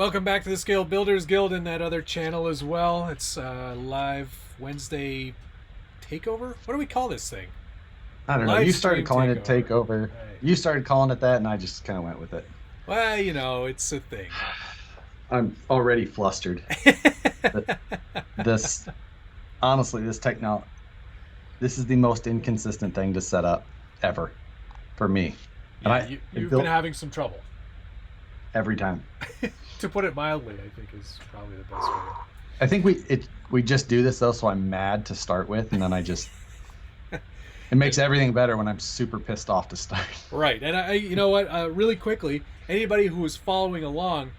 Welcome back to the Scale Builders Guild and that other channel as well. It's live Wednesday takeover. What do we call this thing? I don't know. Live You started stream calling it takeover. Right. You started calling it that, and I just kind of went with it. Well, you know, it's a thing. I'm already flustered. This, honestly, this technology, this is the most inconsistent thing to set up ever for me. Yeah, And you've been having some trouble. Every time. To put it mildly, I think is probably the best way. I think we just do this though, so I'm mad to start with, and then I just it makes everything better when I'm super pissed off to start. Right, and you know what? Really quickly, anybody who is following along,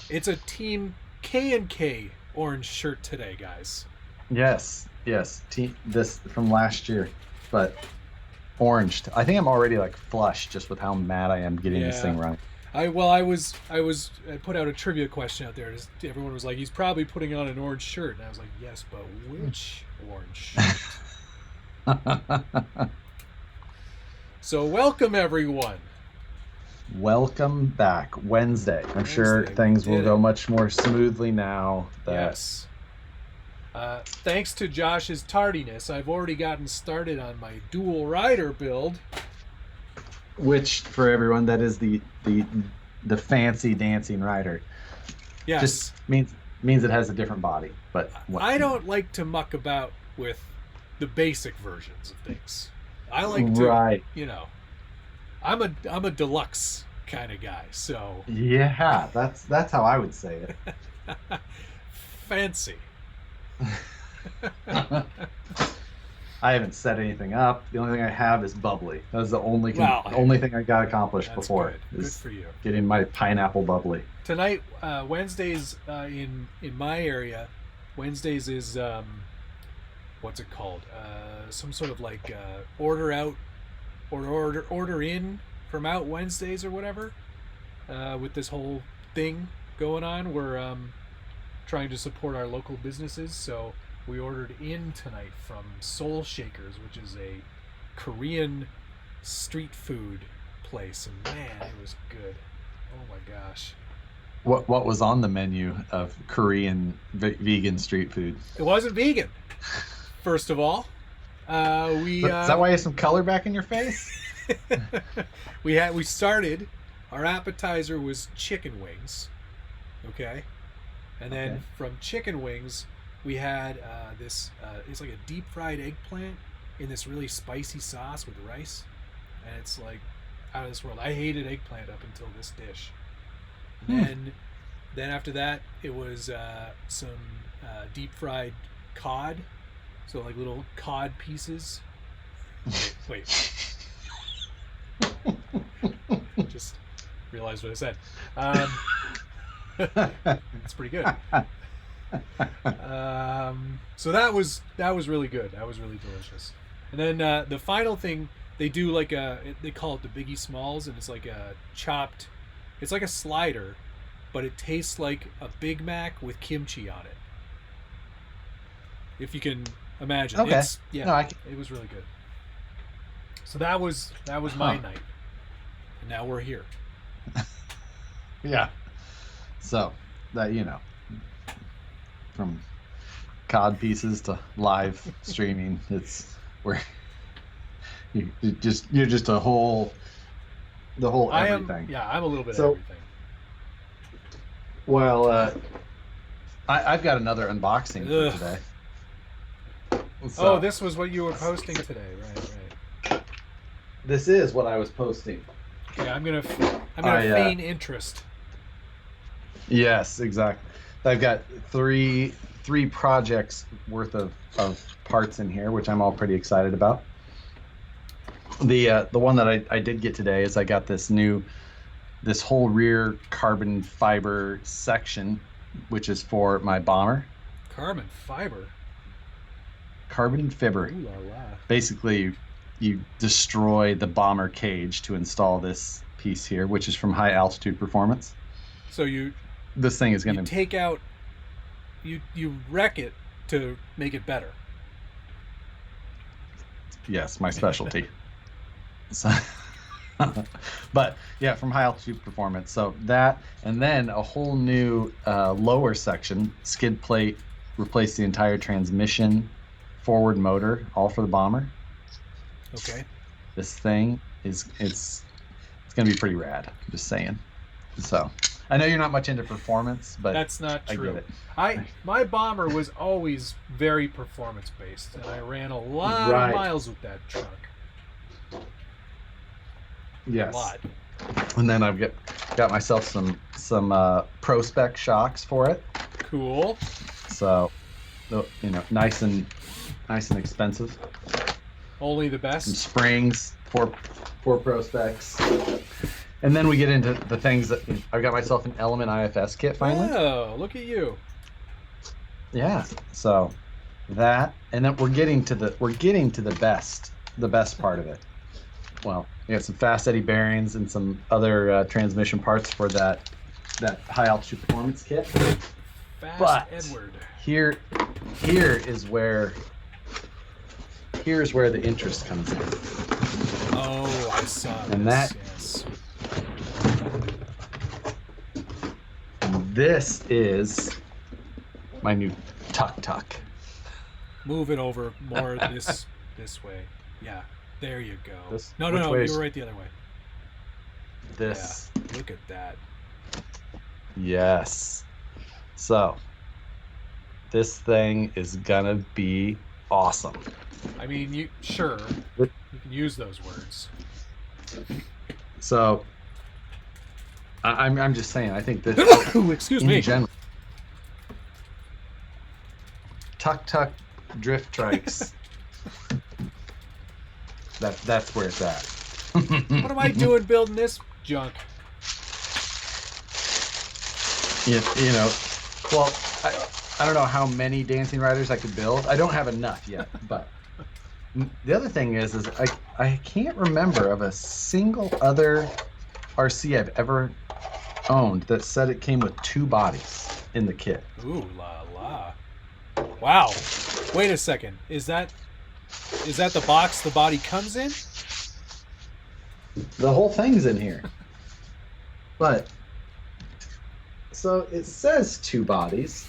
it's a Team K&K orange shirt today, guys. Yes. This from last year, but orange. I think I'm already like flush just with how mad I am getting this thing right. I put out a trivia question out there. Everyone was like, he's probably putting on an orange shirt, and I was like, yes, but which orange shirt? So welcome everyone. Welcome back. Wednesday. I'm sure things will go much more smoothly now. Yes. Thanks to Josh's tardiness, I've already gotten started on my dual rider build. Which, for everyone, that is the fancy dancing rider. Yes. Just means it has a different body. But I don't like to muck about with the basic versions of things. I like to, you know, I'm a deluxe kind of guy. So yeah, that's how I would say it. Fancy. I haven't set anything up. The only thing I have is bubbly. That's the only thing I got accomplished before. Good for you. Getting my pineapple bubbly. Tonight, Wednesdays in my area, Wednesdays is what's it called? Some sort of like order out or order in from out Wednesdays or whatever. With this whole thing going on, we're trying to support our local businesses, so we ordered in tonight from Soul Shakers, which is a Korean street food place, and man, it was good. Oh my gosh. What was on the menu of Korean vegan street food? It wasn't vegan. First of all, is that why you have some color back in your face? we started. Our appetizer was chicken wings. Okay. And then from chicken wings, we had this, it's like a deep fried eggplant in this really spicy sauce with rice. And it's like out of this world. I hated eggplant up until this dish. And then after that, it was some deep fried cod. So like little cod pieces. Wait. Just realized what I said. It's pretty good. So that was really good. That was really delicious. And then the final thing, they do like they call it the Biggie Smalls, and it's like a chopped, it's like a slider, but it tastes like a Big Mac with kimchi on it. If you can imagine. Okay. It was really good. So that was my night. And now we're here. Yeah. So that, you know, from cod pieces to live streaming, you're just the whole everything. I'm a little bit of everything. Well, I've got another unboxing for today. So, this was what you were posting today, right? This is what I was posting. Okay, I'm gonna feign interest. Yes, exactly. I've got three projects worth of parts in here, which I'm all pretty excited about. The one that I did get today is I got this whole rear carbon fiber section, which is for my bomber. Carbon fiber. Ooh la la. Basically, you destroy the bomber cage to install this piece here, which is from High Altitude Performance. So this thing is going to take out, you wreck it to make it better. Yes, my specialty. So But yeah, from high altitude performance. So that, and then a whole new lower section, skid plate, replace the entire transmission, forward motor, all for the Bomber. Okay. This thing it's gonna be pretty rad. I'm just saying. So I know you're not much into performance, but That's not I true. get it. My Bomber was always very performance based, and I ran a lot Right. of miles with that truck. Yes. A lot. And then I've got myself some Pro Spec shocks for it. Cool. So, nice and expensive. Only the Some best. springs for Pro Specs. And then we get into the things that I've got myself an Element IFS kit finally. Oh, look at you. Yeah. So that, and then we're getting to the best part of it. Well, we have some fast eddy bearings and some other transmission parts for that high altitude performance kit. Fast Edward. Here is where the interest comes in. Oh, I saw And this. that- Yes. This is my new tuk-tuk. Move it over more this way. Yeah. There you go. This- No, which way you is- were right the other way. This. Yeah. Look at that. Yes. So, this thing is gonna be awesome. I mean, you can use those words. So, I'm just saying. I think that Excuse in me. general, tuk-tuk drift trikes. That's where it's at. What am I doing building this junk? Well, I don't know how many dancing riders I could build. I don't have enough yet, but the other thing is I can't remember of a single other RC I've ever owned that said it came with 2 bodies in the kit. Ooh la la. Wow. Wait a second. Is that the box the body comes in? The whole thing's in here. But so it says 2 bodies.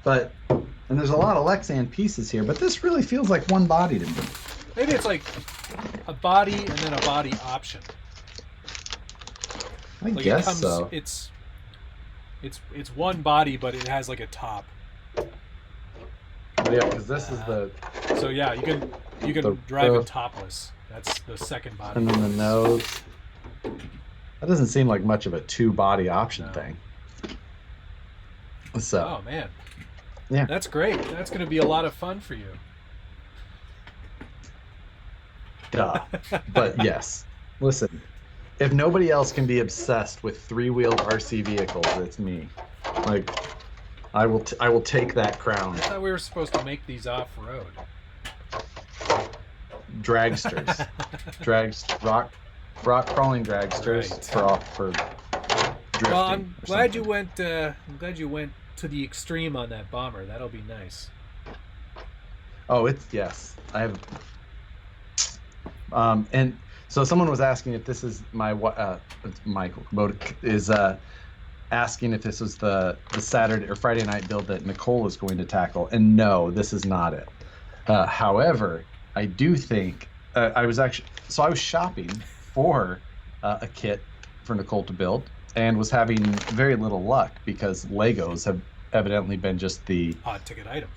But and there's a lot of Lexan pieces here, but this really feels like 1 body to me. Maybe it's like a body and then a body option. I Like guess it comes, so. It's 1 body, but it has like a top. Yeah, because this is the So yeah, you can The- drive it topless. That's the second body. and then the nose. That doesn't seem like much of a 2-body option No. thing. So Oh man. Yeah. That's great. That's going to be a lot of fun for you. duh. But yes, listen. If nobody else can be obsessed with 3-wheeled RC vehicles, it's me. Like, I will take that crown. I thought we were supposed to make these off road. Dragsters, rock crawling dragsters Right. for drifting. Well, I'm or glad something. I'm glad you went to the extreme on that Bomber. That'll be nice. Oh, yes. I have. And so someone was asking if this is Michael is asking if this was the Saturday or Friday night build that Nicole is going to tackle, and no, this is not it. However, I do think I was shopping for a kit for Nicole to build, and was having very little luck because Legos have evidently been just the Hot ticket item.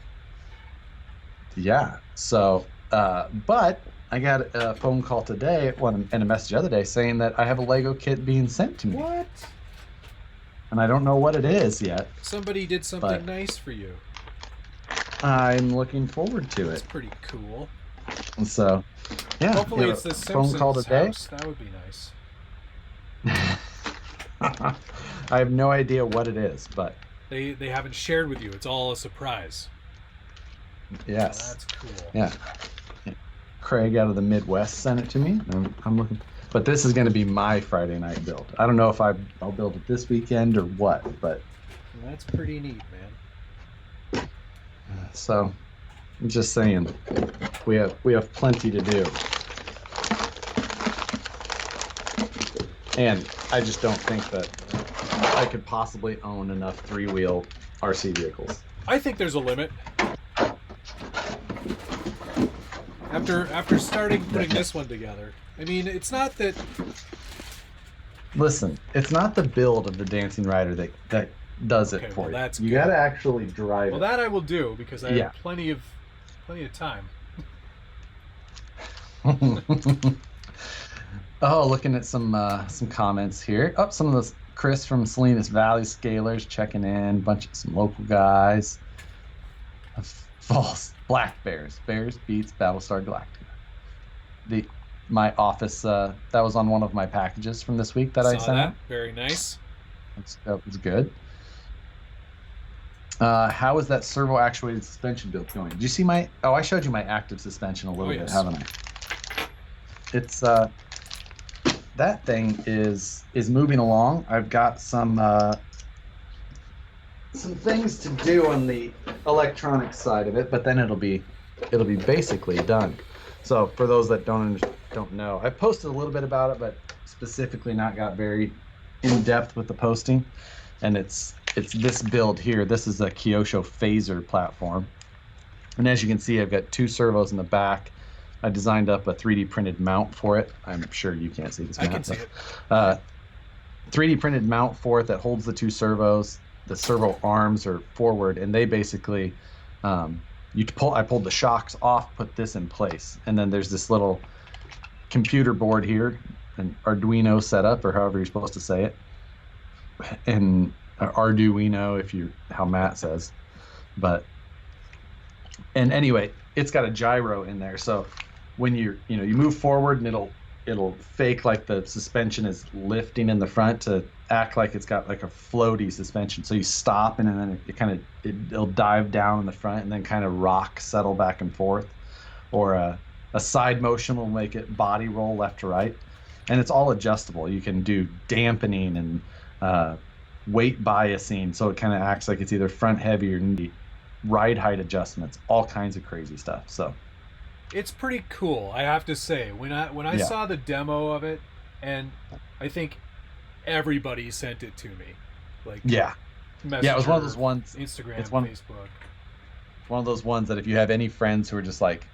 yeah. So, but I got a phone call today and a message the other day saying that I have a Lego kit being sent to me. What? And I don't know what it is yet. Somebody did something But- nice for you. I'm looking forward to That's it. pretty cool. And so, yeah. Hopefully we it's have the a phone call Simpsons today. house. That would be nice. I have no idea what it is, but They haven't shared with you. It's all a surprise. yes. That's cool. Yeah. Craig out of the Midwest sent it to me. I'm looking, but this is going to be my Friday night build. I don't know if I'll build it this weekend or what, but That's pretty neat, man. so I'm just saying we have plenty to do. And I just don't think that I could possibly own enough three-wheel RC vehicles. I think there's a limit. After starting putting this one together, I mean, it's not that. Listen, it's not the build of the Dancing Rider that does it for you. That's you good. got to actually drive it. Well, that I will do because I have plenty of time. Oh, looking at some comments here. Oh, some of those Chris from Salinas Valley Scalers checking in. Some local guys. False. Black Bears. Bears beats Battlestar Galactica. My office, that was on one of my packages from this week that I sent out. Very nice. That was good. How is that servo actuated suspension build going? Did you see my? Oh, I showed you my active suspension a little bit, haven't I? It's that thing is moving along. I've got some things to do on the electronic side of it, but then it'll be basically done. So for those that don't know, I posted a little bit about it, but specifically not got very in depth with the posting. And it's this build here. This is a Kyosho phaser platform, and as you can see, I've got 2 servos in the back. I designed up a 3D printed mount for it. I'm sure you can't see this. I can see it. 3D printed mount for it that holds the 2 servos. The servo arms are forward, and they basically I pulled the shocks off, put this in place, and then there's this little computer board here, an Arduino setup, or however you're supposed to say it, and Arduino how Matt says, and anyway, it's got a gyro in there, so when you move forward, and it'll fake like the suspension is lifting in the front to act like it's got like a floaty suspension. So you stop, and then it'll dive down in the front, and then kind of settle back and forth, or a side motion will make it body roll left to right, and it's all adjustable. You can do dampening and weight biasing, so it kind of acts like it's either front heavy or knee, ride height adjustments, all kinds of crazy stuff. So it's pretty cool, I have to say. When I saw the demo of it, and I think everybody sent it to me, like Messenger, it was one of those ones. Instagram, Facebook. One of those ones that if you have any friends who are just like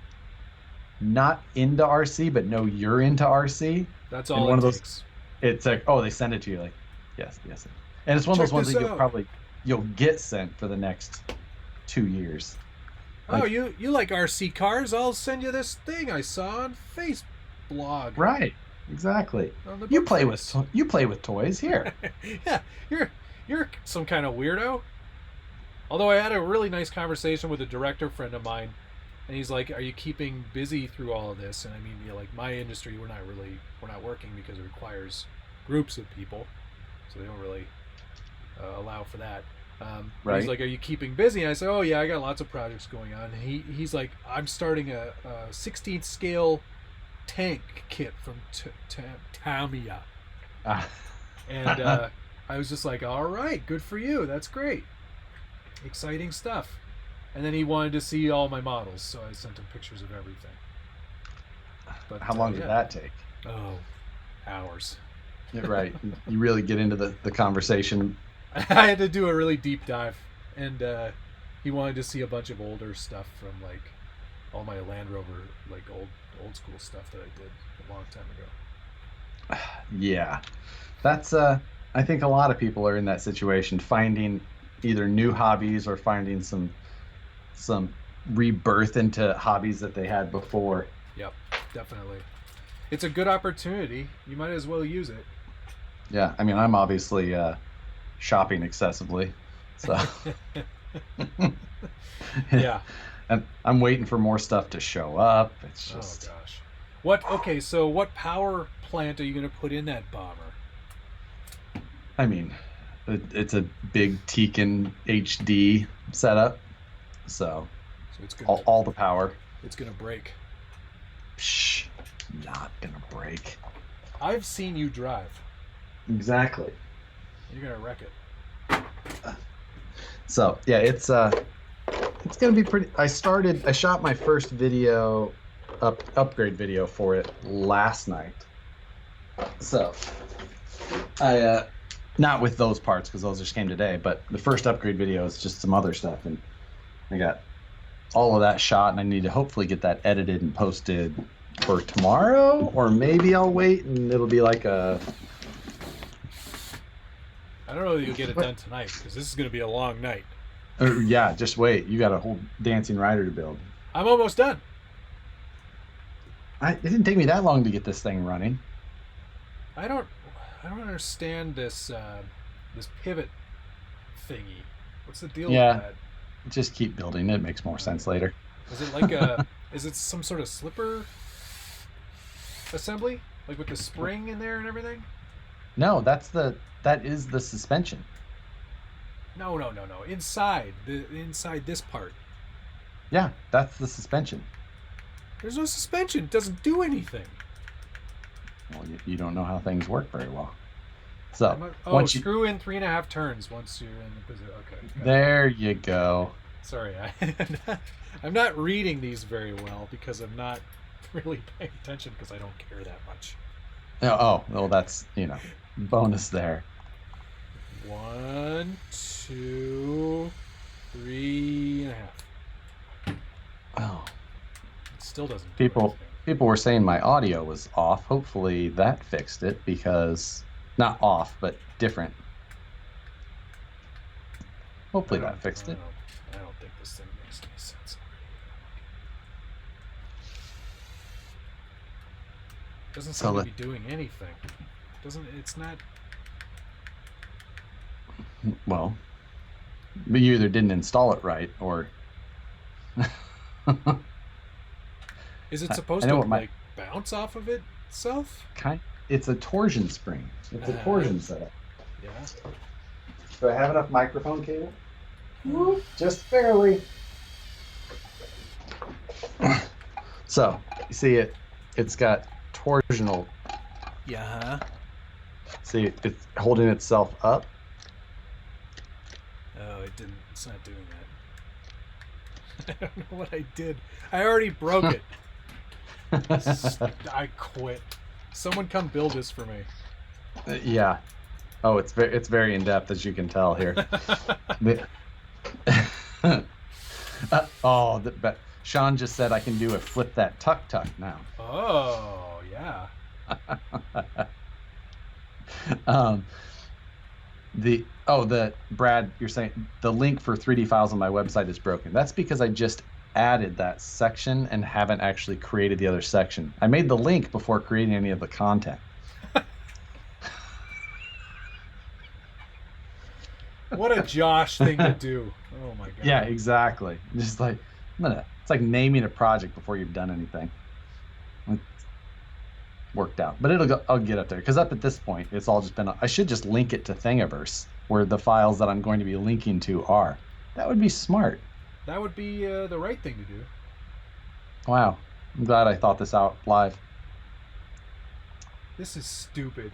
not into RC but know you're into RC, that's all it takes. Those, it's like, oh, they send it to you, like yes, and it's one of those ones that you'll get sent for the next 2 years. Oh, you like RC cars? I'll send you this thing I saw on Facebook. Right, exactly. You play with toys here. Yeah, you're some kind of weirdo. Although I had a really nice conversation with a director friend of mine, and he's like, "Are you keeping busy through all of this?" And I mean, like my industry, we're not working because it requires groups of people, so they don't really allow for that. Right. He's like, "Are you keeping busy?" And I said, "Oh yeah, I got lots of projects going on." And he's like, "I'm starting a 16th scale tank kit from Tamiya," and I was just like, "All right, good for you. That's great, exciting stuff." And then he wanted to see all my models, so I sent him pictures of everything. But how long did that take? Oh, hours. Yeah, right. You really get into the conversation. I had to do a really deep dive, and he wanted to see a bunch of older stuff from like all my Land Rover, like old school stuff that I did a long time ago. Yeah, that's I think a lot of people are in that situation, finding either new hobbies or finding some rebirth into hobbies that they had before. Yep, definitely. It's a good opportunity. You might as well use it. Yeah, I mean, I'm obviously shopping excessively, so yeah, and I'm waiting for more stuff to show up. It's just, oh gosh, so what power plant are you going to put in that bomber? I mean, it's a big Tekin HD setup, so it's all the power. It's going to break. Psh, not gonna break. I've seen you drive. Exactly. You're gonna wreck it. So yeah, it's gonna be pretty. I shot my first video, upgrade video for it last night, So I not with those parts because those just came today, but the first upgrade video is just some other stuff, and I got all of that shot, and I need to hopefully get that edited and posted for tomorrow, or maybe I'll wait and it'll be like a. I don't know if you'll get it done tonight because this is going to be a long night. Yeah, just wait. You got a whole dancing rider to build. I'm almost done. It didn't take me that long to get this thing running. I don't understand this this pivot thingy. What's the deal with that? Just keep building. It makes more sense later. Is it like a? Is it some sort of slipper assembly, like with the spring in there and everything? No, that is the suspension. No. Inside this part. Yeah, that's the suspension. There's no suspension. It doesn't do anything. Well, you don't know how things work very well. So screw in 3.5 turns once you're in the position. Okay. There you go. Sorry, I'm not reading these very well because I'm not really paying attention because I don't care that much. Oh, well, that's bonus there. 1, 2, 3.5. Oh, it still doesn't. People were saying my audio was off. Hopefully that fixed it because not off, but different. Hopefully that fixed it. I don't think this thing makes any sense. It doesn't seem to be doing anything. It's not. Well, but you either didn't install it right or. Is it supposed to bounce off of itself? It's a torsion spring. It's a torsion setup. Yeah. Do I have enough microphone cable? Just barely. So you see it's got torsional. Yeah. See, it's holding itself up. Oh, it didn't. It's not doing that. I don't know what I did. I already broke it. I quit. Someone come build this for me. Yeah. Oh, it's very in depth, as you can tell here. But Sean just said I can do a flip that tuck now. Oh yeah. The Brad, you're saying the link for 3D files on my website is broken. That's because I just added that section and haven't actually created the other section. I made the link before creating any of the content. What a Josh thing to do. Oh my god. Yeah, exactly. Just like it's like naming a project before you've done anything. It's worked out, but I'll get up there because up at this point it's all just been. I should just link it to Thingiverse where the files that I'm going to be linking to are. That would be smart. That would be the right thing to do. Wow, I'm glad I thought this out live. This is stupid.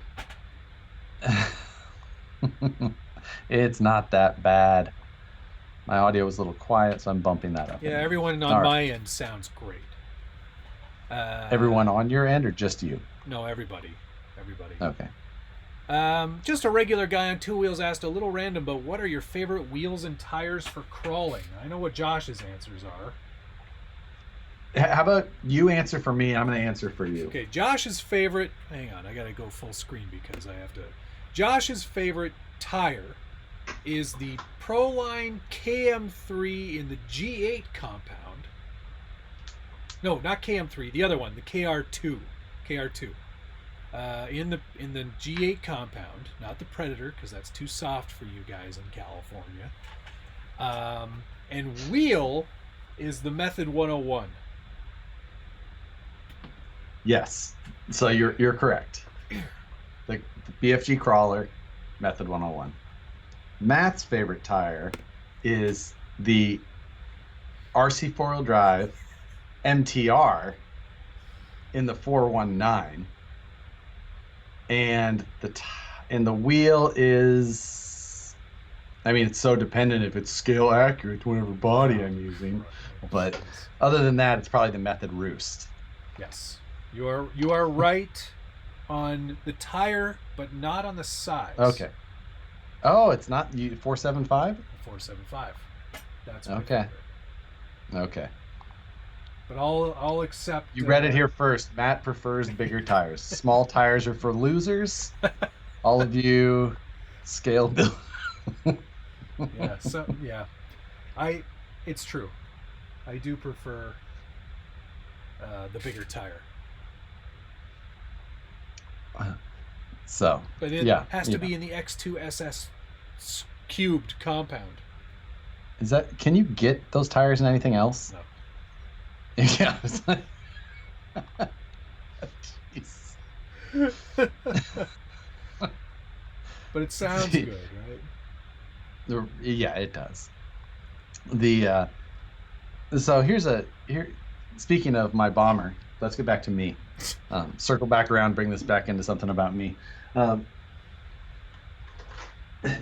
It's not that bad. My audio was a little quiet, so I'm bumping that up. Yeah, everyone on my end sounds great. Everyone on your end or just you? No, everybody. Okay. Just a regular guy on two wheels asked a little random, but what are your favorite wheels and tires for crawling? I know what Josh's answers are. How about you answer for me? I'm going to answer for you. Okay, Josh's favorite... Hang on, I got to go full screen because I have to... Josh's favorite tire is the Proline KM3 in the G8 compound. No, not KM3, the other one, the KR2. In the G8 compound, not the Predator, because that's too soft for you guys in California. And wheel is the Method 101. Yes, so you're correct. The BFG crawler, Method 101. Matt's favorite tire is the RC 4-wheel drive MTR in the 419. And the wheel is, I mean, it's so dependent if it's scale accurate to whatever body I'm using. But other than that, it's probably the Method Roost. Yes, you are right. on the tire, but not on the size. Okay. Oh, it's not 475? 475. That's my Okay. favorite. Okay. But I'll accept. You read it here first. Matt prefers bigger tires. Small tires are for losers. All of you scale build. Yeah. So yeah, it's true. I do prefer the bigger tire. So. But it has to be in the X2 SS cubed compound. Is that? Can you get those tires in anything else? No. Yeah. It's like, jeez. But it sounds good, right? Yeah, it does. So here. Speaking of my bomber, let's get back to me. Circle back around, bring this back into something about me. Do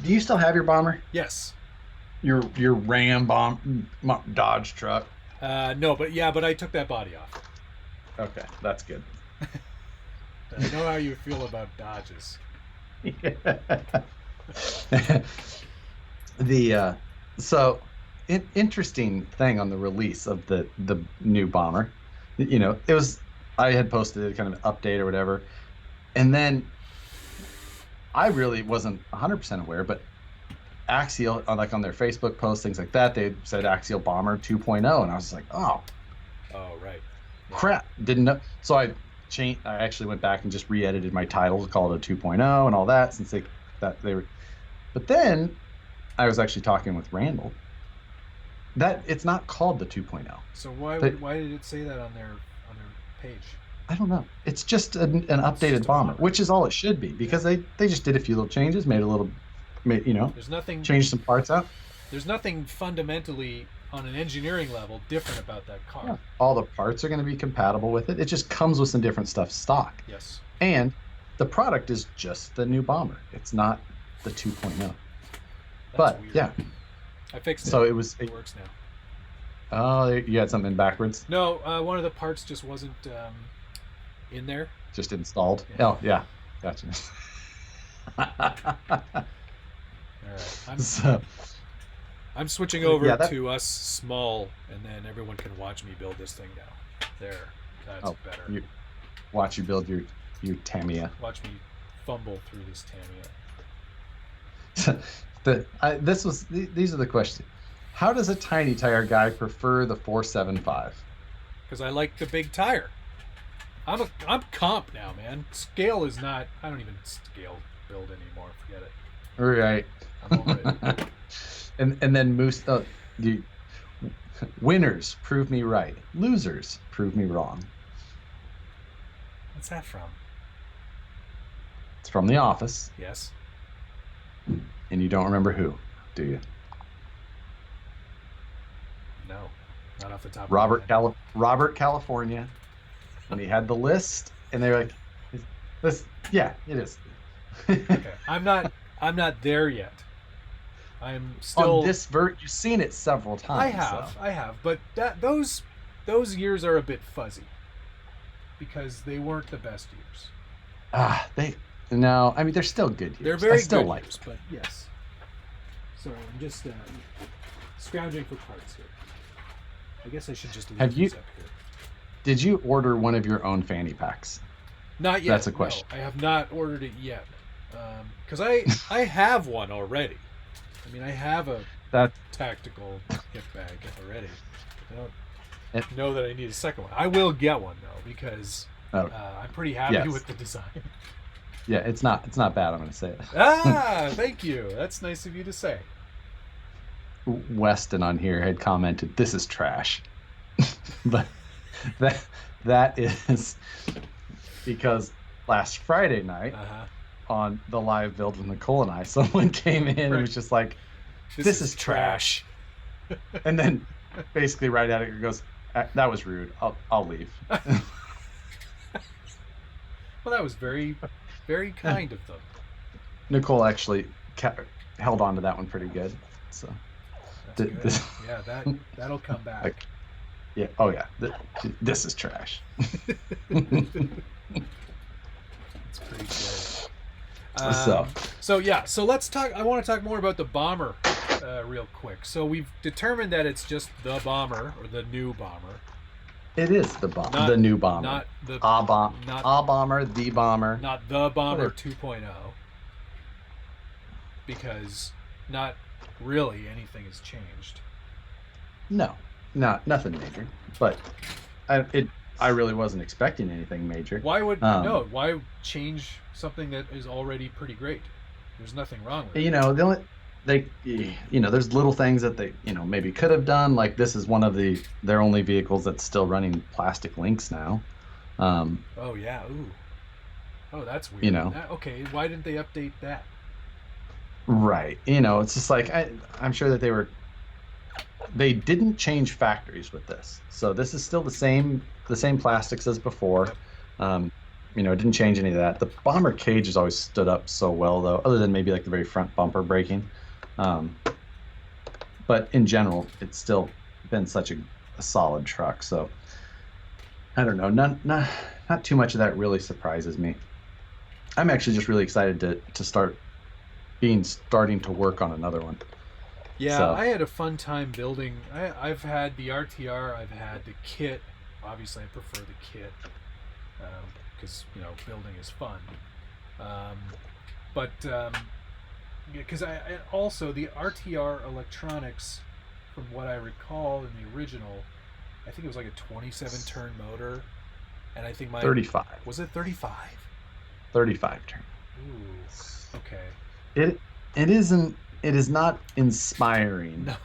you still have your bomber? Yes. Your Ram Dodge truck? No, but I took that body off. Okay, that's good. I know how you feel about Dodges. Interesting thing on the release of the new bomber. It was, I had posted a kind of update or whatever, and then I really wasn't 100% aware, but Axial, like on their Facebook posts, things like that, they said Axial Bomber 2.0, and I was like, oh right, crap, didn't know. So I actually went back and just re-edited my title to call it a 2.0 and all that, since they were. But then I was actually talking with Randall that it's not called the 2.0. So why did it say that on their page? I don't know. It's just an updated bomber, which is all it should be, because they just did a few little changes, There's nothing. Changed some parts out. There's nothing fundamentally on an engineering level different about that car. Yeah. All the parts are going to be compatible with it. It just comes with some different stuff stock. Yes. And the product is just the new bomber. It's not the 2.0. But weird. Yeah, I fixed it. So it works now. Oh, you had something backwards? No, one of the parts just wasn't in there. Just installed. Yeah. Oh, yeah. Gotcha. All right. I'm switching over to us small, and then everyone can watch me build this thing now. There, that's better. Watch you build your Tamiya. Watch me fumble through this Tamiya. These are the questions. How does a tiny tire guy prefer the 475? Because I like the big tire. I'm comp now, man. Scale is not. I don't even scale build anymore. Forget it. Right. I'm over it. and then Moose. Winners prove me right. Losers prove me wrong. What's that from? It's from The Office. Yes. And you don't remember who, do you? No, not off the top. Robert California, when he had the list, and they were like, "This, yeah, it is." Okay, I'm not there yet. I'm still on this You've seen it several times. I have, but those years are a bit fuzzy because they weren't the best years. No, I mean they're still good years. They're very still good like years, but yes. Sorry, I'm just scrounging for parts here. I guess I should just leave these up here. Did you order one of your own fanny packs? Not yet. That's a question. No, I have not ordered it yet. Because I have one already. I mean, I have a tactical hip bag already. I don't know that I need a second one. I will get one though, because I'm pretty happy with the design. Yeah, it's not bad. I'm going to say it. Thank you. That's nice of you to say. Weston on here had commented, "This is trash," but that is because last Friday night on the live build with Nicole and I, someone came in and was just like, "This is trash," and then basically right at it goes, "That was rude. I'll leave." Well, that was very, very kind of them. Nicole actually held on to that one pretty good, so. Yeah, that'll come back. Like, yeah. Oh yeah. This is trash. It's That's pretty good. So let's talk. I want to talk more about the bomber, real quick. So we've determined that it's just the bomber or the new bomber. It is the new bomber, not the bomber, the bomber, not the bomber 2.0, because not really anything has changed. No, nothing major. But I really wasn't expecting anything major. Why would Why change something that is already pretty great? There's nothing wrong with it. There's little things that they maybe could have done. Like this is one of their only vehicles that's still running plastic links now. Oh yeah, ooh. Oh, that's weird. Okay, why didn't they update that? Right. It's just like I'm sure that they didn't change factories with this. So this is still the same plastics as before. Yep. It didn't change any of that. The bomber cage has always stood up so well, though, other than maybe like the very front bumper braking. But in general, it's still been such a solid truck. So I don't know. Not too much of that really surprises me. I'm actually just really excited to starting to work on another one. Yeah, so. I had a fun time building. I've had the RTR. I've had the kit. Obviously, I prefer the kit because building is fun. Because I also the RTR electronics, from what I recall in the original, I think it was like a 27 turn motor, and I think my 35 was it 35. 35 turn. Ooh, okay. It isn't. It is not inspiring. No.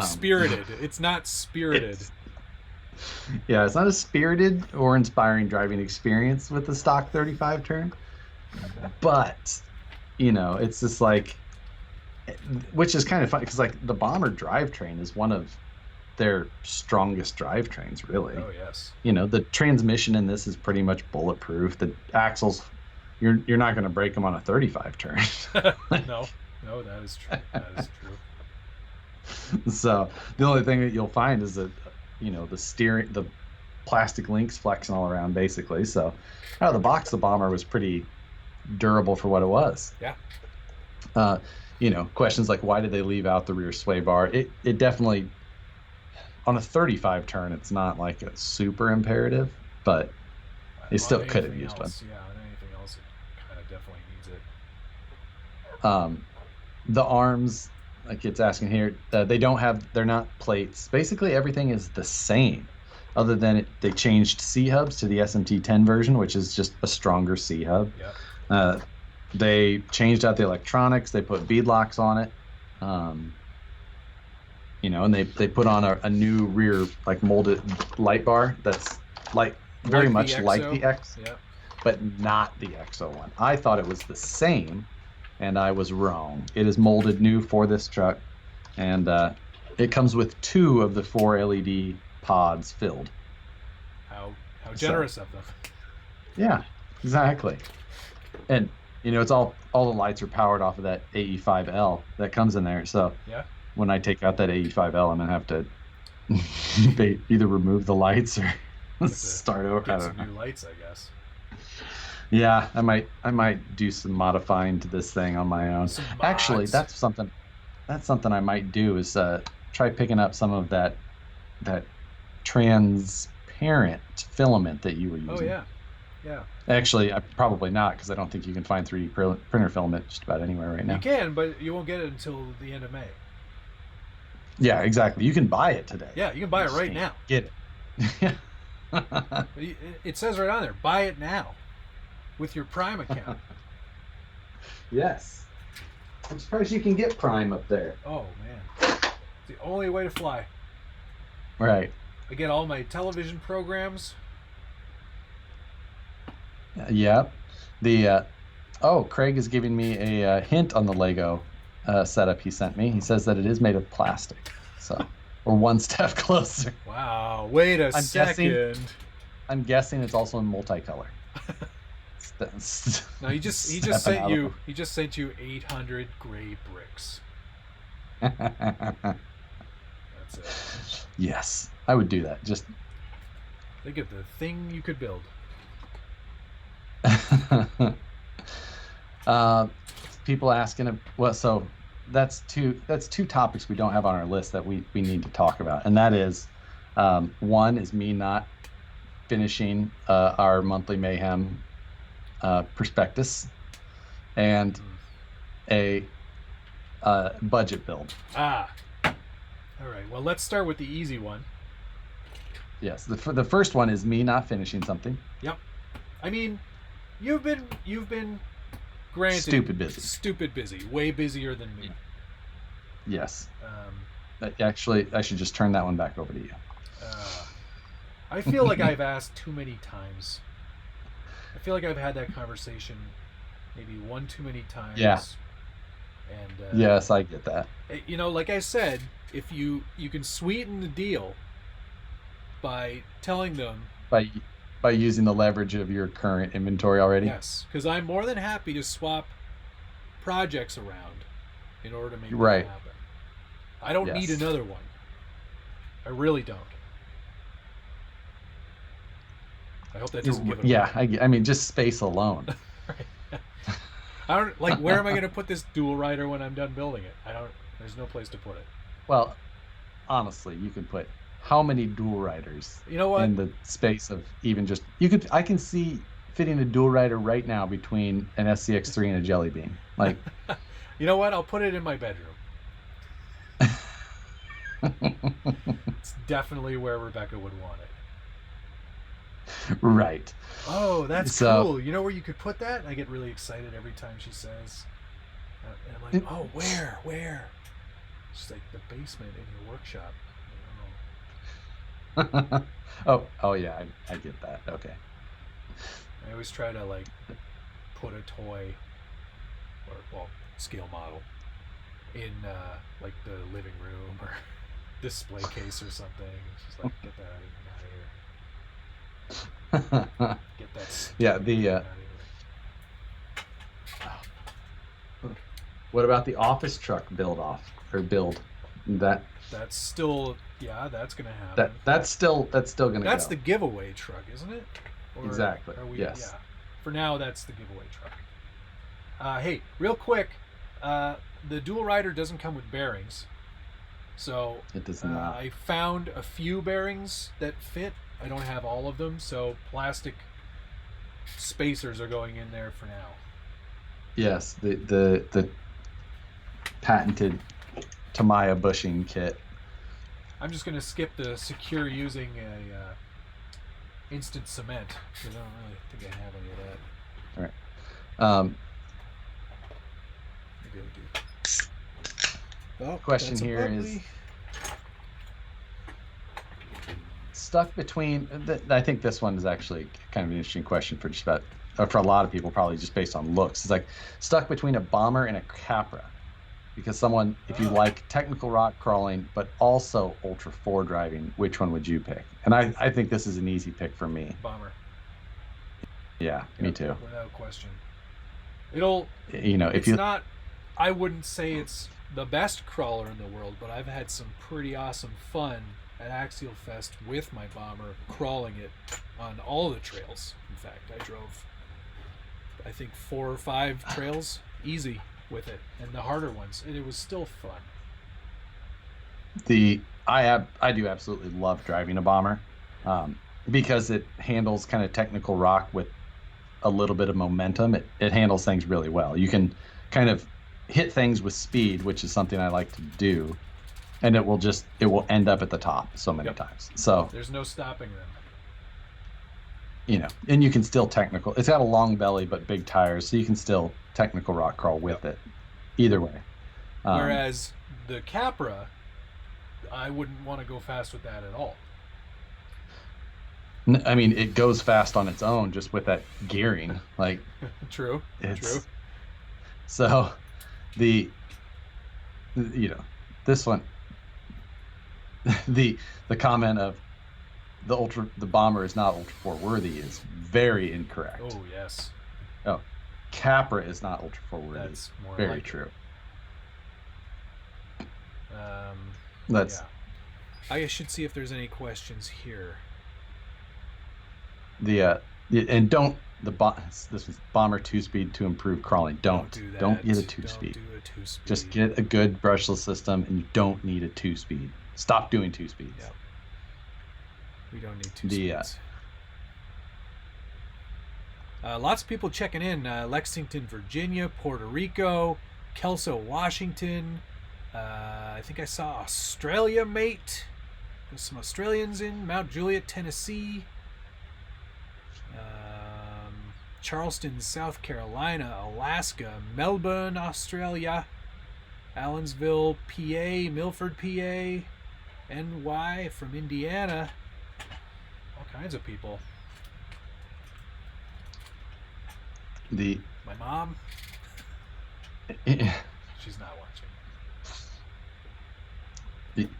Spirited. It's not spirited. It's not a spirited or inspiring driving experience with the stock 35 turn. But, it's just like, which is kind of fun because like the Bomber drivetrain is one of their strongest drivetrains, really. Oh yes. The transmission in this is pretty much bulletproof. The axles, you're not going to break them on a 35 turn. No, that is true. That is true. So the only thing that you'll find is that the plastic links flexing all around, basically. So out of the box, the Bomber was pretty durable for what it was. Yeah. Questions like why did they leave out the rear sway bar? It definitely, on a 35 turn, it's not like a super imperative, but they still could have used one. Yeah, on anything else, it kind of definitely needs it. The arms, like it's asking here, they're not plates. Basically, everything is the same, other than they changed C-hubs to the SMT10 version, which is just a stronger C-hub. Yep. They changed out the electronics. They put bead locks on it. And they put on a new rear like molded light bar that's very much like the X, yep. But not the X01. I thought it was the same, and I was wrong. It is molded new for this truck, and it comes with 2 of the 4 LED pods filled. How generous of them. Yeah, exactly. And it's all the lights are powered off of that AE5L that comes in there. So yeah, when I take out that AE5L, I'm gonna have to either remove the lights or start over. Get some new lights, I guess. Yeah, I might do some modifying to this thing on my own. Actually, that's something I might do is try picking up some of that transparent filament that you were using. Oh yeah. Actually, probably not, because I don't think you can find 3D printer filament just about anywhere right now. You can, but you won't get it until the end of May. Yeah, exactly. You can buy it today. Yeah, you can buy it right now. Get it. It says right on there, buy it now. With your Prime account. Yes. I'm surprised you can get Prime up there. Oh, man. It's the only way to fly. Right. I get all my television programs. Yep. Craig is giving me a hint on the Lego setup he sent me. He says that it is made of plastic. So we're one step closer. Wow. Wait a second. I'm guessing it's also in multicolor. No, he just sent you 800 gray bricks. That's it. Yes, I would do that. Just think of the thing you could build. uh, people asking, well, so that's two topics we don't have on our list that we need to talk about, and that is, one is me not finishing our monthly mayhem prospectus, and a budget build. All right. Well, let's start with the easy one. Yes, the first one is me not finishing something. Yep. I mean, you've been granted stupid busy, way busier than me. Yes. Actually, I should just turn that one back over to you. I feel like I've asked too many times. I feel like I've had that conversation maybe one too many times. Yeah. And yes, I get that. You know, like I said, if you can sweeten the deal by telling them by using the leverage of your current inventory already. Yes, because I'm more than happy to swap projects around in order to make that happen. I don't need another one. I really don't. I hope that doesn't give it away. Yeah, I mean, just space alone. Right. I don't like. Where am I going to put this dual rider when I'm done building it? There's no place to put it. Well, honestly, you can put how many dual riders? You know what? In the space of even just I can see fitting a dual rider right now between an SCX3 and a Jelly Bean. Like, you know what? I'll put it in my bedroom. It's definitely where Rebecca would want it. Right. Oh, that's cool. You know where you could put that? I get really excited every time she says. And I'm like, oh, where? She's like, the basement in your workshop. oh yeah, I get that. Okay. I always try to like put a toy or scale model in like the living room or display case or something. She's like, get that out of here. Get that. Yeah, what about the office truck build? That's still, that's gonna happen. That's still gonna. That's the giveaway truck, isn't it? Or exactly. Yes. Yeah. For now, that's the giveaway truck. Hey, real quick, the dual rider doesn't come with bearings, so it does not. I found a few bearings that fit. I don't have all of them, so plastic spacers are going in there for now. Yes, the patented Tamiya bushing kit. I'm just gonna skip the secure using a instant cement because I don't really think I have any of that. All right. Maybe I do. Question here is stuck between. I think this one is actually kind of an interesting question for just about for a lot of people, probably just based on looks. It's like stuck between a bomber and a Capra. Because if you like technical rock crawling, but also Ultra 4 driving, which one would you pick? And I think this is an easy pick for me. Bomber. Yeah, me too. Without question. I wouldn't say it's the best crawler in the world, but I've had some pretty awesome fun at Axial Fest with my bomber, crawling it on all the trails. In fact, I drove, I think, 4 or 5 trails easy with it, and the harder ones, and it was still fun. I do absolutely love driving a bomber, because it handles kind of technical rock with a little bit of momentum. It handles things really well. You can kind of hit things with speed, which is something I like to do, and it will end up at the top so many times. So there's no stopping them. And you can still technical. It's got a long belly but big tires, so you can still technical rock crawl with it. Either way. Whereas the Capra, I wouldn't want to go fast with that at all. I mean, it goes fast on its own just with that gearing. Like True. So this one, the comment of the bomber is not Ultra 4 worthy is very incorrect. Oh yes. Oh, Capra is not Ultra 4 worthy. That's more very like true. I should see if there's any questions here. And don't this was Bomber 2-speed to improve crawling. Don't do that. Don't get a Don't 2-speed. do a 2-speed. Just get a good brushless system, and you don't need a 2-speed. Stop doing 2-speeds. Yep. We don't need 2-speeds. Lots of people checking in. Lexington, Virginia, Puerto Rico, Kelso, Washington. I think I saw Australia, mate. There's some Australians in Mount Juliet, Tennessee. Charleston, South Carolina, Alaska, Melbourne, Australia, Allensville, PA, Milford, PA, NY from Indiana. All kinds of people. My mom. She's not watching.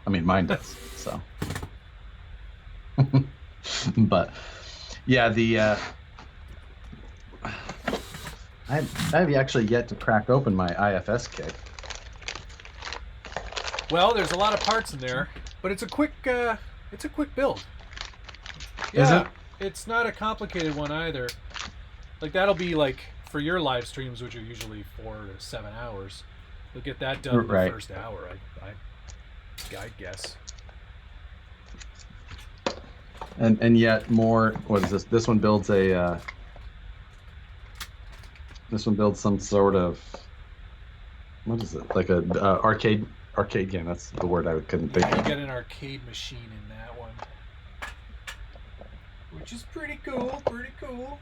I mean, mine does. So, but yeah, I have actually yet to crack open my IFS kit. Well, there's a lot of parts in there, but it's a quick build. Is Yeah, it? It's not a complicated one either. Like that'll be like for your live streams, which are usually 4 to 7 hours. You'll get that done in the first hour. I guess. And yet more. What is this? This one builds a. This one builds some sort of. What is it? Like a arcade game. That's the word I couldn't think of. You get an arcade machine in that one, which is pretty cool. Pretty cool.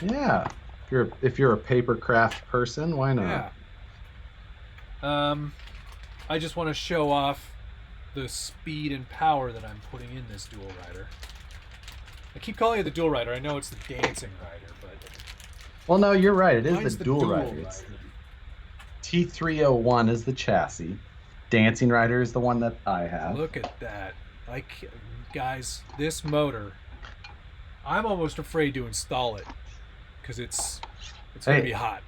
Yeah. If you're a paper craft person, why not? Yeah. I just want to show off the speed and power that I'm putting in this dual rider. I keep calling it the dual rider. I know it's the dancing rider, but well, no, you're right. It is mine's the dual rider. It's T301 is the chassis. Dancing rider is the one that I have. Look at that. Guys, this motor, I'm almost afraid to install it because it's going to be hot.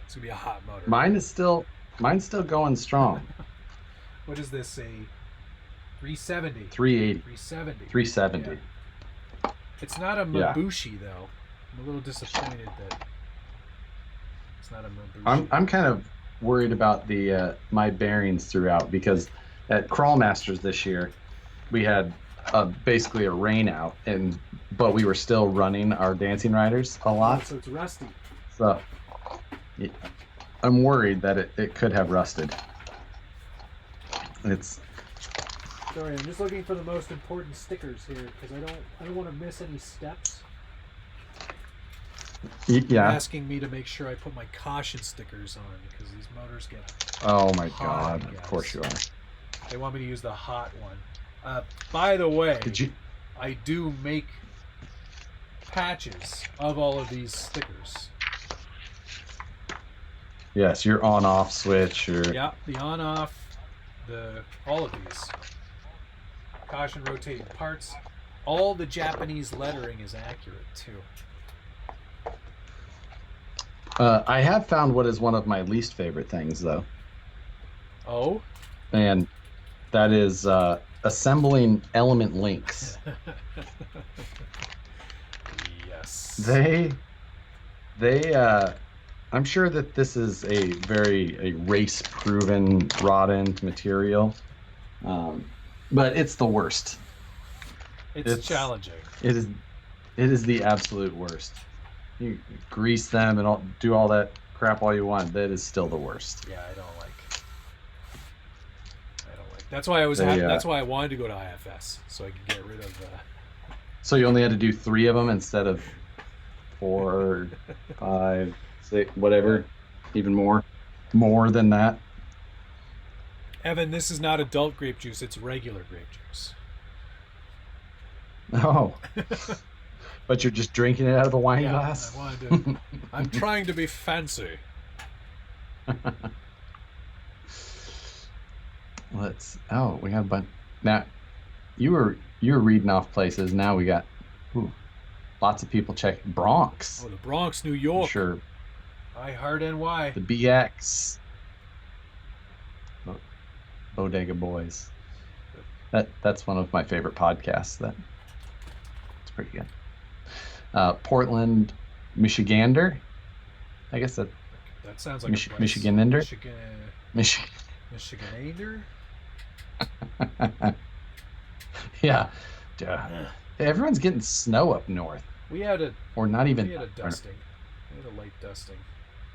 It's going to be a hot motor. Mine's still going strong. What is this? A 370? 380. 370. 370. Yeah. It's not a Mabushi, though. I'm a little disappointed that it's not a Mabushi. I'm kind of worried about the my bearings throughout because at Crawl Masters this year we had basically a rain out, but we were still running our dancing riders a lot. So it's rusty. So I'm worried that it could have rusted. Sorry, I'm just looking for the most important stickers here because I don't want to miss any steps. Yeah. You're asking me to make sure I put my caution stickers on because these motors get Oh my hot, God! guys. Of course you are. They want me to use the hot one. By the way, I do make patches of all of these stickers. Yes, your on-off switch. Yeah, the on-off, all of these. Caution rotating parts. All the Japanese lettering is accurate too. I have found what is one of my least favorite things, though. Oh? And that is assembling element links. Yes. I'm sure that this is a very race-proven rod-end material, but it's the worst. It's challenging. It is the absolute worst. You grease them and do all that crap all you want. That is still the worst. Yeah, I don't like. That's why that's why I wanted to go to IFS so I could get rid of. So you only had to do 3 of them instead of 4, 5, 6, whatever, even more than that. Evan, this is not adult grape juice; it's regular grape juice. Oh. But you're just drinking it out of a wine glass? I wanted to. I'm trying to be fancy. We got a bunch. Now, you were reading off places. Now we got lots of people checking Bronx. Oh, the Bronx, New York. Sure. I Heart NY. The BX. Bodega Boys. That's one of my favorite podcasts. It's pretty good. Portland, Michigander. I guess that That sounds like a place. Michigander. Michigan, Michiganander. Yeah. Everyone's getting snow up north. We had a or not even. We had a dusting. We had a light dusting,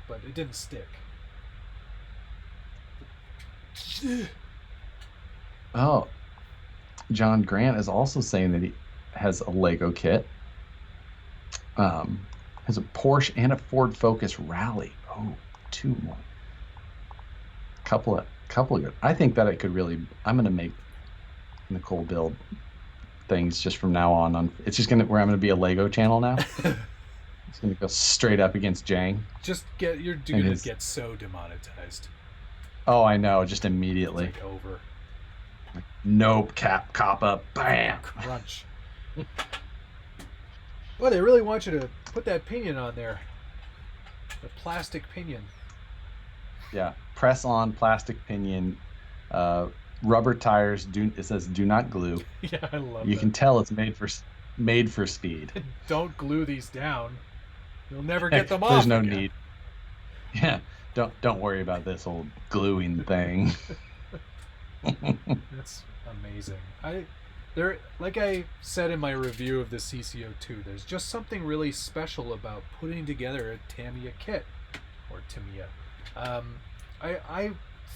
but it didn't stick. Oh, John Grant is also saying that he has a Lego kit. Has a Porsche and a Ford Focus Rally. Oh, two more. Couple of good. I think that it could really. I'm gonna make Nicole build things just from now on. It's just where I'm gonna be a Lego channel now. It's gonna go straight up against Jang. You're gonna get so demonetized. Oh, I know. Just immediately. It's like over. Nope. Cop up. Bam. Crunch. Well, they really want you to put that pinion on there. The plastic pinion. Yeah. Press on plastic pinion. Rubber tires. It says do not glue. Yeah, I love. You can tell it's made for speed. Don't glue these down. You'll never get them off. There's no need. Yeah. Don't worry about this old gluing thing. That's amazing. Like I said in my review of the CCO2, there's just something really special about putting together a Tamiya kit, or Tamiya. I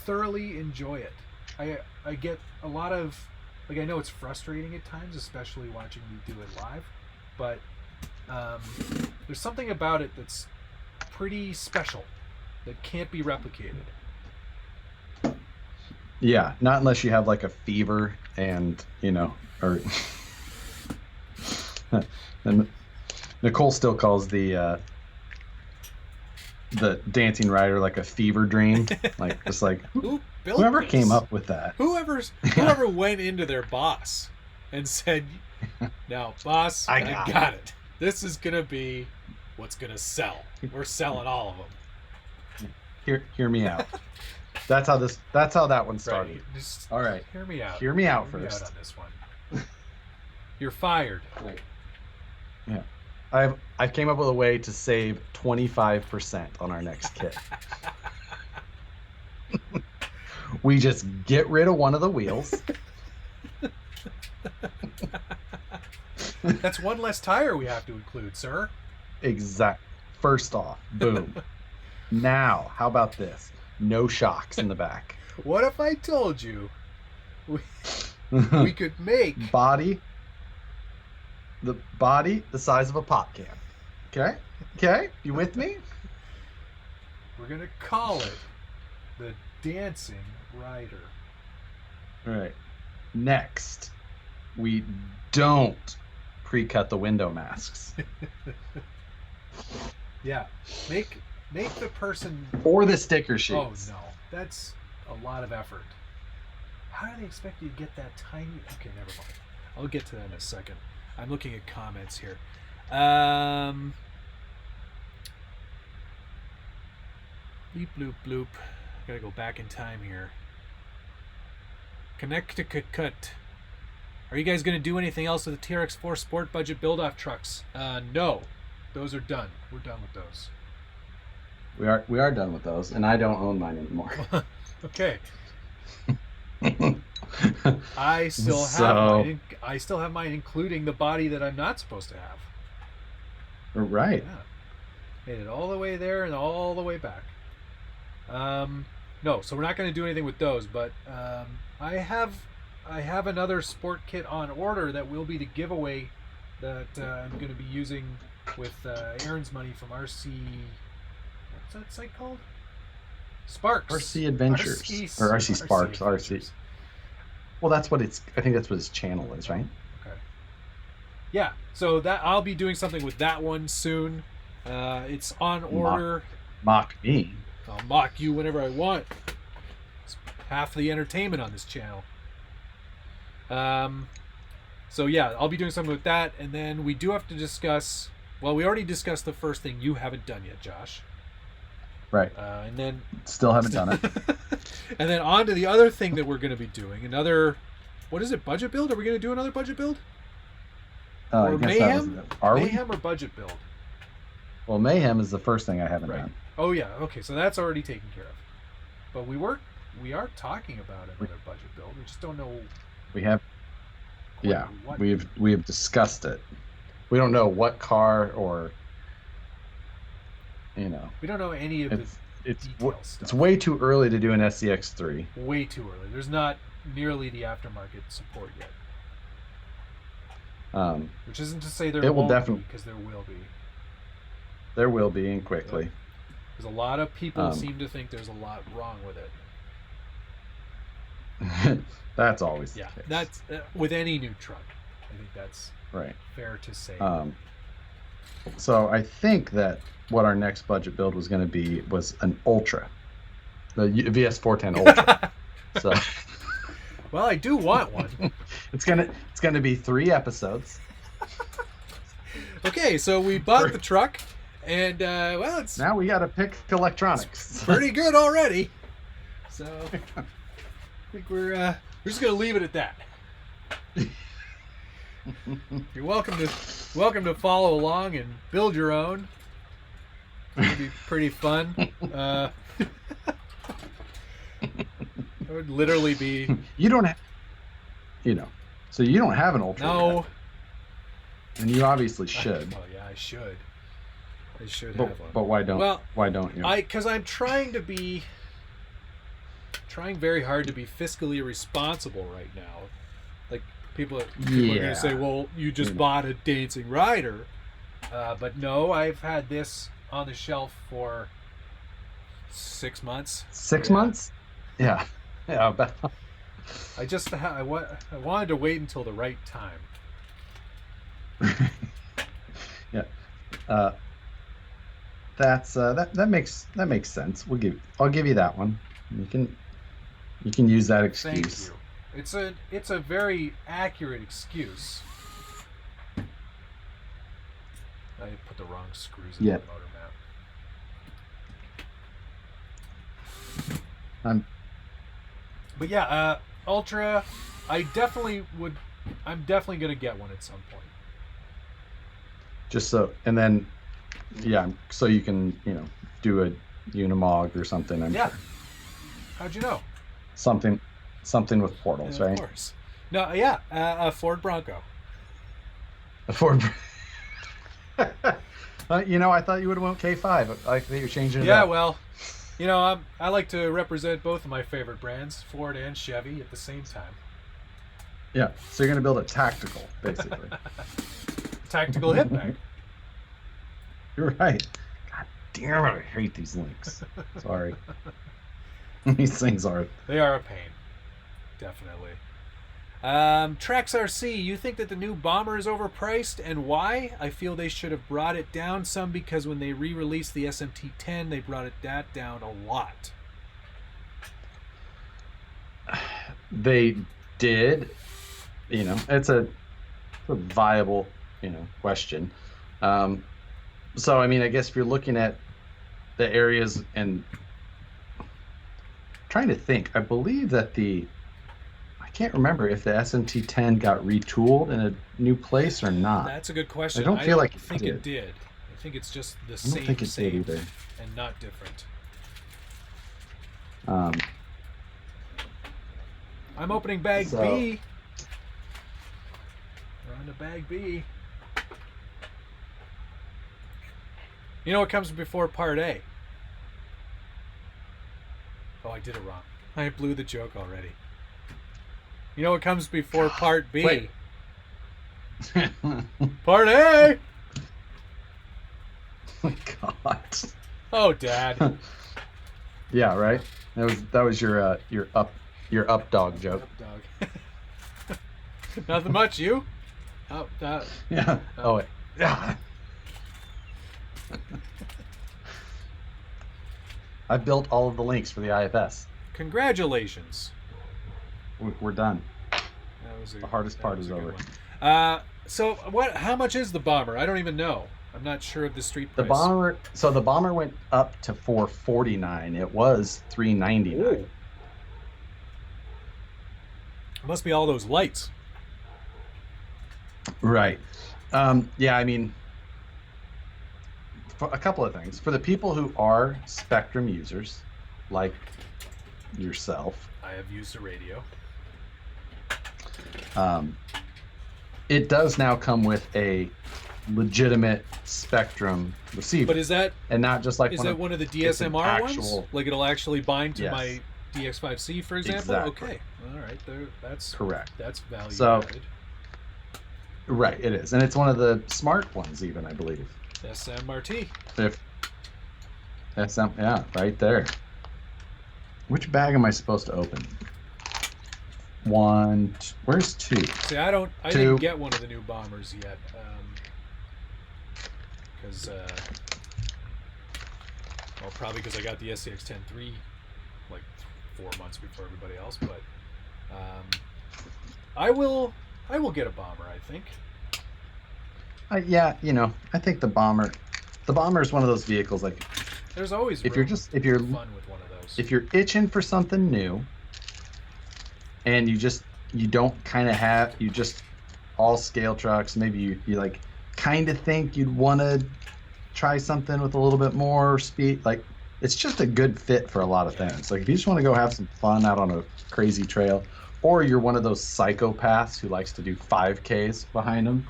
thoroughly enjoy it. I get a lot of, I know it's frustrating at times, especially watching you do it live, but there's something about it that's pretty special that can't be replicated. Yeah, not unless you have like a fever and, or and Nicole still calls the dancing rider like a fever dream. Like just like whoever came up with that. Whoever went into their boss and said, "Now, boss, I got it. This is gonna be what's gonna sell. We're selling all of them." Hear me out. That's how that one started. Right. All right. Hear me out. Hear me out first. Hear me out on this one. You're fired. Right. Yeah. I came up with a way to save 25% on our next kit. We just get rid of one of the wheels. That's one less tire we have to include, sir. Exact. First off, boom. Now, how about this? No shocks in the back. What if I told you we could make the body the size of a pop can? Okay, you with me? We're gonna call it the Dancing Rider. All right. Next, we don't pre-cut the window masks. Yeah, make the person or the sticker sheets. Oh no, that's a lot of effort. How do they expect you to get that tiny? Okay, never mind. I'll get to that in a second. I'm looking at comments here. Bleep bloop bloop. Gotta go back in time here. Connecticut. Are you guys gonna do anything else with the TRX4 Sport budget build-off trucks? No, those are done. We're done with those. We are done with those, and I don't own mine anymore. Okay. I still have mine, including the body that I'm not supposed to have. Right. Yeah. Made it all the way there and all the way back. No, so we're not going to do anything with those, but I have another sport kit on order that will be the giveaway that I'm going to be using with Aaron's money from RC. What's that site called? Sparks. RC Adventures. Or RC Sparks. RC. Well, that's what I think that's what his channel is, right? Okay. Yeah. So that I'll be doing something with that one soon. It's on order. Mock me. I'll mock you whenever I want. It's half the entertainment on this channel. So yeah, I'll be doing something with that, and then we do have to discuss. Well, we already discussed the first thing you haven't done yet, Josh. Right. And then still haven't done it. And then on to the other thing that we're going to be doing. Another, what is it? Budget build? Are we going to do another budget build? Or I guess that was Mayhem? it. Are we? Mayhem or budget build? Well, Mayhem is the first thing I haven't Right. done. Oh yeah. Okay, so that's already taken care of. But we are talking about another budget build. We just don't know. We have, quite yeah, what. we've discussed it. We don't know what car or, We don't know any of it's detail stuff. it's way too early to do an SCX3. Way too early. There's not nearly the aftermarket support yet. Which isn't to say there It will won't definitely- be, because there will be. There will be, and quickly. Because a lot of people seem to think there's a lot wrong with it. That's always Yeah, the case. that's with any new truck. I think that's right. fair to say. So I think that what our next budget build was going to be was an Ultra, the VS410 Ultra. So well, I do want one. it's gonna be 3 episodes. Okay, so we bought the truck, and well, it's Now we got to pick electronics. pretty good already. So I think we're just gonna leave it at that. You're welcome to follow along and build your own. It'll be pretty fun. It would literally be You don't have, so you don't have an Ultra. no. yet, and you obviously should. Well, yeah, I should. I should But, have one. but why don't? Well, why don't you? Because I'm trying very hard to be fiscally responsible right now. Like people are going to say, "Well, you just bought a dancing rider," but no, I've had this on the shelf for 6 months. 6 months? Yeah. Yeah. I wanted to wait until the right time. Yeah. That makes sense. I'll give you that one. You can use that excuse. Thank you. It's a very accurate excuse. I put the wrong screws in the motor mount. But yeah, Ultra, I'm definitely gonna get one at some point. Just so, and then, yeah, so you can, do a Unimog or something. I'm sure. How'd you know? Something with portals, right? Of course. No, yeah, a Ford Bronco. A Ford. I thought you would have went K5. I think you're changing it Yeah, up. well, I like to represent both of my favorite brands, Ford and Chevy, at the same time. Yeah, so you're gonna build a tactical, basically. Tactical hip bag. You're right. God damn it, I hate these links. Sorry. These things are. They are a pain. Definitely. Trax RC, you think that the new Bomber is overpriced, and why? I feel they should have brought it down some, because when they re-released the SMT10, they brought that down a lot. They did. It's a viable, question. So, I mean, I guess if you're looking at the areas and trying to think, I believe that I can't remember if the SMT10 got retooled in a new place or not. That's a good question. I don't feel like it did. I think it's just the same. I don't think it did either. And not different. I'm opening bag B. We're on to bag B. You know what comes before part A? Oh, I did it wrong. I blew the joke already. You know what comes before part B? Wait. Part A! Oh my God. Oh, Dad. Yeah, right. That was your up dog joke. Up dog. Nothing much, you? Oh, Yeah. Oh wait. Yeah. I built all of the links for the IFS. Congratulations. We're done. The hardest part is over. So how much is the Bomber? I don't even know. I'm not sure of the street price. The Bomber went up to $449. It was $399. Ooh. It must be all those lights. Right. Yeah, I mean, for a couple of things. For the people who are Spectrum users, like yourself, I have used a radio. It does now come with a legitimate Spectrum receiver. But is that and not just like one of the DSMR ones? Like it'll actually bind to my DX5C, for example? Exactly. Okay. All right. That's correct. That's value added. Right, it is. And it's one of the smart ones even, I believe. SMRT. Yeah, right there. Which bag am I supposed to open? Where's 2? See, I didn't get one of the new bombers yet. Because probably because I got the SCX-10-3 like 4 months before everybody else, but I will get a bomber, I think. Yeah, I think the bomber is one of those vehicles, like, there's always if you're fun with one of those. If you're itching for something new and you don't kind of have, you just all scale trucks, maybe you like kind of think you'd want to try something with a little bit more speed, like, it's just a good fit for a lot of things. Like, if you just want to go have some fun out on a crazy trail, or you're one of those psychopaths who likes to do 5Ks behind them,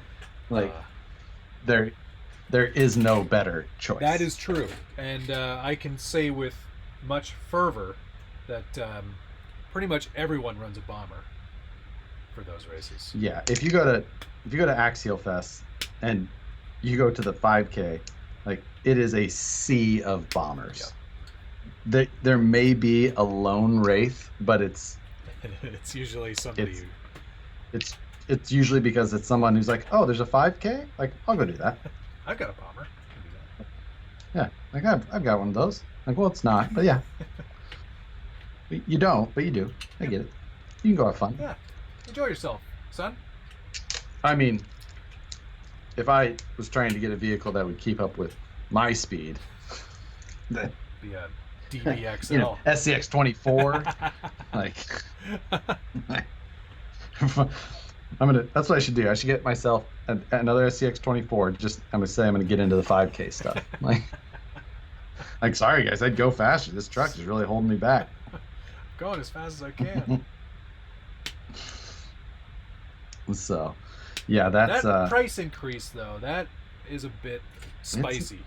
like, there is no better choice. That is true, and I can say with much fervor that pretty much everyone runs a bomber for those races. Yeah, if you go to Axial Fest and you go to the 5K, like, it is a sea of bombers. Yeah. There may be a lone wraith, but it's usually somebody. It's usually because it's someone who's like, oh, there's a 5K, like, I'll go do that. I've got a bomber. I can do that. Yeah, like I've got one of those. Like, well, it's not, but yeah. You don't, but you do. I get it. You can go have fun. Yeah, enjoy yourself, son. I mean, if I was trying to get a vehicle that would keep up with my speed, the DBXL, SCX-24, like. That's what I should do. I should get myself another SCX-24. I'm gonna get into the 5K stuff. Like, sorry guys, I'd go faster. This truck is really holding me back. Going as fast as I can. So, yeah, that's that price increase though. That is a bit spicy.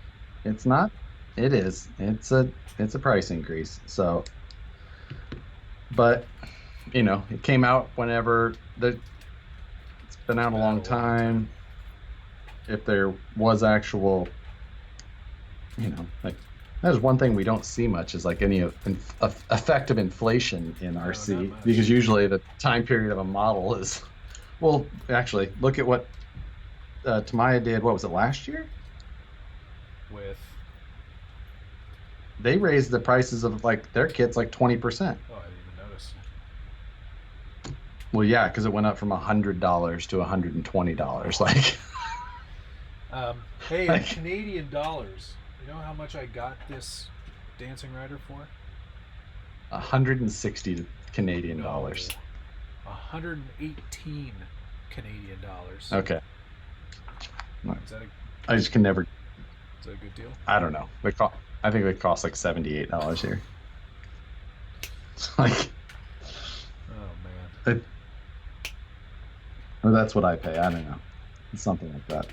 It's not. It is. It's a price increase. So, but it came out whenever it's been out a long time. If there was actual, like, that's one thing we don't see much is like any effect of inflation in RC, because usually the time period of a model is, well, actually, look at what Tamiya did. What was it, last year? They raised the prices of like their kits like 20%. Oh, I didn't even notice. Well, yeah, because it went up from $100 to $120. Like, hey, in Canadian dollars, you know how much I got this Dancing Rider for? 160 Canadian dollars. 118 Canadian dollars. Okay. Is I just can never. Is that a good deal? I don't know. I think they cost like $78 here. It's like. Oh man. Or that's what I pay. I don't know. It's something like that.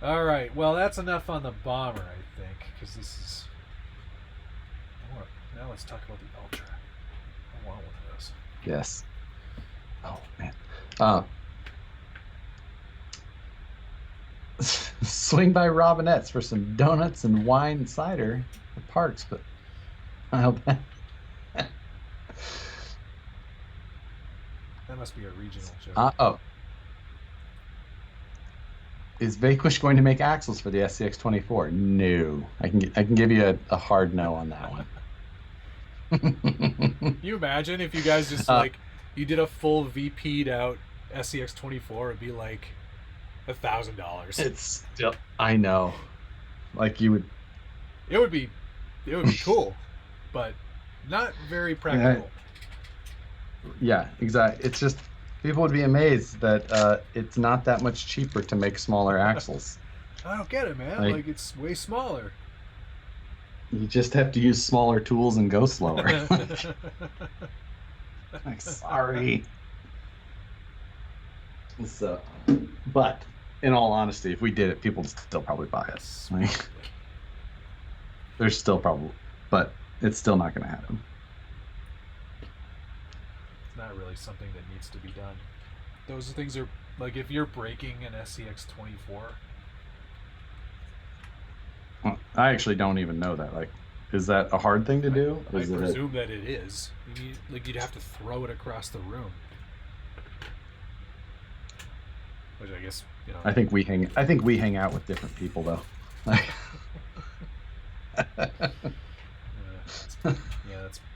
All right. Well, that's enough on the bomber, I think, because this is. Now let's talk about the Ultra. I want one of those. Yes. Oh man. Swing by Robinette's for some donuts and wine and cider at Parks, but I hope that. That must be a regional joke. Is Vanquish going to make axles for the SCX-24? No. I can give you a hard no on that one. Can you imagine if you guys just you did a full VP'd out SCX-24? It'd be like $1,000. It's still, I know, like you would. It would be cool, but not very practical. Yeah, exactly. It's just People would be amazed that it's not that much cheaper to make smaller axles. I don't get it, man. Like it's way smaller. You just have to use smaller tools and go slower. Like, sorry. So, but in all honesty, if we did it, people would still probably buy it. Like, there's still probably, but it's still not going to happen. It's not really something that needs to be done. Those things are like if you're breaking an SCX 24. Well, I actually don't even know that. Like, is that a hard thing to do? I presume that it is. You'd have to throw it across the room. Which I guess, you know. I think we hang out with different people though.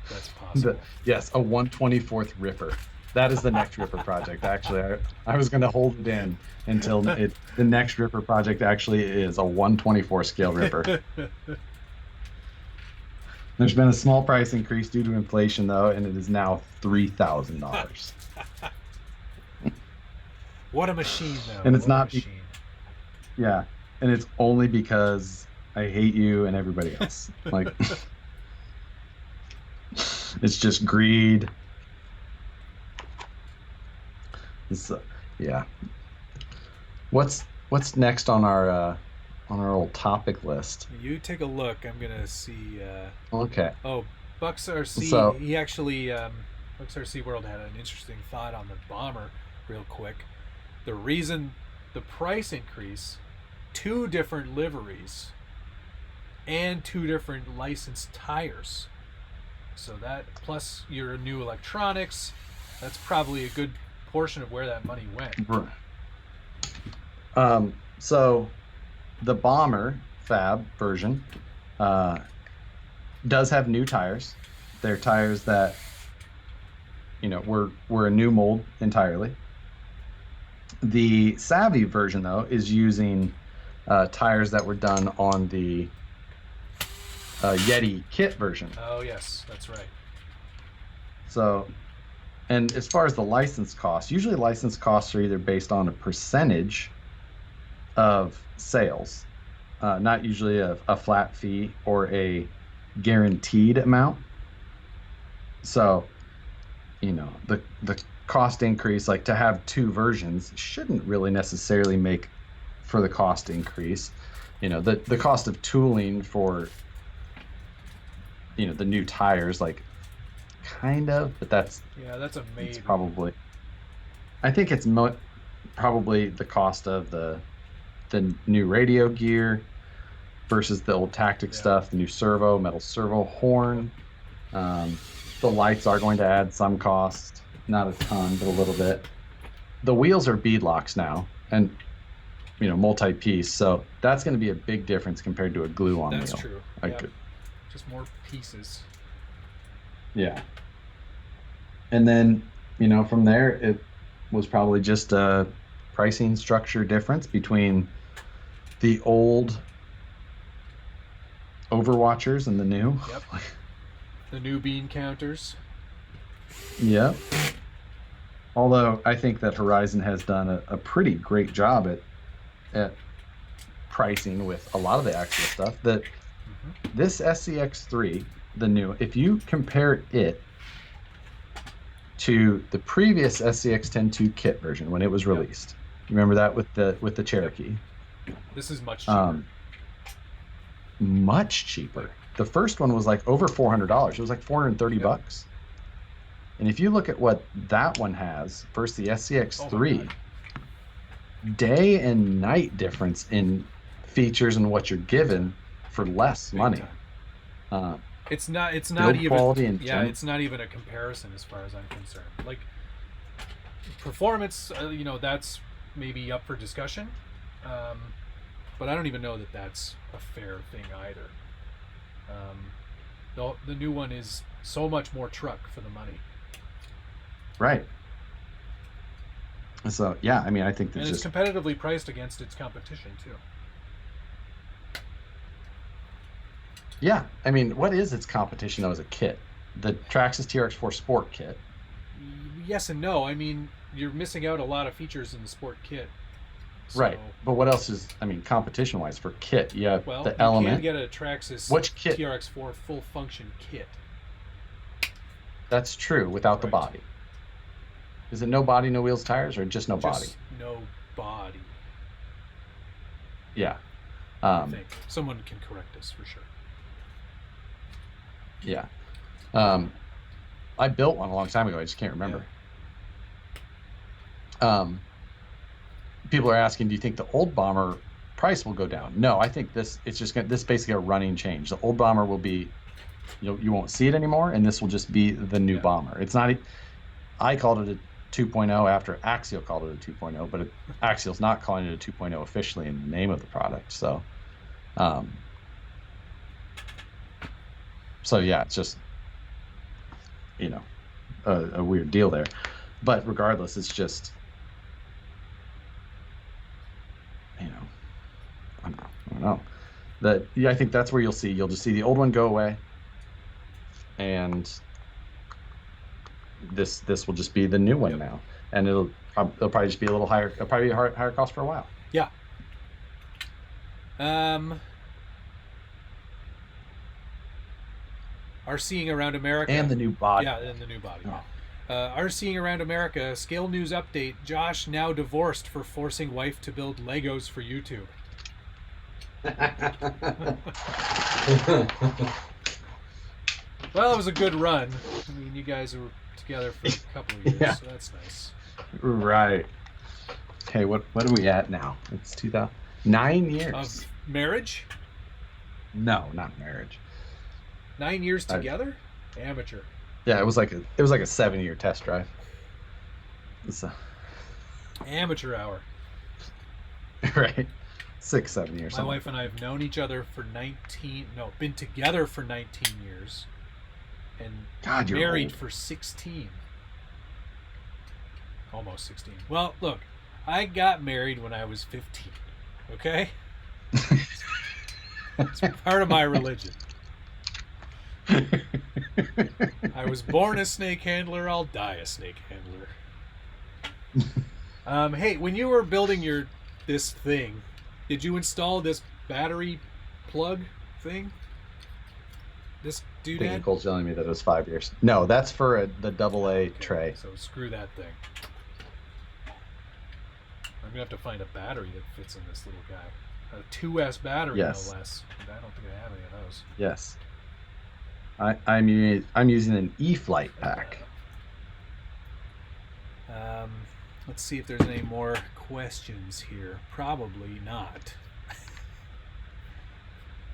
That's possible. Yes, a 1/24th ripper. That is the next ripper project. Actually, I was going to hold it in until the next ripper project actually is a 1/24 scale ripper. There's been a small price increase due to inflation though, and it is now $3,000. What a machine, though. And it's what not. A machine. Yeah, and it's only because I hate you and everybody else. Like, it's just greed. So, yeah. What's next on our old topic list? You take a look. I'm gonna see. Okay. Oh, Bucks RC. So, he actually Bucks RC World had an interesting thought on the Bomber, real quick. The reason the price increase, 2 different liveries and 2 different licensed tires. So that plus your new electronics, that's probably a good portion of where that money went. So the Bomber Fab version does have new tires. They're tires that, you know, were a new mold entirely. The Savvy version, though, is using tires that were done on the Yeti kit version. Oh, yes, that's right. So, and as far as the license costs, usually license costs are either based on a percentage of sales, not usually a flat fee or a guaranteed amount. So, you know, the cost increase, like to have 2 versions, shouldn't really necessarily make for the cost increase. You know, the cost of tooling for, you know, the new tires, like, kind of, but that's a maybe. It's probably, I think it's probably the cost of the new radio gear versus the old tactic stuff, the new metal servo horn. The lights are going to add some cost, not a ton, but a little bit. The wheels are beadlocks now, and, you know, multi-piece, so that's going to be a big difference compared to a glue-on wheel. That's true. Like, just more pieces. Yeah. And then, you know, from there, it was probably just a pricing structure difference between the old Overwatchers and the new. Yep. The new bean counters. Yep. Although I think that Horizon has done a pretty great job at pricing with a lot of the Axial stuff. That this SCX3, the new, if you compare it to the previous SCX-10-2 kit version when it was released, remember that with the Cherokee? This is much cheaper. Much cheaper. The first one was like over $400. It was like $430. And if you look at what that one has versus the SCX3, day and night difference in features and what you're given for less money. It's not even it's not even a comparison as far as I'm concerned. Like performance, you know, that's maybe up for discussion, but I don't even know that that's a fair thing either. The new one is so much more truck for the money. Right. So yeah, I mean, I think it's competitively priced against its competition too. Yeah, I mean, what is its competition though as a kit? The Traxxas TRX4 Sport kit. Yes and no. I mean, you're missing out a lot of features in the sport kit. So, Right, but what else is? I mean, competition-wise for kit, you have well, the you Element. can get a Traxxas Which kit? TRX4 full function kit. That's true, without the Right. body. Is it no body, no wheels, tires, or just no body? Just no body. Yeah. I think someone can correct us for sure. Yeah. I built one a long time ago. I just can't remember. People are asking, do you think the old Bomber price will go down? No, I think this basically a running change. The old Bomber will be, you won't see it anymore, and this will just be the new Bomber. It's not. I called it a 2.0 after Axial called it a 2.0, but Axial's not calling it a 2.0 officially in the name of the product. So, yeah, it's just, a weird deal there. But regardless, it's just, I don't know. I think that's where you'll just see the old one go away, and this will just be the new one now, and it'll probably just be a little higher. It'll probably be a higher cost for a while. Yeah. RCing around America. And the new body. Yeah, and the new body. Oh. RCing around America. Scale news update. Josh now divorced for forcing wife to build Legos for YouTube. Well, it was a good run. I mean, you guys were together for a couple of years, so that's nice. Right. Okay, what are we at now? It's 9 years. Of marriage? No, not marriage. 9 years together? Amateur. Yeah, it was like a 7-year test drive. Amateur hour. Right. 6-7 years. My wife and I have known each other for been together for 19 years. And married old. for 16. Almost 16. Well, look, I got married when I was 15. Okay? It's part of my religion. I was born a snake handler, I'll die a snake handler. Hey, when you were building this thing, did you install this battery plug thing? This doodad? Nicole's telling me that it was 5 years. No, that's for the AA tray. So screw that thing. I'm gonna have to find a battery that fits in this little guy. A 2S battery, Yes. no less. I don't think I have any of those. Yes. I'm using an E-Flight pack. Let's see if there's any more questions here. Probably not.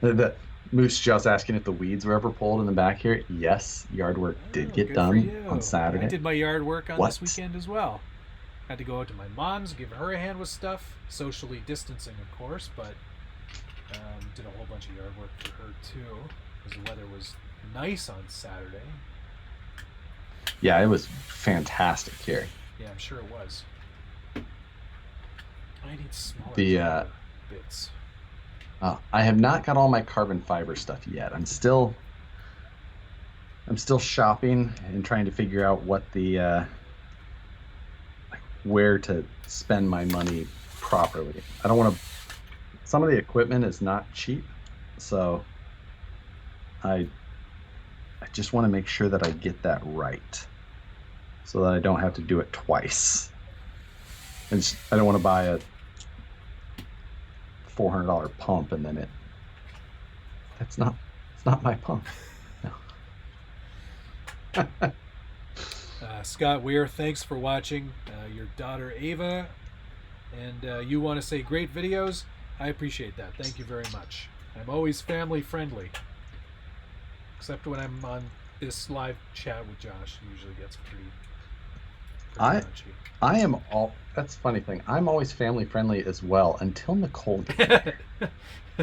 The Moose just asking if the weeds were ever pulled in the back here. Yes, yard work did get done on Saturday. I did my yard work on this weekend as well. Had to go out to my mom's, give her a hand with stuff, socially distancing, of course, but did a whole bunch of yard work for her too, because the weather was nice on Saturday. Yeah, it was fantastic here. Yeah, I'm sure it was. I need smaller bits. I have not got all my carbon fiber stuff yet. I'm still shopping and trying to figure out what where to spend my money properly. I don't want to. Some of the equipment is not cheap, so I just want to make sure that I get that right, so that I don't have to do it twice. And I don't want to buy a $400 pump and then it's not my pump. No. Scott Weir, thanks for watching. Your daughter Ava, and you want to say great videos. I appreciate that. Thank you very much. I'm always family friendly, except when I'm on this live chat with Josh. It usually gets pretty punchy. I am all. That's a funny thing. I'm always family friendly as well until Nicole gets there.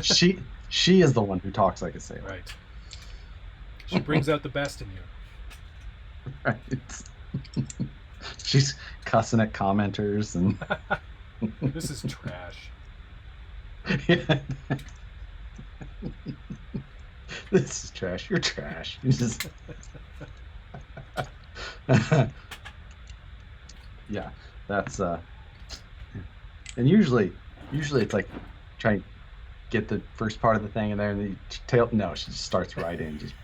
She is the one who talks like a sailor. Right. She brings out the best in you. Right. She's cussing at commenters and. This is trash. Yeah. This is trash. You're trash. You just. yeah, that's and usually it's like trying to get the first part of the thing, and then the tail. No, she just starts right in, just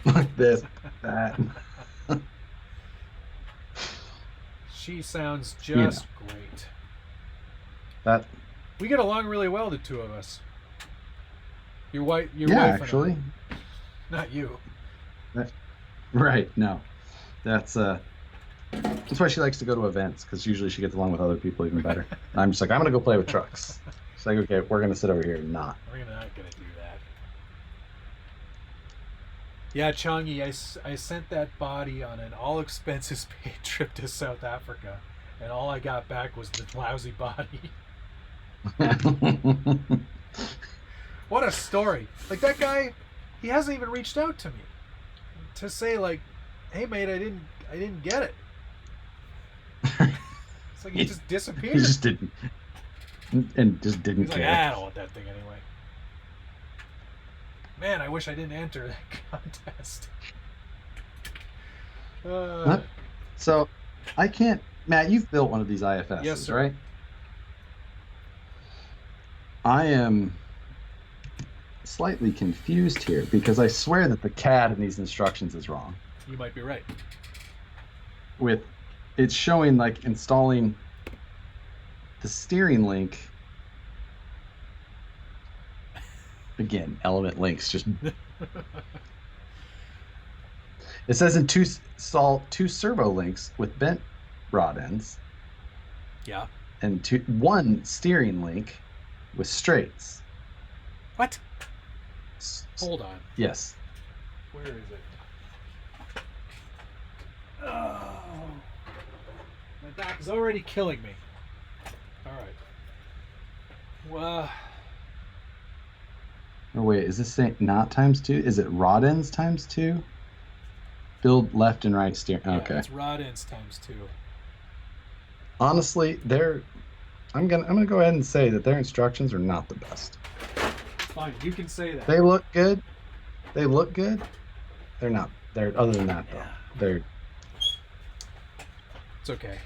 like this, that. She sounds You know. just great. That We get along really well, the two of us. Your wife, yeah, wife actually, and I. Not you. right. No, that's why she likes to go to events, because usually she gets along with other people even better. And I'm just like, I'm gonna go play with trucks. She's like, okay, we're gonna sit over here and not. We're not gonna do that. Yeah, Changi, I sent that body on an all expenses paid trip to South Africa, and all I got back was the lousy body. What a story! Like, that guy, he hasn't even reached out to me to say, like, hey mate, I didn't get it. It's like he just disappeared. He just didn't, and just didn't He's care. like, I don't want that thing anyway. Man, I wish I didn't enter that contest. So, I can't. Matt, you've built one of these IFSs, Yes, sir. right? I am slightly confused here, because I swear that the CAD in these instructions is wrong. You might be right. It's showing like installing the steering link. Again, element links just. It says install 2 servo links with bent rod ends. Yeah. And 1 steering link with straights. What? Hold on. Yes. Where is it? Oh, my back is already killing me. All right. Well. Oh wait, is this saying not ×2? Is it rod ends ×2? Build left and right steering. Yeah, Okay. it's rod ends ×2. Honestly, I'm gonna go ahead and say that their instructions are not the best. Fine, you can say that. They look good. They're not. Other than that though. Yeah. They're. It's okay.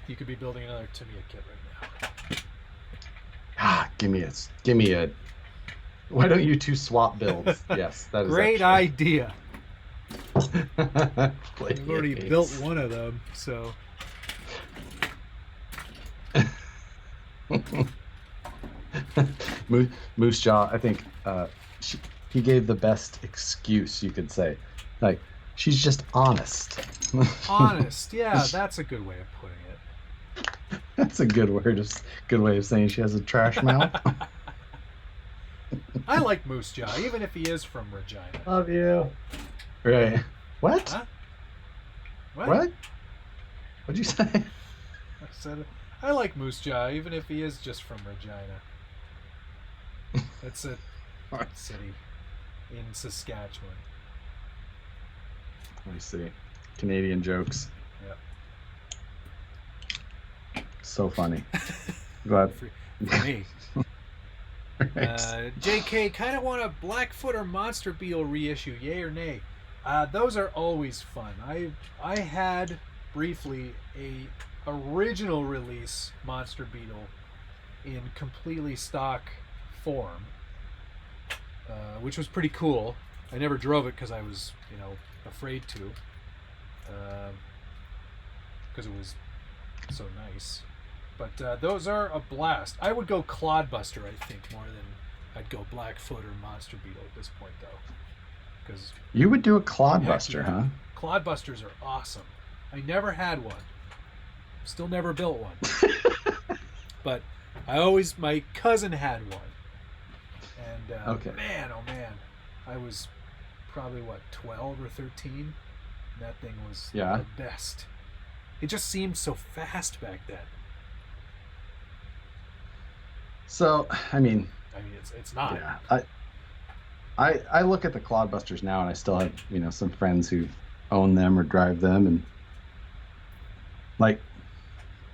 You could be building another Tamiya kit right Ah, give me a. Why don't you 2 swap builds? Yes, that is Great idea. Play I've already Ep6. built one of them, so. Moose Jaw, I think he gave the best excuse you could say. Like, she's just honest. Honest, yeah, that's a good way of putting it. That's a good way of saying she has a trash mouth. I like Moose Jaw, even if he is from Regina. Love you. Right. What? Huh? What? What'd you say? I said I like Moose Jaw, even if he is just from Regina. It's a city in Saskatchewan. Let me see. Canadian jokes. Yep. So funny. Glad. For me. JK, kind of want a Blackfoot or Monster Beetle reissue, yay or nay? Those are always fun. I had briefly a original release Monster Beetle in completely stock form, which was pretty cool. I never drove it because I was, afraid to, because it was so nice. But those are a blast. I would go Clodbuster, I think, more than I'd go Blackfoot or Monster Beetle at this point, though. Because you would do a Clodbuster, huh? Clodbusters are awesome. I never had one. Still never built one. But my cousin had one. And okay. Man, oh man, I was probably 12 or 13. And that thing was the best. It just seemed so fast back then. So, I mean, it's not. Yeah, I look at the Clodbusters now, and I still have some friends who own them or drive them, and like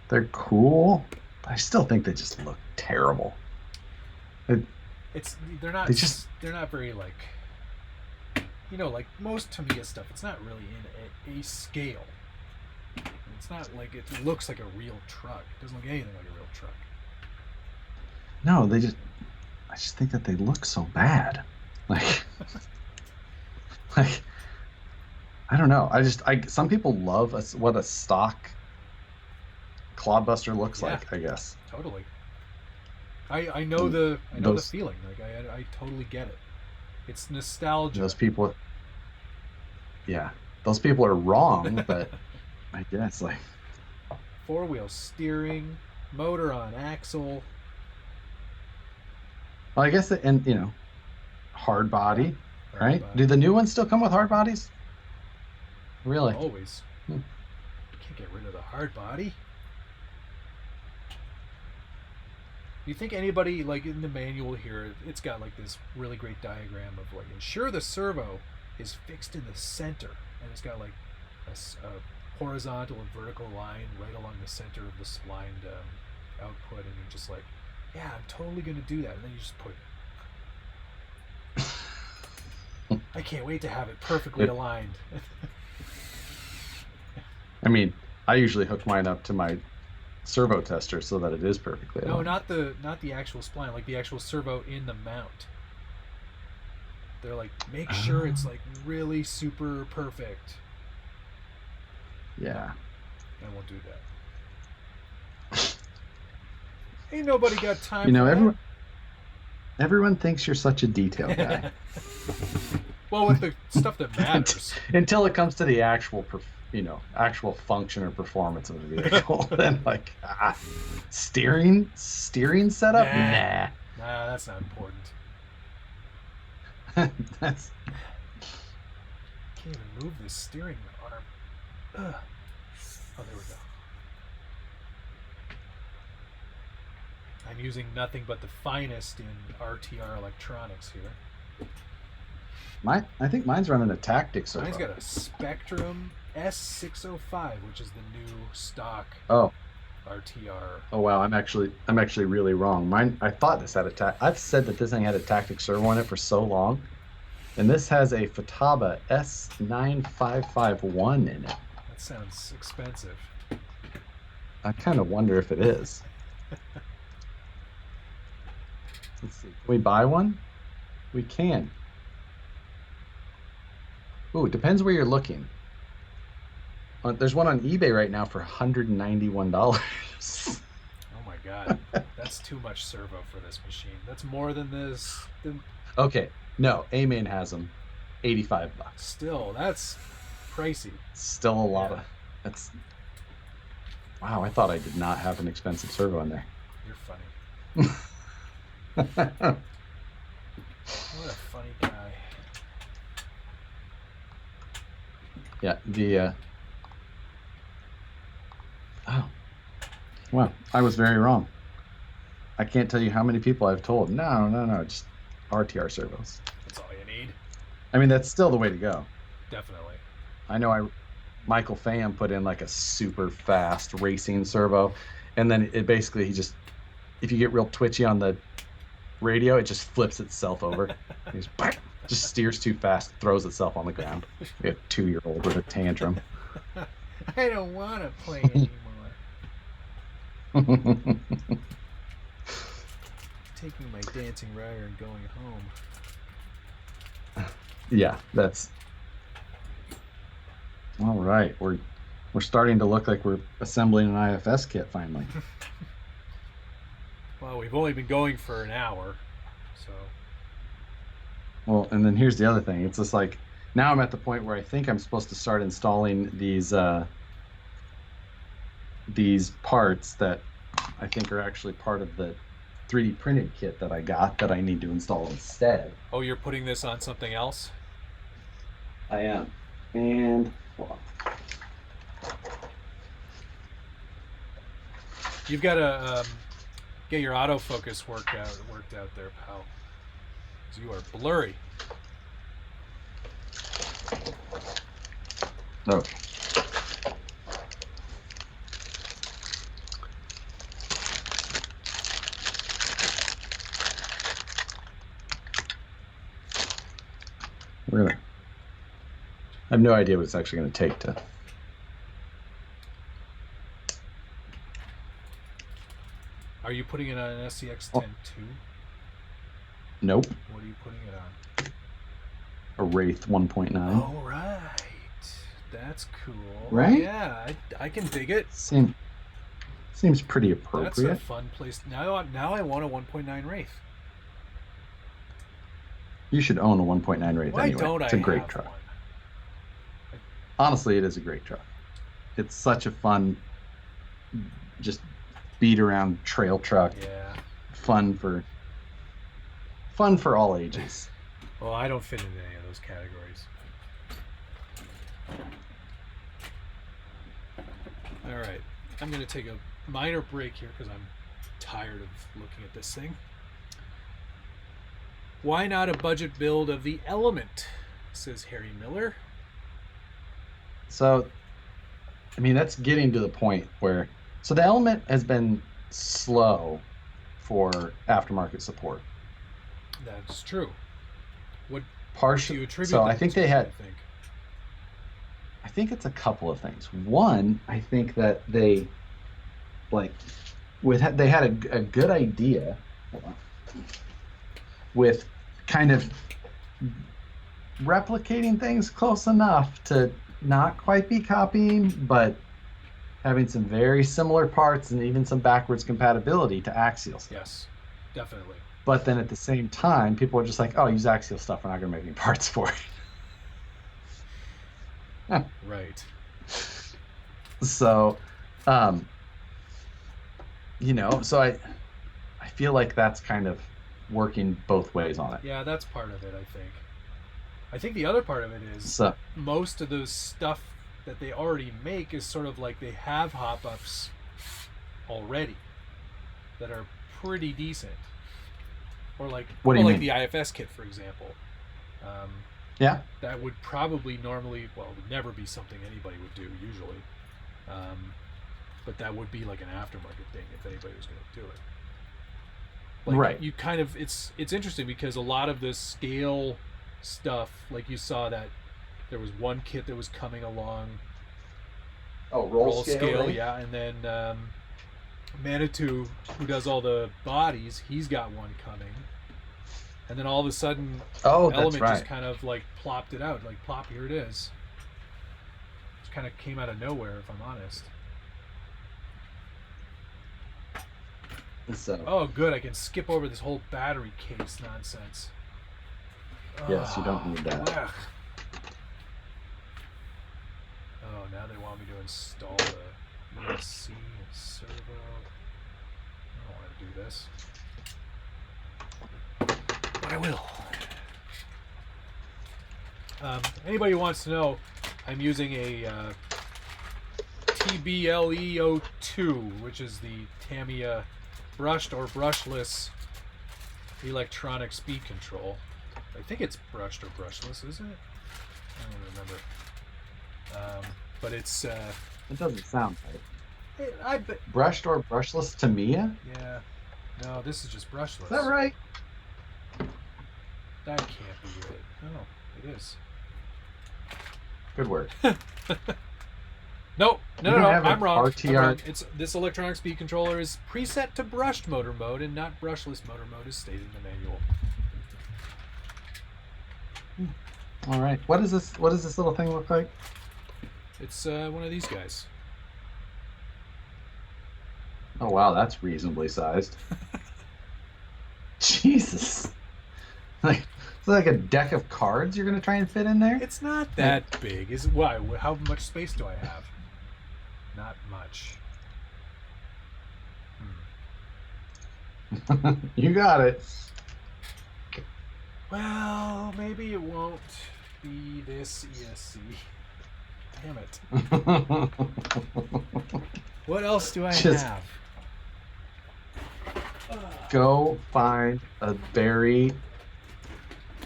they're cool. But I still think they just look terrible. They're not very like most Tamiya stuff. It's not really in a scale. It's not like it looks like a real truck. It doesn't look anything like a real truck. No, I just think that they look so bad. Like, like, I don't know. Some people love what a stock clodbuster looks like, I guess. Totally. I know the feeling. Like I totally get it. It's nostalgia. Those people are wrong, but I guess like 4-wheel steering, motor on axle. Well, I guess and hard body, right? Body. Do the new ones still come with hard bodies? Really? Always. You can't get rid of the hard body. You think anybody, like in the manual here, it's got like this really great diagram of like, ensure the servo is fixed in the center, and it's got like a horizontal and vertical line right along the center of the splined output, and you're just like, yeah, I'm totally gonna do that, and then you just put I can't wait to have it perfectly aligned. I mean, I usually hook mine up to my servo tester so that it is perfectly aligned. No, not the actual spline, like the actual servo in the mount. They're like, make sure it's like really super perfect. Yeah. I won't do that. Ain't nobody got time for that. Everyone thinks you're such a detail guy. Well, with the stuff that matters. Until it comes to the actual function or performance of the vehicle. Then like, steering setup? Nah. Nah, that's not important. That's... Can't even move this steering arm. Ugh. Oh, there we go. I'm using nothing but the finest in RTR electronics here. I think mine's running a Tactic servo. Mine's got a Spectrum S605, which is the new stock RTR. Oh wow, I'm actually really wrong. Mine, I thought this had a I've said that this thing had a Tactic servo in it for so long, and this has a Futaba S9551 in it. That sounds expensive. I kind of wonder if it is. Let's see. Can we buy one? We can. Ooh, it depends where you're looking. There's one on eBay right now for $191. Oh my god, that's too much servo for this machine. That's more than this. Okay, no, A-Main has them, $85. Still, that's pricey. Still a lot of. That's. Wow, I thought I did not have an expensive servo in there. You're funny. What a funny guy. Yeah, oh, well, I was very wrong. I can't tell you how many people I've told, no, just RTR servos. That's all you need. I mean, that's still the way to go. Definitely. I know Michael Pham put in like a super fast racing servo, and then it basically, if you get real twitchy on the radio, it just flips itself over. Just steers too fast, throws itself on the ground. We have a 2-year-old with a tantrum. I don't want to play anymore. Taking my dancing rider and going home. Yeah, that's all right. We're starting to look like we're assembling an IFS kit finally. Well, we've only been going for an hour, so. Well, and then here's the other thing. It's just like, now I'm at the point where I think I'm supposed to start installing these parts that I think are actually part of the 3D printed kit that I got that I need to install instead. Oh, you're putting this on something else? I am. And hold on. You've got to get your autofocus worked out there, pal. So you are blurry. Okay. I have no idea what it's actually going to take to Are you putting it on an SCX 10 too? Nope. What are you putting it on? A Wraith 1.9. Oh, right. That's cool. Right? Yeah, I can dig it. Seems pretty appropriate. That's a fun place. Now I want a 1.9 Wraith. You should own a 1.9 Wraith Why anyway. don't It's I a great have truck. one? Honestly, it is a great truck. It's such a fun, just beat around trail truck. Yeah. Fun for all ages. Well, I don't fit into any of those categories. All right. I'm going to take a minor break here because I'm tired of looking at this thing. Why not a budget build of the Element, says Harry Miller. So, I mean, that's getting to the point where... So the Element has been slow for aftermarket support. That's true. What Partially, do you attribute so that I think to, they had... I think? I think it's a couple of things. One, I think that they, like, they had a good idea with kind of replicating things close enough to not quite be copying, but having some very similar parts and even some backwards compatibility to Axial stuff. Yes, definitely. But then at the same time, people are just like, oh, use Axial stuff. We're not going to make any parts for it. Right. So, so I feel like that's kind of working both ways on it. Yeah, that's part of it, I think. I think the other part of it is most of those stuff that they already make is sort of like they have hop-ups already that are pretty decent. Or like, like the IFS kit, for example. Yeah. That would probably normally, well, would never be something anybody would do usually. But that would be like an aftermarket thing if anybody was going to do it. Like, right. You kind of, it's interesting because a lot of the scale stuff, like you saw that there was one kit that was coming along. Oh, roll scale, right? Yeah. And then Manitou, who does all the bodies, he's got one coming. And then all of a sudden, Element just kind of like plopped it out. Like, plop, here it is. Just kind of came out of nowhere, if I'm honest. So. Oh, good. I can skip over this whole battery case nonsense. Yes, you don't need that. Ugh. Oh, now they want me to install the ESC and servo. I don't want to do this. But I will. Anybody who wants to know, I'm using a TBLE02, which is the Tamiya brushed or brushless electronic speed control. I think it's brushed or brushless, isn't it? I don't remember. But it's... it doesn't sound right. Brushed or brushless Tamiya? Yeah. No, this is just brushless. Is that right? That can't be it. No, it is. Good work. No, I'm wrong. RTR. It's this electronic speed controller is preset to brushed motor mode and not brushless motor mode, as stated in the manual. All right. What does this little thing look like? It's one of these guys. Oh wow, that's reasonably sized. Jesus. It's like a deck of cards you're gonna try and fit in there? It's not that big. Is why? How much space do I have? Not much. You got it. Well, maybe it won't be this ESC. Damn it. What else do I have? Go find a very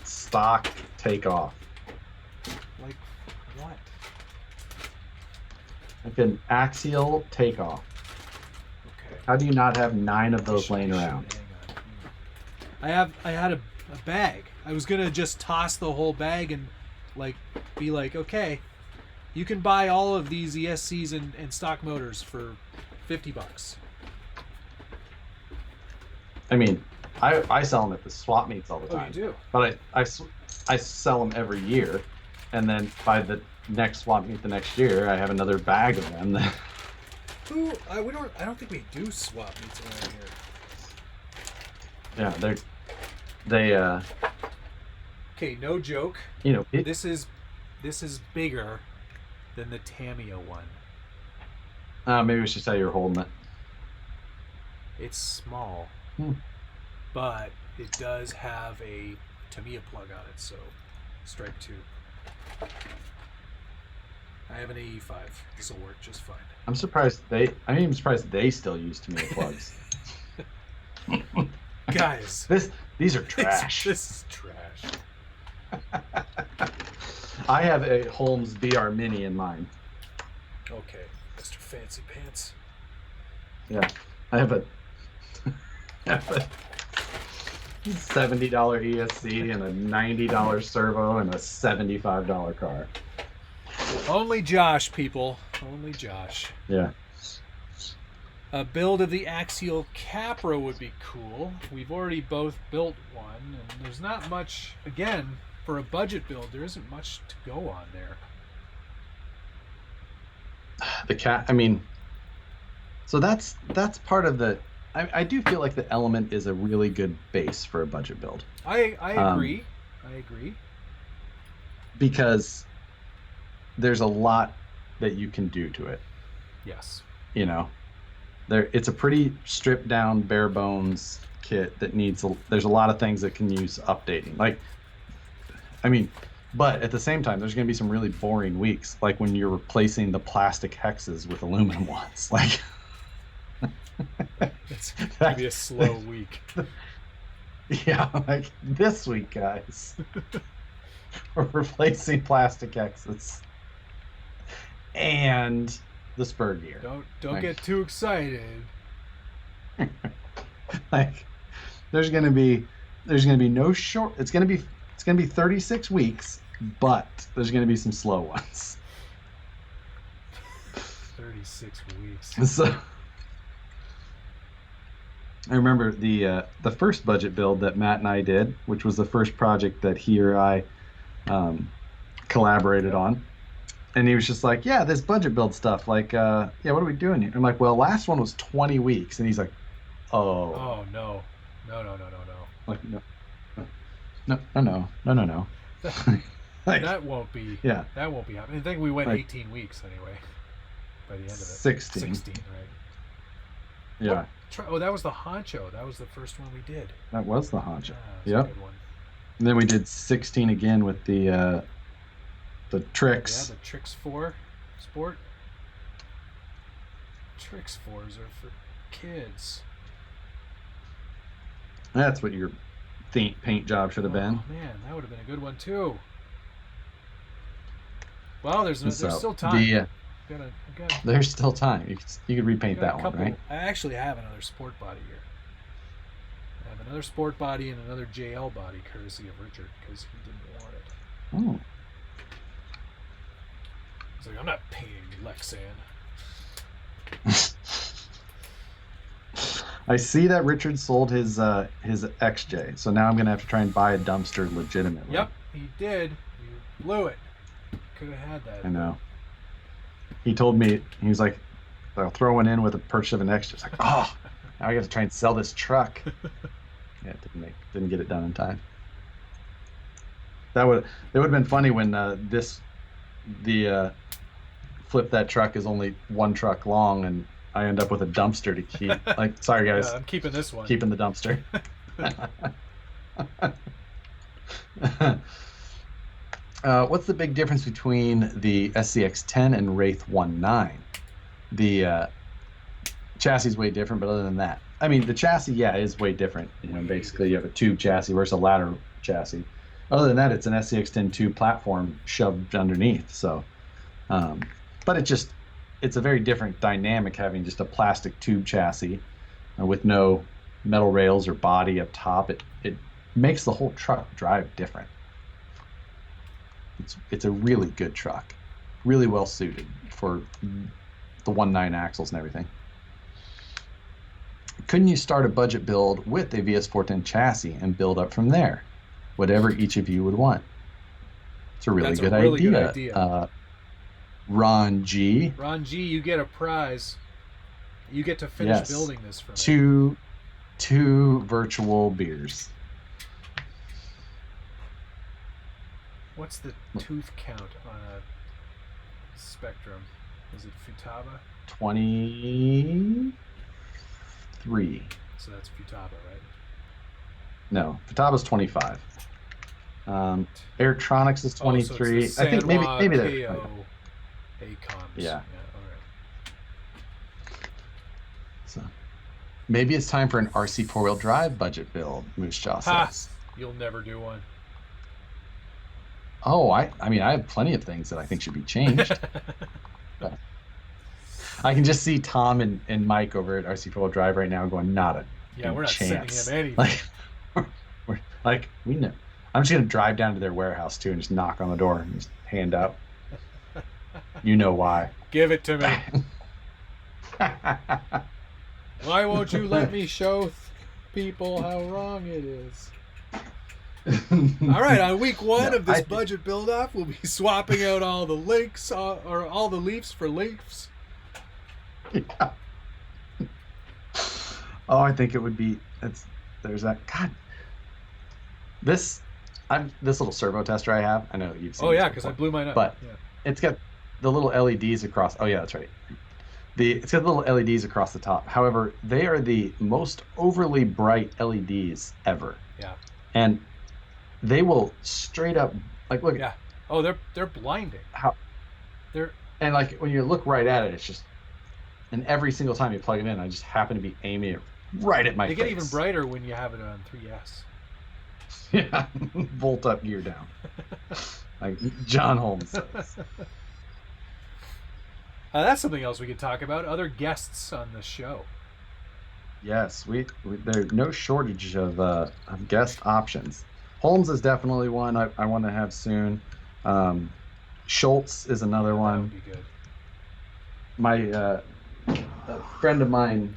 stock takeoff. Like what? Like an axial takeoff. Okay. How do you not have 9 of those laying around? Hang on. I had a bag. I was gonna just toss the whole bag and be like, okay, you can buy all of these ESCs and stock motors for $50. I mean, I sell them at the swap meets all the Oh, time. you do? But I sell them every year, and then by the next swap meet the next year, I have another bag of them. I don't think we do swap meets around here. Yeah, they Okay, no joke. you know, This is bigger than the Tamiya one. maybe we should say you're holding it. It's small, Hmm. but it does have a Tamiya plug on it, so strike 2. I have an AE5. This will work just fine. I'm even surprised they still use Tamiya plugs. Guys, these are trash. This is trash. I have a Holmes BR Mini in mine. Okay, Mr. Fancy Pants. Yeah, I have a $70 ESC and a $90 servo and a $75 car. Only Josh, people. Only Josh. Yeah. A build of the Axial Capra would be cool. We've already both built one, and there's not much, again, for a budget build, there isn't much to go on there. So that's part of the. I do feel like the Element is a really good base for a budget build. I agree. I agree. Because there's a lot that you can do to it. Yes. You know, it's a pretty stripped down, bare bones kit that there's a lot of things that can use updating. But at the same time, there's going to be some really boring weeks, like when you're replacing the plastic hexes with aluminum ones. Like, it's going to be a slow week. Yeah, like this week, guys. We're replacing plastic hexes and the spur gear. Don't get too excited. Like, there's going to be no short. It's going to be 36 weeks, but there's going to be some slow ones. 36 weeks. So I remember the first budget build that Matt and I did, which was the first project that he or I collaborated on. And he was just like, yeah, this budget build stuff. Like, yeah, what are we doing here? I'm like, well, last one was 20 weeks. And he's like, oh. Oh, no. No. Like, no. Like, that won't be. Yeah. That won't be happening. I think we went like, 18 weeks anyway. By the end of it. 16. 16, right? Yeah. Oh, that was the honcho. That was the first one we did. That was the honcho. Yep. A good one. And then we did 16 again with the Tricks. Yeah, the Tricks 4 Sport. Tricks 4s are for kids. That's what your paint job should have been. Oh man, that would have been a good one too. Well, there's still time. There's still time. You could repaint that one, right? I actually have another sport body here. I have another sport body and another JL body, courtesy of Richard, because he didn't want it. Oh. He's like, I'm not painting Lexan. I see that Richard sold his XJ, so now I'm gonna have to try and buy a dumpster legitimately. Yep, he did. You blew it. Could have had that. I know. He told me, he was like, I'll throw one in with a purchase of an XJ. It's like, oh, now I got to try and sell this truck. Yeah, didn't get it done in time. It would have been funny when flip that truck is only one truck long and I end up with a dumpster to keep. Like, sorry guys, I'm keeping this one. Keeping the dumpster. What's the big difference between the SCX-10 and Wraith 1.9? The chassis is way different, but other than that, I mean, the chassis, yeah, is way different. You know, basically you have a tube chassis versus a ladder chassis. Other than that, it's an SCX-10 tube platform shoved underneath. So, but it's a very different dynamic having just a plastic tube chassis with no metal rails or body up top. It makes the whole truck drive different. It's a really good truck, really well suited for the 1.9 axles and everything. couldn't you start a budget build with a VS410 chassis and build up from there? Whatever each of you would want. It's a really good idea. Ron G. Ron G, you get a prize. You get to finish building this for me. Two virtual beers. What's the tooth count on a Spectrum? Is it Futaba? 23. So that's Futaba, right? No, Futaba's 25. Airtronics is 23. So I think maybe they're KO ACOMs. Yeah. All right. So maybe it's time for an RC four-wheel drive budget build, Moose Jaw says. You'll never do one. Oh, I mean, I have plenty of things that I think should be changed. But I can just see Tom and Mike over at RC four-wheel drive right now going, not a we're not chance. sending him anything. Like, we know. I'm just going to drive down to their warehouse, too, and just knock on the door and just hand out. You know why. Give it to me. Why won't you let me show people how wrong it is? All right, on week one of this budget build-off, we'll be swapping out all the links, or all the leafs for leafs. Yeah. Oh, I think it would be, there's that, God. This little servo tester I have, I know you've seen. Oh yeah, because I blew mine up. But it's got the little LEDs across. Oh yeah, that's right. It's got little LEDs across the top. However, they are the most overly bright LEDs ever. Yeah. And they will straight up look. Yeah. Oh, they're blinding. And like when you look right at it, it's just. And every single time you plug it in, I just happen to be aiming it right at my face. They get even brighter when you have it on 3S. Yeah, bolt up, gear down. Like John Holmes says. That's something else we could talk about. Other guests on the show. Yes, there's no shortage of guest options. Holmes is definitely one I want to have soon. Schultz is another one. That would be good. My a friend of mine,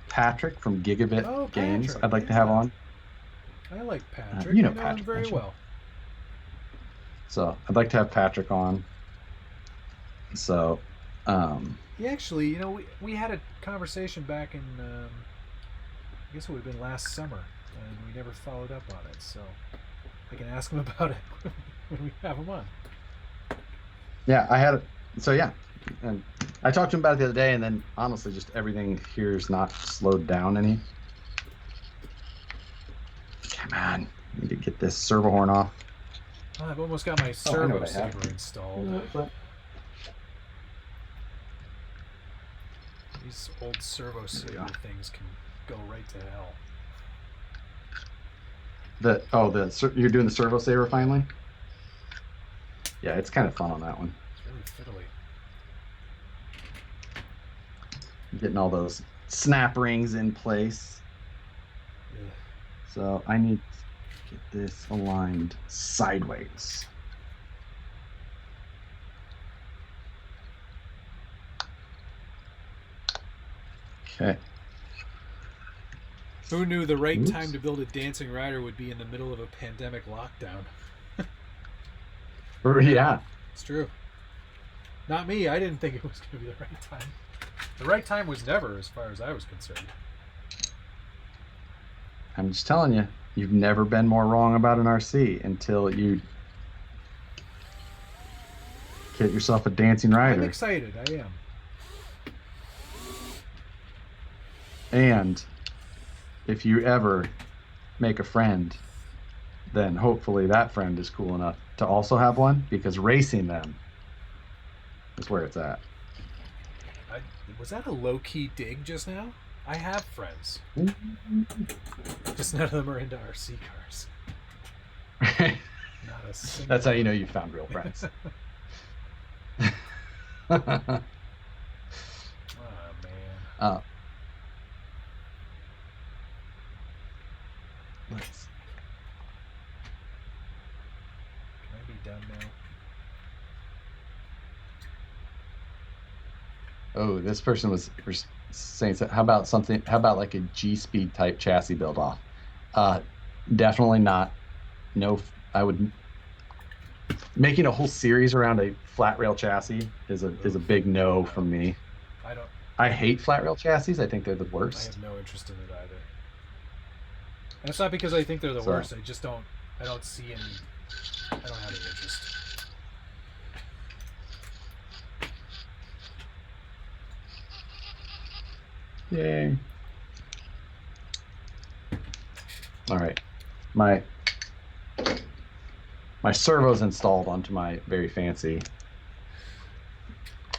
Patrick from Gigabit Games, Patrick, I'd like to have on. I like Patrick. You know him Patrick very well. So I'd like to have Patrick on. So, Actually, we had a conversation back in, I guess it would have been last summer, and we never followed up on it. So I can ask him about it when we have him on. Yeah, I had it. So yeah, and I talked to him about it the other day, and then honestly, just everything here is not slowed down any. Come on, I need to get this servo horn off. I've almost got my servo saver installed. These old servo saver things can go right to hell. You're doing the servo saver finally? Yeah, it's kind of fun on that one. It's really fiddly. Getting all those snap rings in place. Yeah. So I need to get this aligned sideways. Okay. Who knew the right time to build a dancing rider would be in the middle of a pandemic lockdown? Yeah. It's true. Not me. I didn't think it was going to be the right time. The right time was never, as far as I was concerned. I'm just telling you, you've never been more wrong about an RC until you get yourself a dancing rider. I'm excited. I am. And if you ever make a friend, then hopefully that friend is cool enough to also have one, because racing them is where it's at. Was that a low-key dig just now? I have friends. Just none of them are into RC cars. Not a single. That's how you know you found real friends. Oh, man. Let's. Can I be done now? Oh, this person saying, how about something? How about like a G-Speed type chassis build off? Uh, Definitely not. No, I would making a whole series around a flat rail chassis is a big no from me. I don't. I hate flat rail chassis. I think they're the I worst. have no interest in it either. And it's not because I think they're the So, worst. I just don't. I don't see any. I don't have any interest. yay. All right. My my servo's installed onto my very fancy.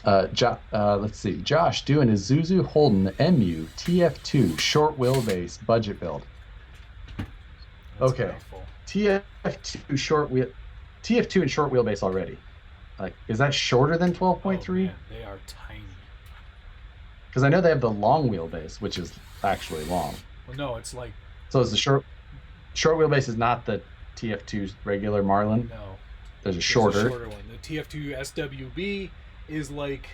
Let's see. Josh doing his Zuzu Holden MU TF2 short wheelbase budget build. That's Okay. mouthful. TF2 and short wheelbase already. Like, is that shorter than 12.3? Oh, man, they are tiny. Because I know they have the long wheelbase, which is actually long. Well, no, it's like So is the short wheelbase is not the TF2's regular Marlin? no. There's a There's shorter. a shorter one. The TF2 SWB is like,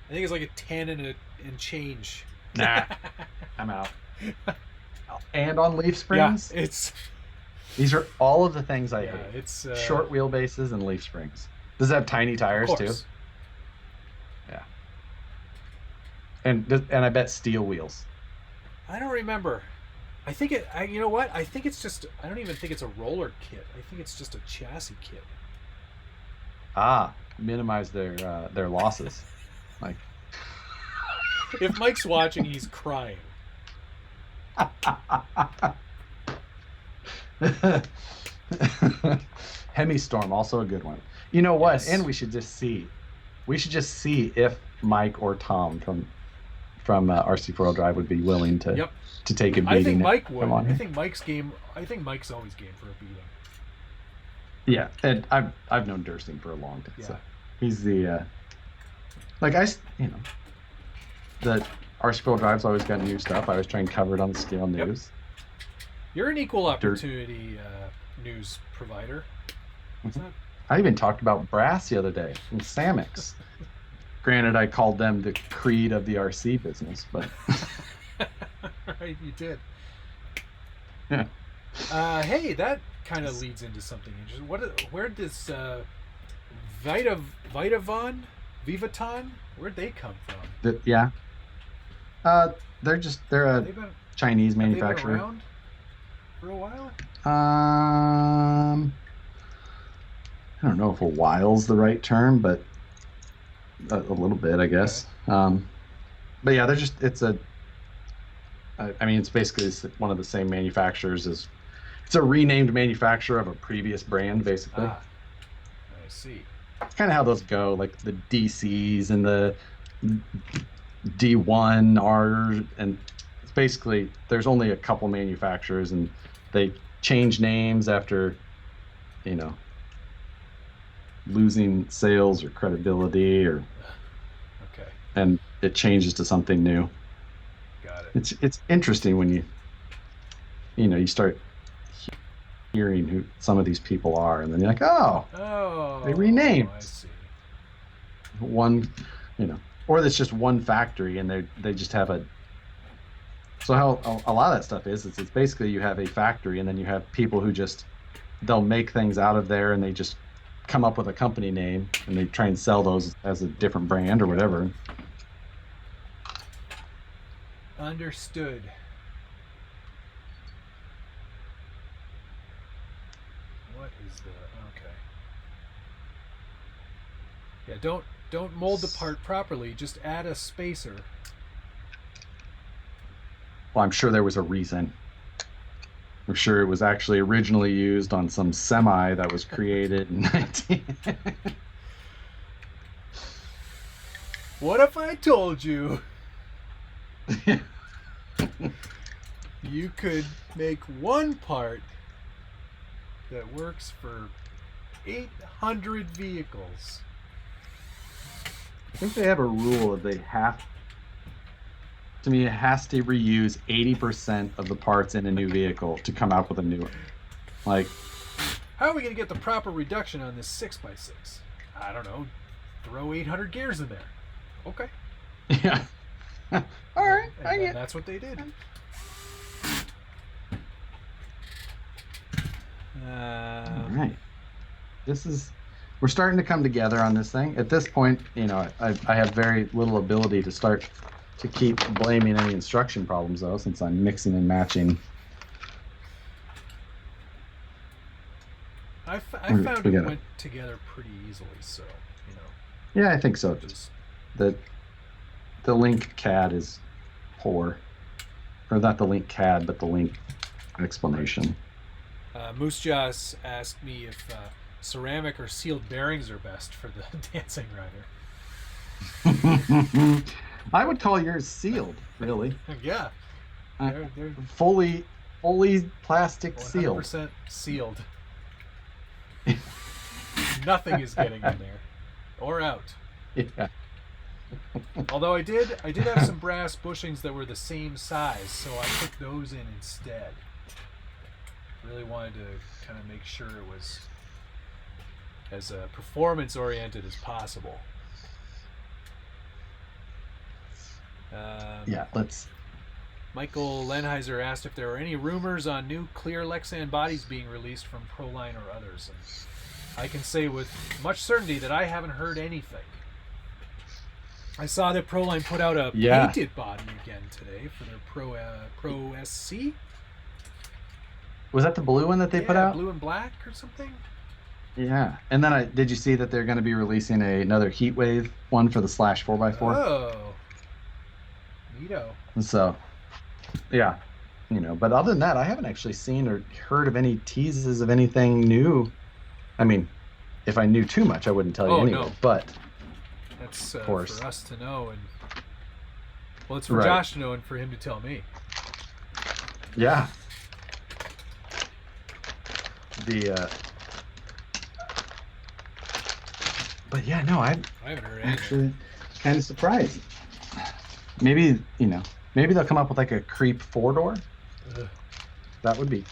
I think it's like a 10 and change. Nah, I'm out. And on leaf Yeah, springs? it's These are all of the things I yeah, hate. it's Short wheelbases and leaf springs. Does it have tiny tires too? Yeah. And I bet steel wheels. I don't remember. I think it. You know what? I think it's just. I don't even think it's a roller kit. I think it's just a chassis kit. Minimize their losses. Like, If Mike's watching, he's crying. Hemistorm, also a good one. You know what? Yes. And we should just see if Mike or Tom from RC4L Drive would be willing to Yep. to take a beating. I think Mike would. Come on I here. think Mike's game. I think Mike's always game for a beating. Yeah, and I've known Dursting for a long time. Yeah. So he's the the RC4L Drive's always got new stuff. I always try and cover it on the Scale News. You're an equal opportunity news provider. It's not- I even talked about Brass the other day from Samix. Granted, I called them the creed of the RC business, but Right, you did. yeah. Hey, that kind of leads into something interesting. Where does Vivaton? Where'd they come from? Yeah. They're a They've been, Chinese have they been manufacturer. around for a while. I don't know if a while's the right term, but a little bit, I guess. But yeah, it's basically one of the same manufacturers as, it's a renamed manufacturer of a previous brand, basically. I see. Kind of how those go, like the DCs and the D1R, and it's basically there's only a couple manufacturers, and they change names after, losing sales or credibility, or Okay, and it changes to something new. got it. It's interesting when you start hearing who some of these people are, and then you're like, Oh, they renamed. I see. one, or it's just one factory, and they just have a. So how a lot of that stuff is, it's basically you have a factory, and then you have people who they'll make things out of there, and they just come up with a company name, and they try and sell those as a different brand or whatever. Understood. What is the okay? Yeah, don't mold the part properly. Just add a spacer. Well, I'm sure there was a reason. I'm sure it was actually originally used on some semi that was created in 19. What if I told you you could make one part that works for 800 vehicles? I think they have a rule of it has to reuse 80% of the parts in a new vehicle to come out with a new one. Like, How are we going to get the proper reduction on this 6x6? I don't know. Throw 800 gears in there. Okay. yeah. All right, I And get. that's what they did. All right. We're starting to come together on this thing. At this point, I have very little ability to start to keep blaming any instruction problems, though, since I'm mixing and matching. I found it went together pretty easily, so, Yeah, I think so. The link CAD is poor. Or not the link CAD, but the link explanation. Moose Jaws asked me if ceramic or sealed bearings are best for the dancing rider. I would call yours sealed, really. Yeah. They're fully plastic sealed. 100% sealed. Nothing is getting in there or out. Yeah. Although I did have some brass bushings that were the same size, so I put those in instead. Really wanted to kind of make sure it was as performance oriented as possible. Let's. Michael Lenheiser asked if there were any rumors on new clear Lexan bodies being released from Proline or others. And I can say with much certainty that I haven't heard anything. I saw that Proline put out a painted body again today for their Pro SC. Was that the blue one that they put out? Blue and black or something? Yeah. And then did you see that they're going to be releasing another Heatwave one for the Slash 4x4? Oh. Neato. So, yeah. But other than that, I haven't actually seen or heard of any teases of anything new. I mean, if I knew too much, I wouldn't tell you anyway. No. But that's of course. For us to know, and it's for Josh to know and for him to tell me. Yeah. But yeah, no, I haven't heard anything. Actually kind of surprised. Maybe they'll come up with like a creep 4-door. That would be.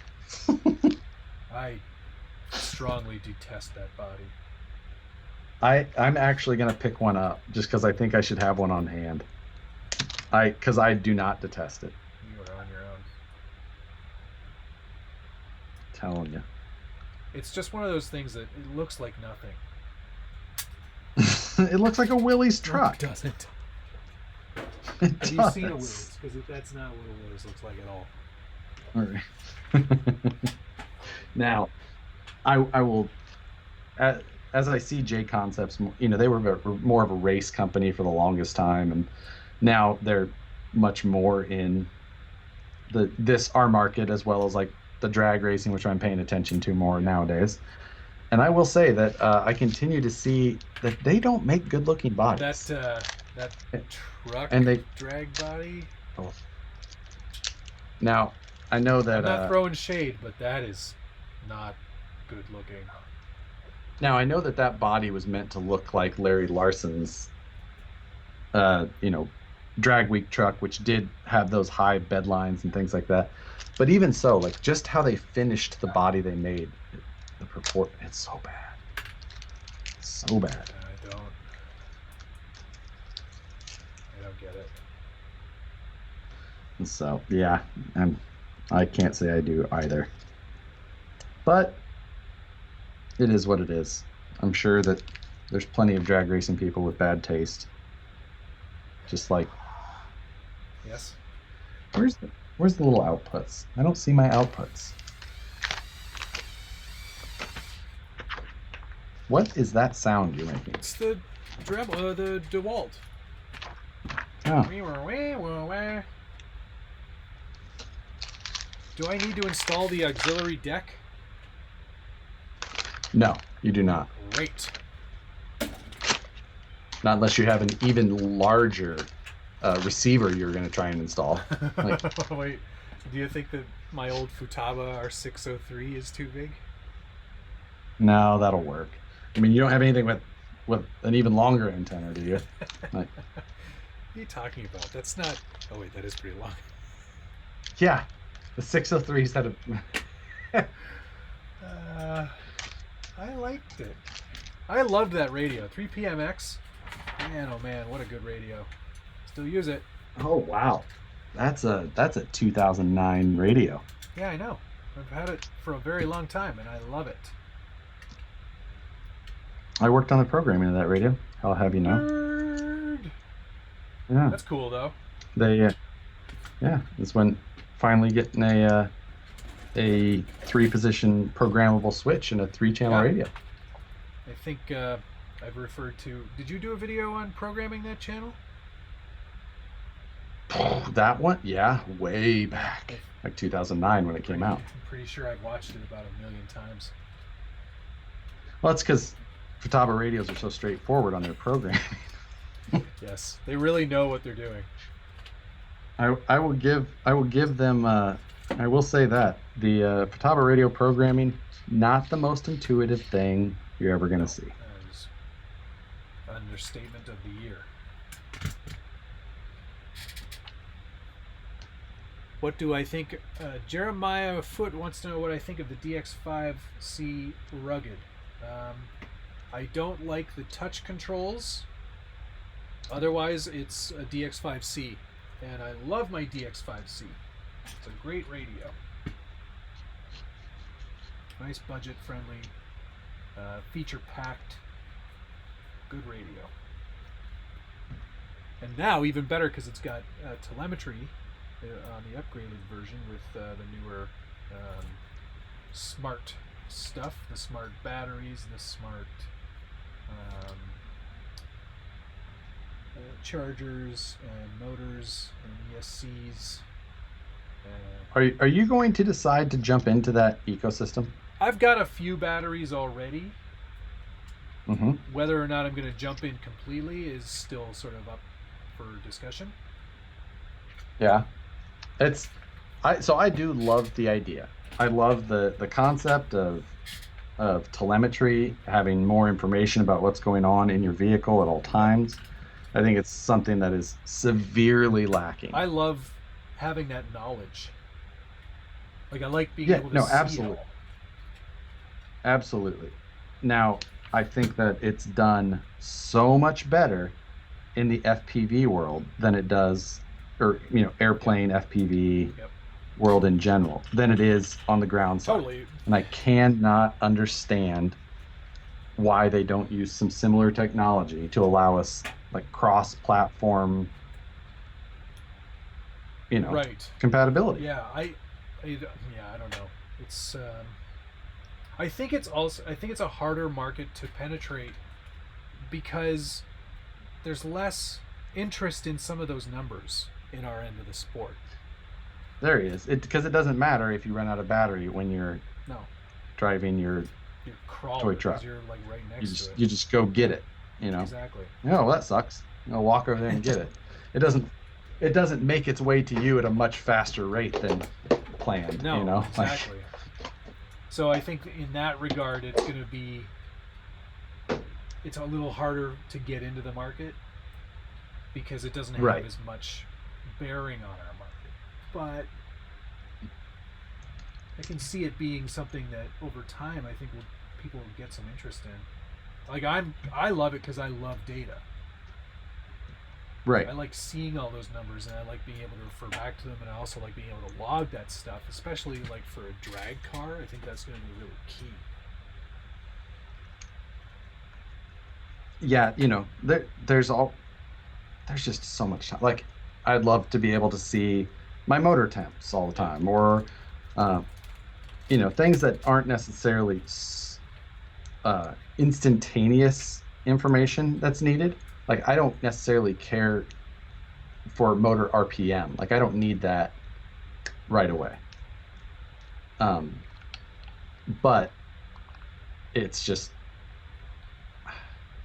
I strongly detest that body. I'm actually gonna pick one up just because I think I should have one on hand. Because I do not detest it. You are on your own. Telling you. It's just one of those things that it looks like nothing. It looks like a Willys truck. No, it doesn't. Have you seen a Willys? Because that's not what a Willys looks like at all. All right. Now, I will, as I see J Concepts, they were more of a race company for the longest time, and now they're much more in our market as well as like the drag racing, which I'm paying attention to more nowadays. And I will say that I continue to see that they don't make good-looking bodies. That truck and they drag body. Oh. Now, I know that I'm not throwing shade, but that is not good looking. Now I know that body was meant to look like Larry Larson's, drag week truck, which did have those high bed lines and things like that. But even so, like just how they finished the body they made, it's so bad. So bad. I don't get it. And so yeah, I can't say I do either. But it is what it is. I'm sure that there's plenty of drag racing people with bad taste. Just like. Yes. Where's the little outputs? I don't see my outputs. What is that sound you're making? It's the the Dewalt. Oh. Do I need to install the auxiliary deck? No, you do not. Great. Not unless you have an even larger receiver you're going to try and install. Wait, do you think that my old Futaba R603 is too big? No, that'll work. I mean, you don't have anything with an even longer antenna, do you? What are you talking about? That's not... Oh, wait, that is pretty long. Yeah, the 603s had a... I liked it. I loved that radio. 3PMX. Man, oh man, what a good radio. Still use it. Oh wow, that's a 2009 radio. Yeah, I know. I've had it for a very long time, and I love it. I worked on the programming of that radio. I'll have you know. Nerd. Yeah, That's cool, though. they yeah, it's when finally getting a 3-position programmable switch and a 3-channel Yeah. radio. I think I've referred to. Did you do a video on programming that channel? That one, yeah, way back, like 2009 when it came out. I'm pretty sure I've watched it about 1,000,000 times. Well, that's because Futaba radios are so straightforward on their programming. Yes, they really know what they're doing. I will give them. I will say that the Futaba radio programming, not the most intuitive thing you're ever gonna see. That is understatement of the year. What do I think? Jeremiah Foot wants to know what I think of the DX5C Rugged. I don't like the touch controls. Otherwise, it's a DX5C. And I love my DX5C. It's a great radio. Nice budget friendly, feature packed, good radio. And now even better because it's got telemetry on the upgraded version with the newer smart stuff, the smart batteries, the smart chargers and motors and ESCs. Are you going to decide to jump into that ecosystem? I've got a few batteries already. Mm-hmm. Whether or not I'm going to jump in completely is still sort of up for discussion. Yeah, I do love the idea. I love the concept of telemetry, having more information about what's going on in your vehicle at all times. I think it's something that is severely lacking. I love having that knowledge. Like I like being able to see absolutely. it all. Absolutely. Now, I think that it's done so much better in the FPV world than it does, or airplane FPV world in general, than it is on the ground side. Totally. And I cannot understand why they don't use some similar technology to allow us like cross-platform, right, compatibility. Yeah, I don't know. It's I think it's a harder market to penetrate because there's less interest in some of those numbers in our end of the sport. There he is. Because it doesn't matter if you run out of battery when you're driving your toy truck. You're like right next to it. You just go get it. Exactly. Oh, that sucks. I'll walk over there and get it. It doesn't make its way to you at a much faster rate than planned. No, exactly. So I think in that regard, it's a little harder to get into the market because it doesn't have as much bearing on our market. But I can see it being something that over time I think people will get some interest in. Like I love it because I love data. Right. I like seeing all those numbers, and I like being able to refer back to them, and I also like being able to log that stuff, especially like for a drag car. I think that's going to be really key. Yeah, there's just so much time. Like, I'd love to be able to see my motor temps all the time, or things that aren't necessarily instantaneous information that's needed. Like, I don't necessarily care for motor RPM. Like, I don't need that right away. But it's just,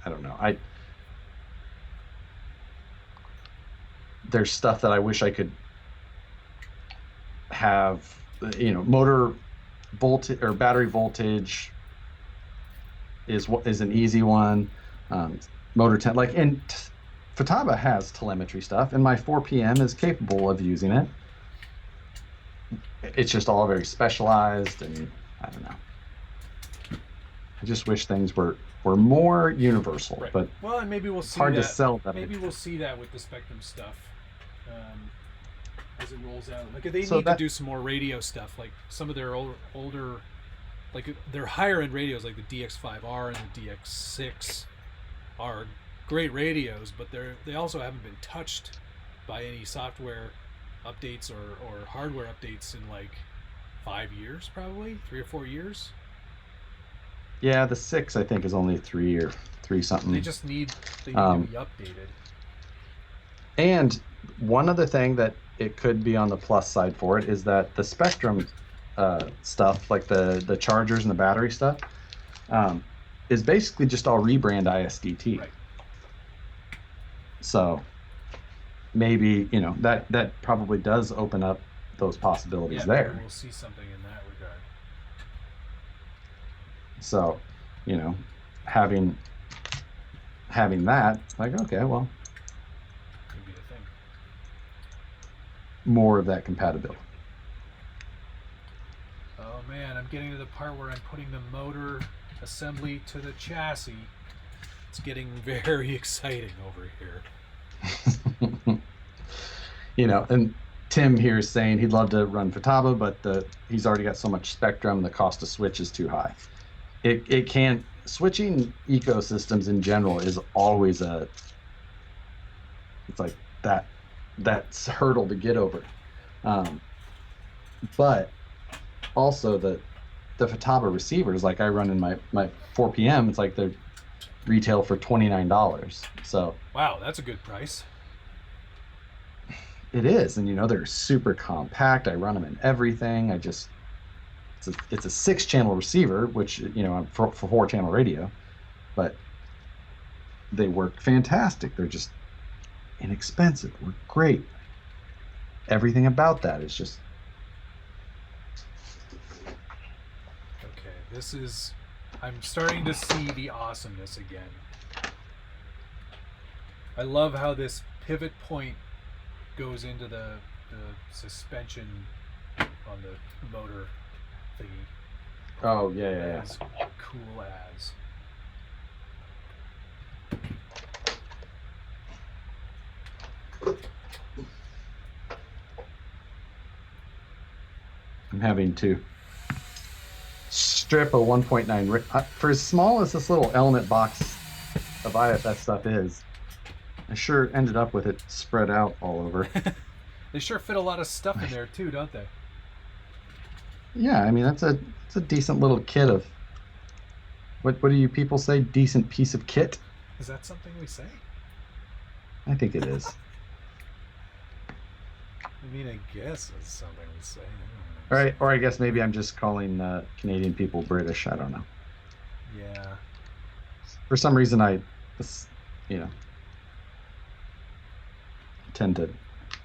I don't know. There's stuff that I wish I could have, motor voltage or battery voltage is an easy one. Motor temp, and Futaba has telemetry stuff, and my 4PM is capable of using it. It's just all very specialized, and I don't know. I just wish things were more universal. Right. But and maybe we'll see hard to sell that. Maybe we'll see that with the Spectrum stuff. as it rolls out. Like they So need to do some more radio stuff. Like some of their older, like their higher end radios, like the DX5R and the DX6, are great radios, but they also haven't been touched by any software updates or hardware updates in like 5 years, probably 3 or 4 years. Yeah, the 6 I think is only 3 or 3 something. They need to be updated. And one other thing that it could be on the plus side for it is that the Spectrum stuff, like the chargers and the battery stuff, is basically just all rebrand ISDT. Right. So maybe, you know, that probably does open up those possibilities there. We'll see something in that regard. So, you know, having that, like, okay, well, could be a thing. More of that compatibility. Oh man, I'm getting to the part where I'm putting the motor assembly to the chassis. It's getting very exciting over here. You know, and Tim here is saying he'd love to run Futaba, but he's already got so much Spectrum, the cost to switch is too high. It can't, switching ecosystems in general is always it's like that's hurdle to get over. But also the Futaba receivers, like I run in my 4PM, it's like they're retail for $29. So wow, that's a good price. It is, and you know, they're super compact. I run them in everything. It's a 6-channel receiver, which, you know, for 4-channel radio, but they work fantastic. They're just inexpensive. Work great. Everything about that is just okay. I'm starting to see the awesomeness again. I love how this pivot point goes into the suspension on the motor thingy. Oh yeah. As cool as. I'm having to strip a 1.9 for as small as this little element box of IFS stuff is. I sure ended up with it spread out all over. They sure fit a lot of stuff in there too, don't they? Yeah, I mean it's a decent little kit of what do you people say? Decent piece of kit? Is that something we say? I think it is. I mean, I guess it's something we say. All right, or I guess maybe I'm just calling Canadian people British. I don't know. Yeah. For some reason, you know, tend to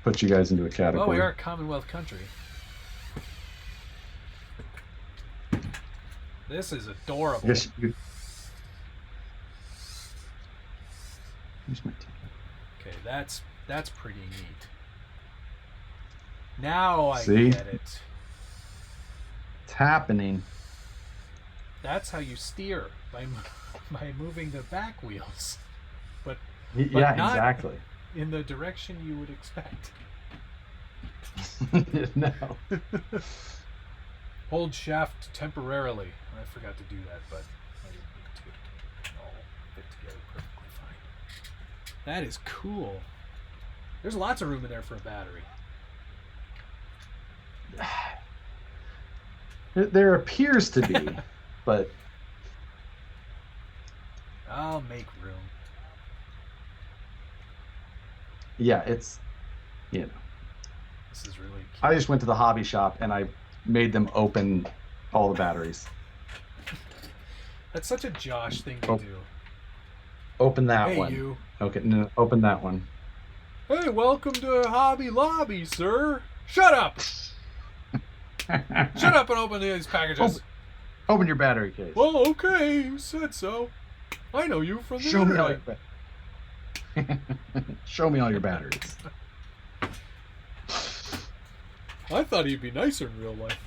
put you guys into a category. Well, we are a Commonwealth country. This is adorable. Yes. Here's my tea. Okay, that's pretty neat. Now I See? get it. It's happening. That's how you steer, by moving the back wheels. But Yeah, not exactly. in the direction you would expect. No. Hold shaft temporarily. I forgot to do that, but I didn't need to. All fit together perfectly fine. That is cool. There's lots of room in there for a battery. There appears to be, but I'll make room. yeah, it's, you know. This is really cute. I just went to the hobby shop and I made them open all the batteries. That's such a Josh thing to do. Open that Hey, one. you. Okay, no, open that one. Hey, welcome to Hobby Lobby, sir. Shut up. Shut up and open these packages. Open your battery case. Well, okay, you said so. I know you from the Show me all internet. your Show me all your batteries. I thought he'd be nicer in real life.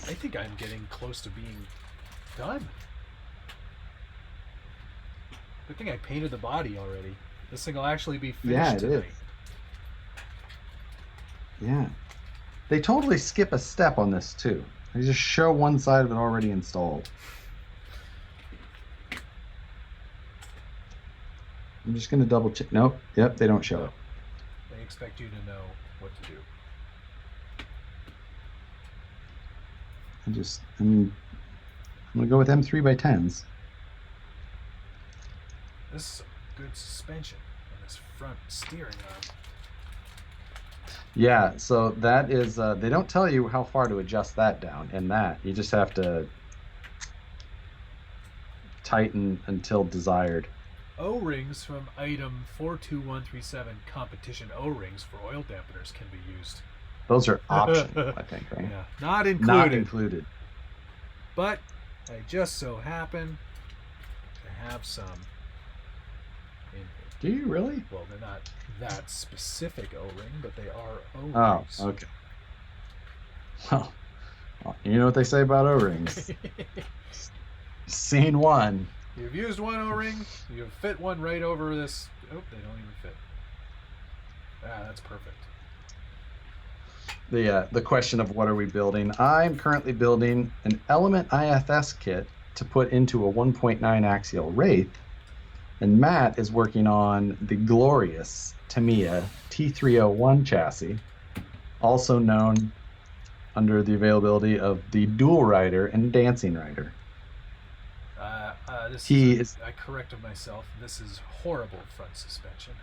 I think I'm getting close to being done. Good thing I painted the body already. This thing will actually be Yeah, finished it tonight. is. Yeah. They totally skip a step on this too. They just show one side of it already installed. I'm just gonna double check. Nope. Yep, they don't show No. it. They expect you to know what to do. I'm gonna go with M3x10s. This is some good suspension on this front steering arm. Yeah, so that is, they don't tell you how far to adjust that down in that. You just have to tighten until desired. O-rings from item 42137 competition O-rings for oil dampeners can be used. Those are optional, I think, right? Yeah, not included. Not included. But I just so happen to have some in here. Do you really? Well, they're not that specific O-ring, but they are O-rings. Oh, okay. Well, you know what they say about O-rings. Scene one. You've used one O-ring, you've fit one right over this. Oh, they don't even fit. Ah, that's perfect. The question of what are we building? I'm currently building an Element IFS kit to put into a 1.9 axial Wraith, and Matt is working on the glorious Tamiya T301 chassis, also known under the availability of the Dual Rider and Dancing Rider. I corrected myself. This is horrible front suspension.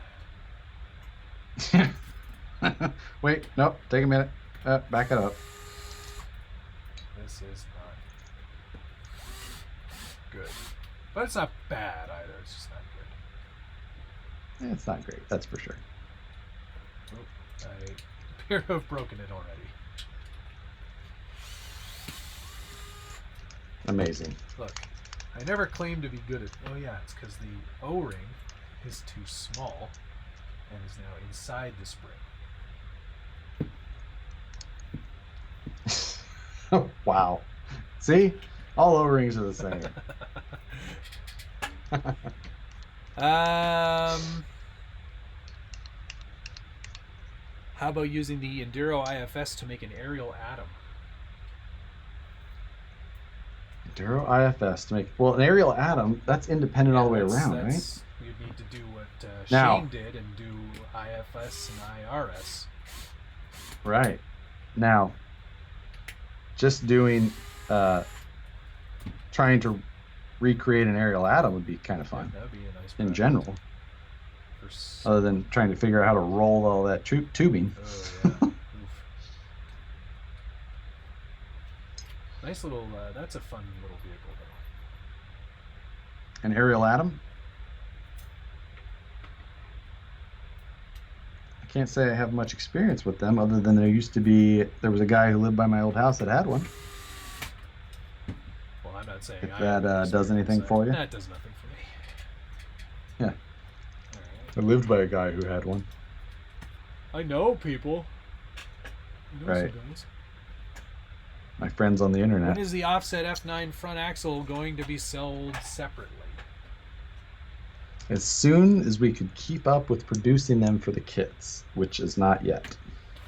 Wait, nope, take a minute. Back it up. This is not good. But it's not bad either. It's just not good. It's not great, that's for sure. Oh, I appear to have broken it already. Amazing. Look, I never claimed to be good at... Oh yeah, it's because the O-ring is too small and is now inside the spring. Wow. See? All O-rings are the same. How about using the Enduro IFS to make an aerial atom? Enduro IFS to make... Well, an aerial atom, that's independent all the way around, right? You'd need to do what Now- Shane did and do IFS and IRS. Right. Now, just doing... trying to recreate an aerial atom would be kind of fun, That would be a nice in project. general, For s- other than trying to figure out how to roll all that tubing. Oh, yeah. Oof. Nice little, that's a fun little vehicle, though. An aerial atom? I can't say I have much experience with them, other than there was a guy who lived by my old house that had one. Well, I'm not saying If I that, have does anything for you? That does nothing for me. Yeah. All I lived by a guy who had one. right. I know people. I know some Right. guys. My friends on the internet. When is the offset F9 front axle going to be sold separately? As soon as we could keep up with producing them for the kits, which is not yet.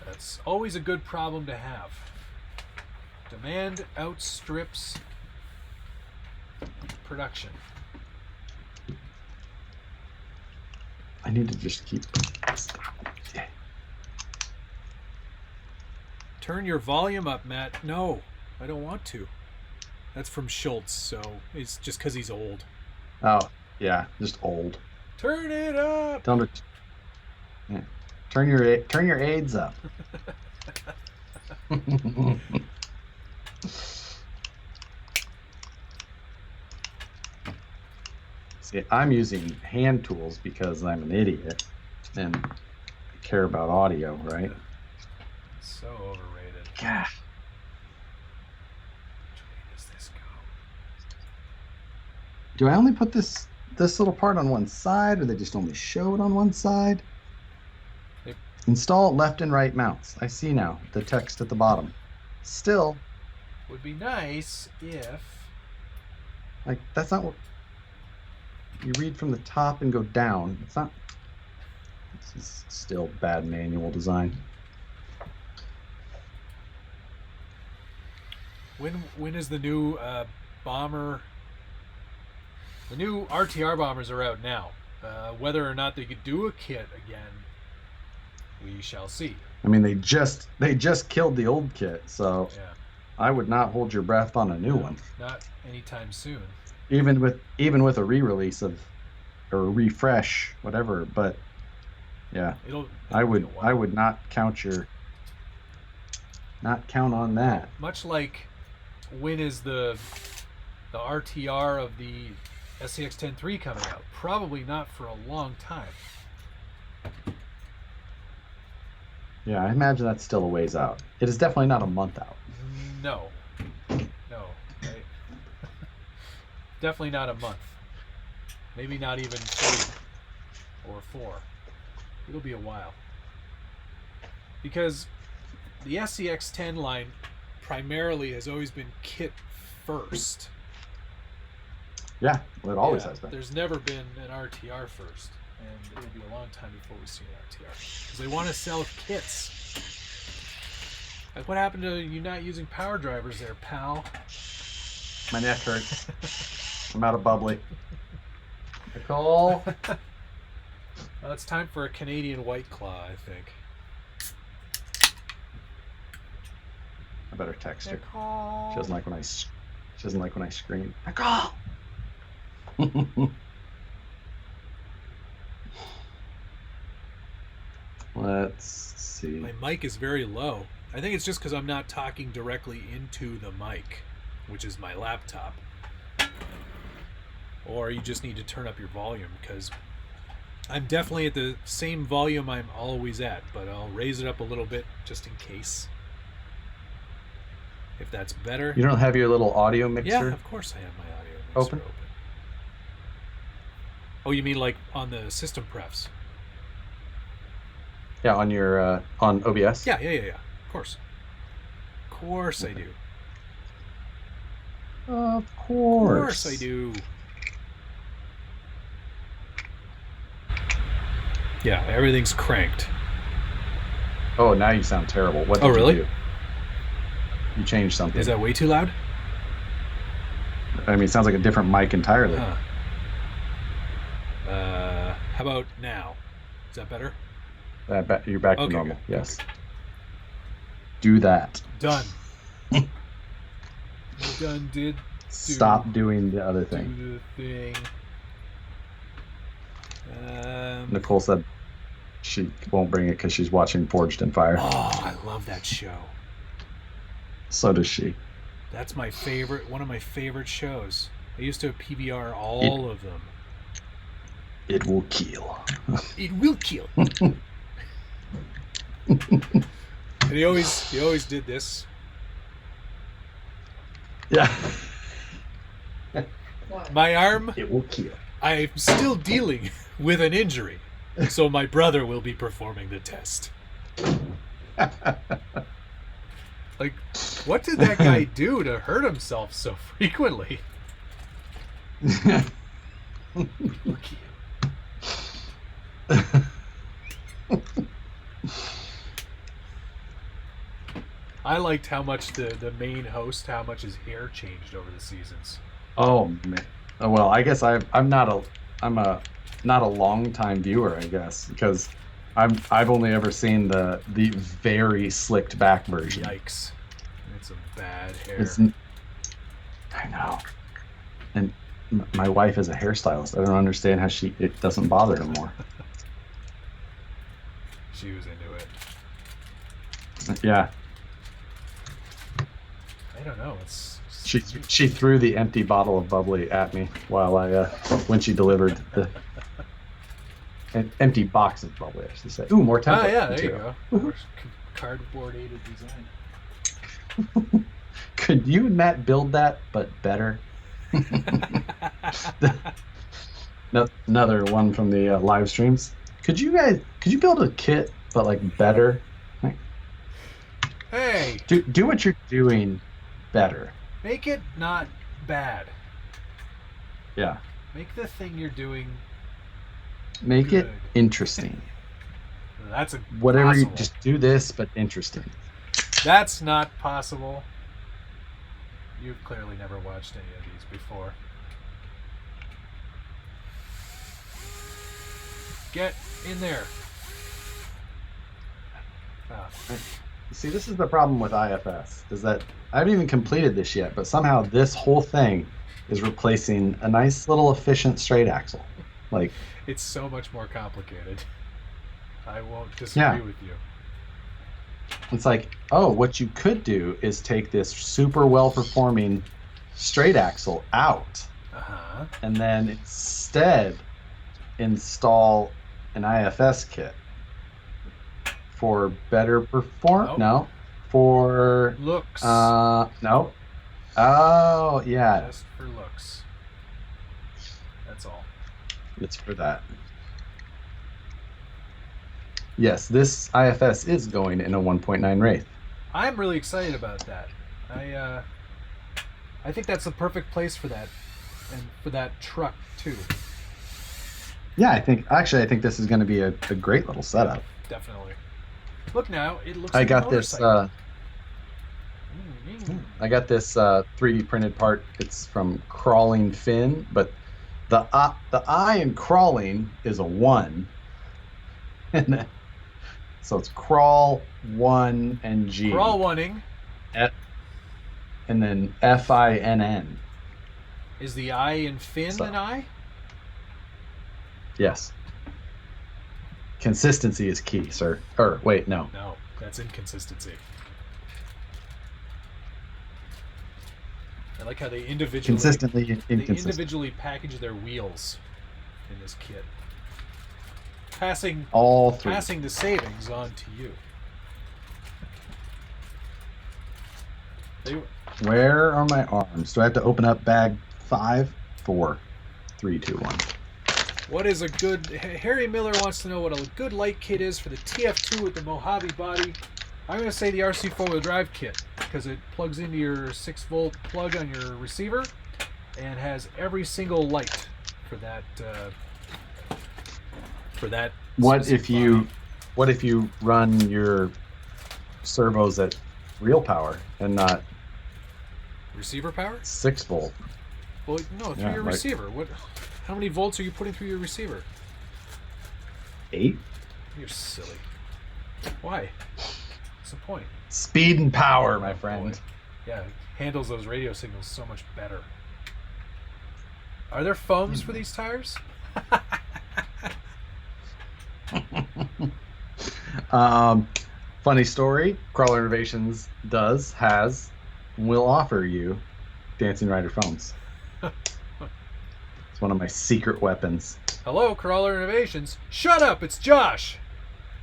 That's always a good problem to have. Demand outstrips production. I need to just keep... Yeah. Turn your volume up, Matt. No, I don't want to. That's from Schultz, so it's just because he's old. Oh, yeah, just old. Turn it up! Tell him to... Yeah. Turn your aids up. See, I'm using hand tools because I'm an idiot and I care about audio, right? So overrated. Gosh. Which way does this go? Do I only put this little part on one side, or they just only show it on one side? Yep. Install left and right mounts. I see now the text at the bottom. Still, Would be nice if... like, that's not what... You read from the top and go down. It's not. This is still bad manual design. When is the new bomber? The new RTR bombers are out now. Whether or not they could do a kit again, we shall see. I mean, they just killed the old kit, so Yeah. I would not hold your breath on a new one. Not anytime soon. Even with a re-release or a refresh, whatever. But yeah, I would not count on that. Much like when is the RTR of the SCX-10 III coming out? Probably not for a long time. Yeah, I imagine that's still a ways out. It is definitely not a month out. No. Definitely not a month. Maybe not even 3 or 4. It'll be a while. Because the SCX-10 line primarily has always been kit first. Yeah, well, it always has been. There's never been an RTR first. And it'll be a long time before we see an RTR. Because they want to sell kits. Like, what happened to you not using power drivers there, pal? My neck hurts. I'm out of bubbly. Nicole? Well, it's time for a Canadian White Claw, I think. I better text her. Nicole. She doesn't like when I scream. Nicole! Let's see. My mic is very low. I think it's just because I'm not talking directly into the mic, which is my laptop. Or you just need to turn up your volume, because I'm definitely at the same volume I'm always at, but I'll raise it up a little bit just in case. If that's better. You don't have your little audio mixer? Yeah, of course I have my audio mixer open. Oh, you mean like on the system prefs? Yeah, on your on OBS? Yeah. Of course. Of course I do. Of course. Of course I do. Yeah, everything's cranked. Oh, now you sound terrible. What did really? you do? You changed something. Is that way too loud? I mean, it sounds like a different mic entirely. Huh. How about now? Is that better? You're back to normal. Good. Yes. Okay. Do that. Done. Done. Stop doing the other thing. Do the thing. Nicole said she won't bring it because she's watching Forged in Fire. Oh, I love that show. So does she. That's my favorite. One of my favorite shows. I used to PBR all of them. It will kill. It will kill. And he always did this. Yeah. My arm. It will kill. I'm still dealing with an injury, so my brother will be performing the test. Like, what did that guy do to hurt himself so frequently? I liked how much the main host, how much his hair changed over the seasons. Oh man. Well, I guess I'm not a long time viewer, I guess, because I've only ever seen the very slicked back version. Yikes! It's a bad hair. I know. And my wife is a hairstylist. I don't understand how it doesn't bother her more. She was into it. Yeah. I don't know. She threw the empty bottle of bubbly at me while when she delivered an empty box of bubbly, I should say. Ooh, more template. Oh yeah, there material. You go. Cardboard aided design. Could you and Matt build that, but better? Another one from the live streams. Could you build a kit, but like better? Like, hey, do what you're doing better. Make it not bad. Yeah. Make the thing you're doing Make good. it interesting. That's Whatever impossible. you just do this, but interesting. That's not possible. You've clearly never watched any of these before. Get in there. Ah. See, this is the problem with IFS, is that I haven't even completed this yet, but somehow this whole thing is replacing a nice little efficient straight axle. Like, it's so much more complicated. I won't disagree with you. It's like, oh, what you could do is take this super well-performing straight axle out, and then instead install an IFS kit for better performance. No, for looks. No. Oh, yeah. Just for looks. That's all. It's for that. Yes, this IFS is going in a 1.9 Wraith. I'm really excited about that. I think that's the perfect place for that, and for that truck too. Yeah, I think this is going to be a great little setup. Definitely. Look now, it looks. I got this. I got this 3D printed part. It's from Crawling Fin, but the I in crawling is a 1, and so it's crawl 1 and G. Crawl oneing. And then FINN. Is the I in fin an I? Yes. Consistency is key, sir. Or wait, no. No, that's inconsistency. I like how they individually individually package their wheels in this kit, passing the savings on to you. Where are my arms? Do I have to open up bag 5, 4, 3, 2, 1? What is a good... Harry Miller wants to know what a good light kit is for the TF2 with the Mojave body. I'm going to say the RC 4-wheel drive kit, because it plugs into your 6-volt plug on your receiver and has every single light for that. What if you run your servos at real power and not receiver power? 6-volt. Well, no, through your receiver. How many volts are you putting through your receiver? 8. You're silly. Why? What's the point? Speed and power, my friend. Boy. Yeah, it handles those radio signals so much better. Are there foams for these tires? Funny story. Crawler Innovations will offer you Dancing Rider foams. It's one of my secret weapons. Hello, Crawler Innovations. Shut up, it's Josh.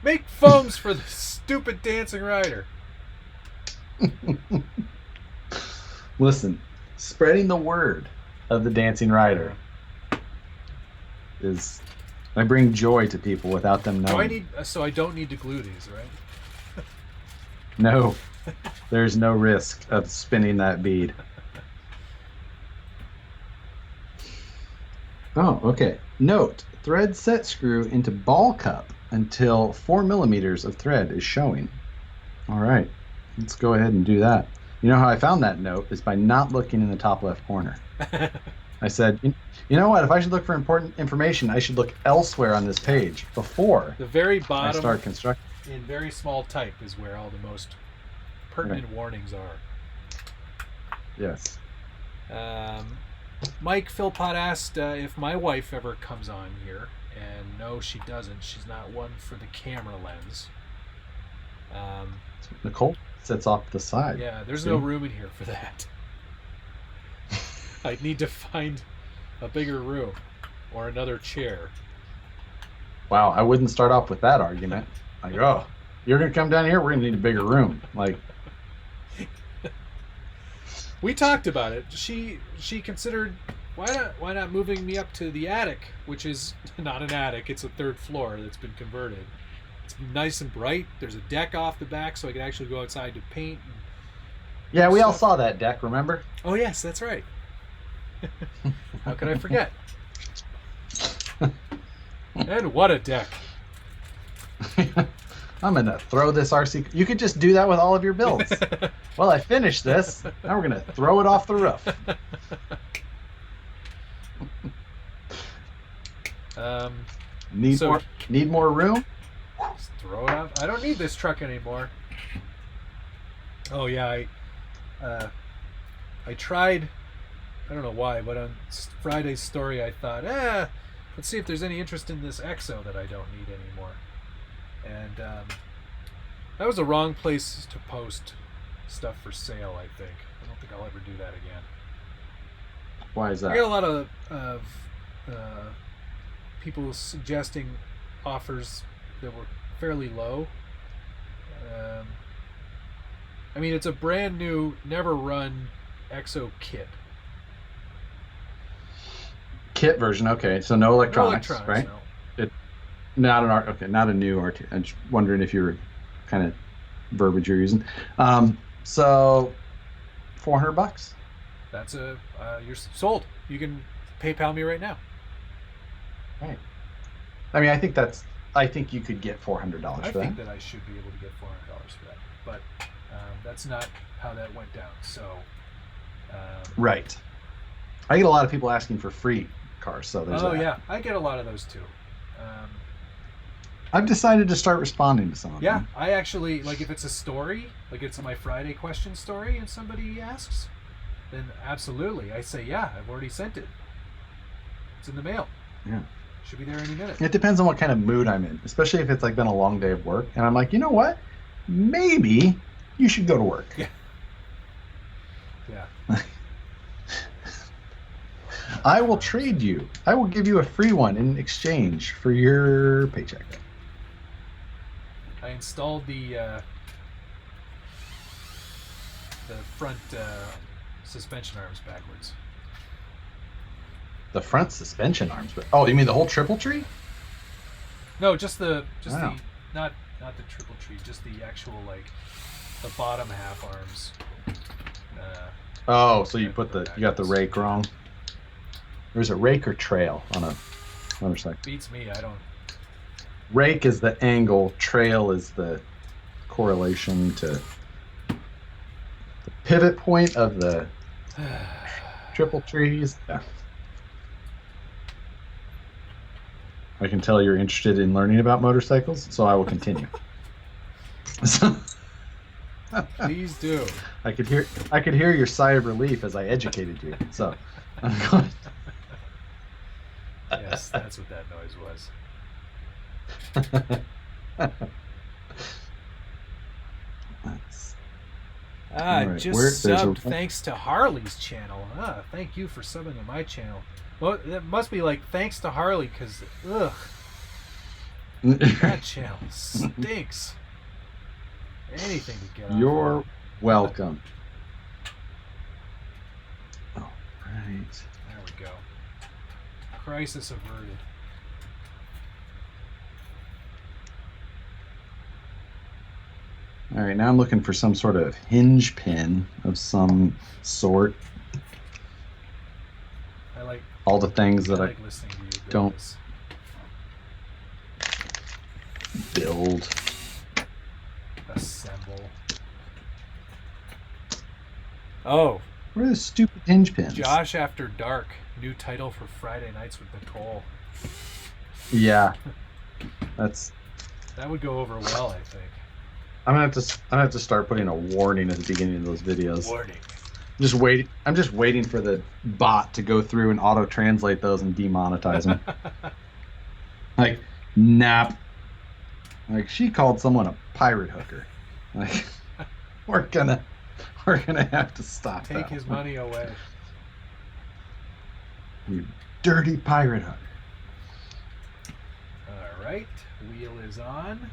Make foams for the stupid Dancing Rider. Listen, spreading the word of the Dancing Rider is... I bring joy to people without them knowing. So I don't need to glue these, right? No. There's no risk of spinning that bead. Oh, okay. Note, thread set screw into ball cup until 4 millimeters of thread is showing. All right. Let's go ahead and do that. You know how I found that note is by not looking in the top left corner. I said, you know what? If I should look for important information, I should look elsewhere on this page before the very bottom, I start constructing. In very small type is where all the most pertinent warnings are. Yes. Mike Philpott asked if my wife ever comes on here, and no, she doesn't. She's not one for the camera lens. Nicole sits off to the side. Yeah, there's no room in here for that. I need to find a bigger room or another chair. Wow, I wouldn't start off with that argument. Like, oh, you're gonna come down here, we're gonna need a bigger room. Like, we talked about it. She considered why not moving me up to the attic, which is not an attic, it's a 3rd floor that's been converted. It's nice and bright. There's a deck off the back, so I can actually go outside to paint. Yeah, we all saw that deck, remember? Oh yes, that's right. How could I forget? And what a deck. I'm going to throw this RC. You could just do that with all of your builds. Well, I finished this. Now we're going to throw it off the roof. Need more room? Just throw it out. I don't need this truck anymore. Oh yeah, I tried. I don't know why, but on Friday's story, I thought, let's see if there's any interest in this EXO that I don't need anymore. And that was the wrong place to post stuff for sale, I think. I don't think I'll ever do that again. Why is that? I got a lot of people suggesting offers that were fairly low. I mean, it's a brand new, never run EXO kit. Kit version, okay. So no electronics, right? No. Not a new RT. I'm just wondering if you were kind of verbiage you're using. So $400. That's you're sold. You can PayPal me right now. Right. I mean, I think you could get $400 for that. I think that I should be able to get $400 for that, but that's not how that went down. So. Right. I get a lot of people asking for free cars, so there's that. Yeah, I get a lot of those too. I've decided to start responding to some of them. Yeah, I actually, like, if it's a story, like it's my Friday question story and somebody asks, then absolutely. I say, yeah, I've already sent it. It's in the mail. Yeah. Should be there any minute. It depends on what kind of mood I'm in, especially if it's like been a long day of work. And I'm like, you know what? Maybe you should go to work. Yeah. Yeah. I will trade you. I will give you a free one in exchange for your paycheck. I installed the front suspension arms backwards. The front suspension arms? Oh, you mean the whole triple tree? No, just the Wow. not the triple tree, just the actual, like, the bottom half arms. Oh, so you got the rake wrong. There's a rake or trail on a motorcycle. Beats me. I don't. Rake is the angle. Trail is the correlation to the pivot point of the triple trees. Yeah. I can tell you're interested in learning about motorcycles, so I will continue. Please do. I could hear your sigh of relief as I educated you. So I'm going. Yes, that's what that noise was. Right. Just subbed thanks to Harley's channel. Thank you for subbing to my channel. Well, that must be like thanks to Harley, because that channel stinks. Anything to get on. You're welcome. All right. There we go. Crisis averted. All right, now I'm looking for some sort of hinge pin of some sort. I like all the things that I listening to you build don't this. build. Assemble. Oh, What are those stupid hinge pins? Josh After Dark, new title for Friday Nights with Nicole. Yeah, that would go over well, I think. I'm gonna have to start putting a warning at the beginning of those videos. Warning. I'm just waiting for the bot to go through and auto translate those and demonetize them. Like, nap. Like, she called someone a pirate hooker. Like, we're gonna have to stop. Take his money away. You dirty pirate hooker. All right, wheel is on.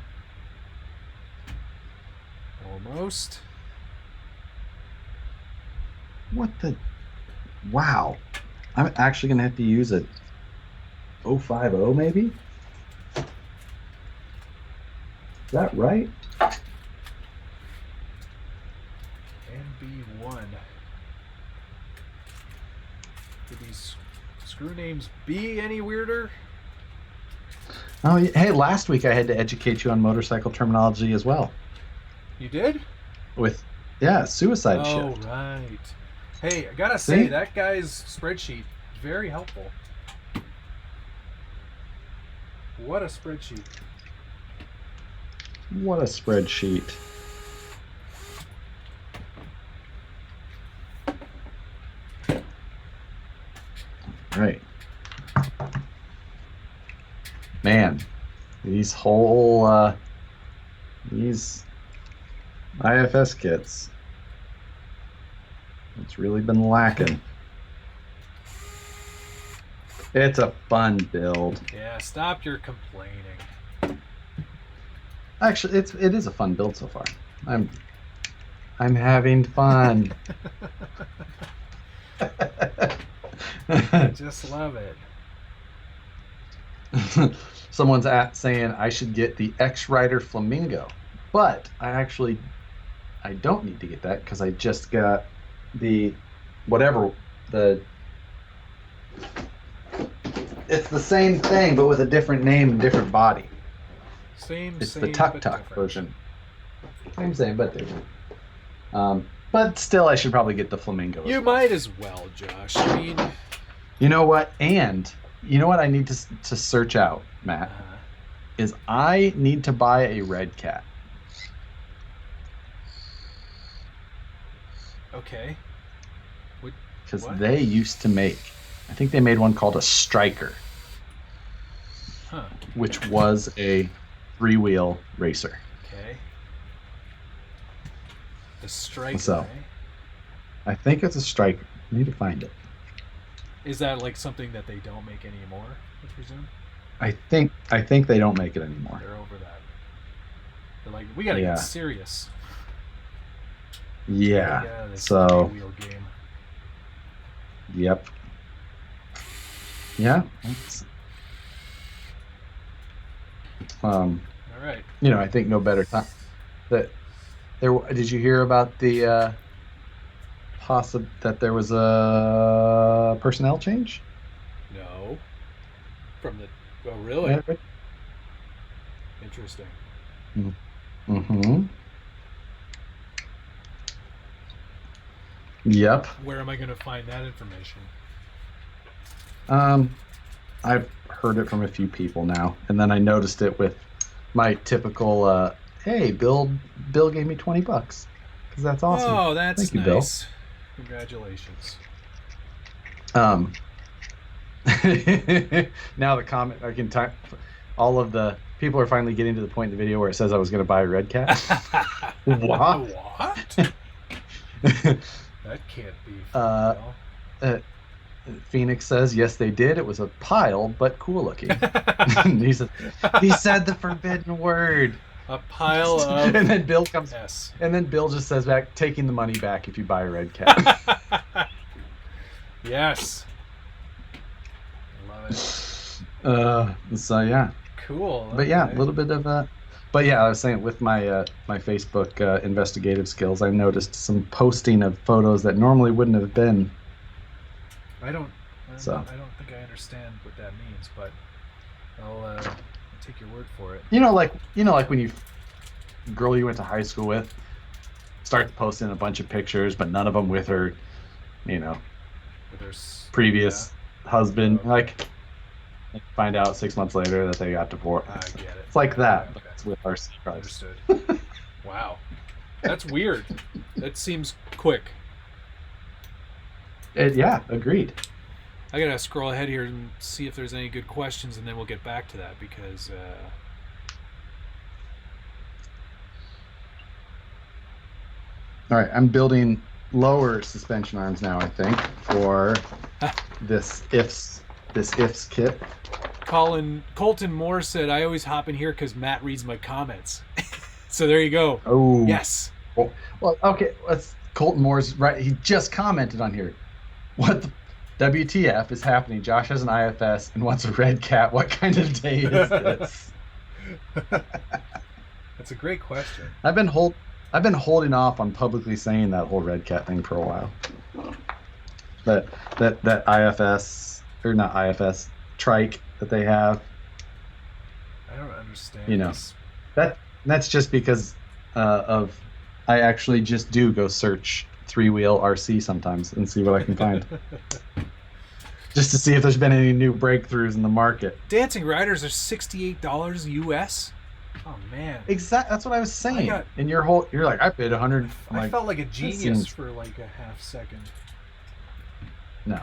Almost. What the? Wow. I'm actually gonna have to use a 050 maybe. Is that right? NB1. Did these screw names be any weirder? Oh, hey, last week I had to educate you on motorcycle terminology as well. You did? With, yeah, suicide Oh, shift. right. Hey, I gotta say, See? that guy's spreadsheet, very helpful. What a spreadsheet. What a spreadsheet. Right. Man, these these IFS kits, it's really been lacking. It's a fun build. Yeah, stop your complaining. Actually, it is a fun build so far. I'm having fun. I just love it. Someone's saying I should get the X-Rider Flamingo, but I don't need to get that because I just got the whatever the it's the same thing but with a different name and different body. It's the Tuk Tuk version. Same but different. But still, I should probably get the Flamingo. You might as well, Josh. I mean, you know what? And you know what I need to search out, Matt, is I need to buy a Red Cat. Okay. Because they used to make, I think they made one called a Striker, which was a 3-wheel racer. Okay. The Striker. So, I think it's a Striker. I need to find it. Is that like something that they don't make anymore, I presume? I think they don't make it anymore. They're over that. They're like, we gotta get serious. Yeah. So. Wheel game. Yep. Yeah. All right. You know, I think no better time. That there. Did you hear about the that there was a personnel change? No. From the. Oh, really? Yeah. Interesting. Mm-hmm. Yep. Where am I going to find that information? I've heard it from a few people now, and then I noticed it with my typical, hey, Bill gave me $20 because that's awesome. Oh, that's Thank you, nice. Bill. Congratulations. Now the comment I can type. All of the people are finally getting to the point in the video where it says I was going to buy a Red Cat. What? What? That can't be. Phoenix says, yes, they did. It was a pile, but cool looking. he said the forbidden word. A pile of. And then Bill comes. Yes. And then Bill just says back, taking the money back if you buy a Red Cat. Yes. I love it. So yeah. Cool. Okay. But yeah, a little bit of But yeah, I was saying with my my Facebook investigative skills, I noticed some posting of photos that normally wouldn't have been. I don't think I understand what that means, but I'll take your word for it. You know, like when you girl you went to high school with start posting a bunch of pictures, but none of them with her, you know, with her previous husband. Like, find out 6 months later that they got divorced. I get it. It's like that, okay. but it's with our cars. Understood. Wow, that's weird. That seems quick. Yeah, agreed. I gotta scroll ahead here and see if there's any good questions, and then we'll get back to that because. All right, I'm building lower suspension arms now. I think for this ifs kit. Colton Moore said, "I always hop in here because Matt reads my comments." So there you go. Oh yes. Well, okay. Colton Moore's right. He just commented on here. What the WTF is happening? Josh has an IFS and wants a Red Cat. What kind of day is this? That's a great question. I've been holding off on publicly saying that whole Red Cat thing for a while. That IFS or not IFS trike that they have. understand. You know, this. that's just because of I actually just do go search three-wheel RC sometimes and see what I can find. Just to see if there's been any new breakthroughs in the market. Dancing Riders are $68 US. Oh man. Exactly. That's what I was saying. And you're like, I paid 100. I felt like a genius for like a half second. No.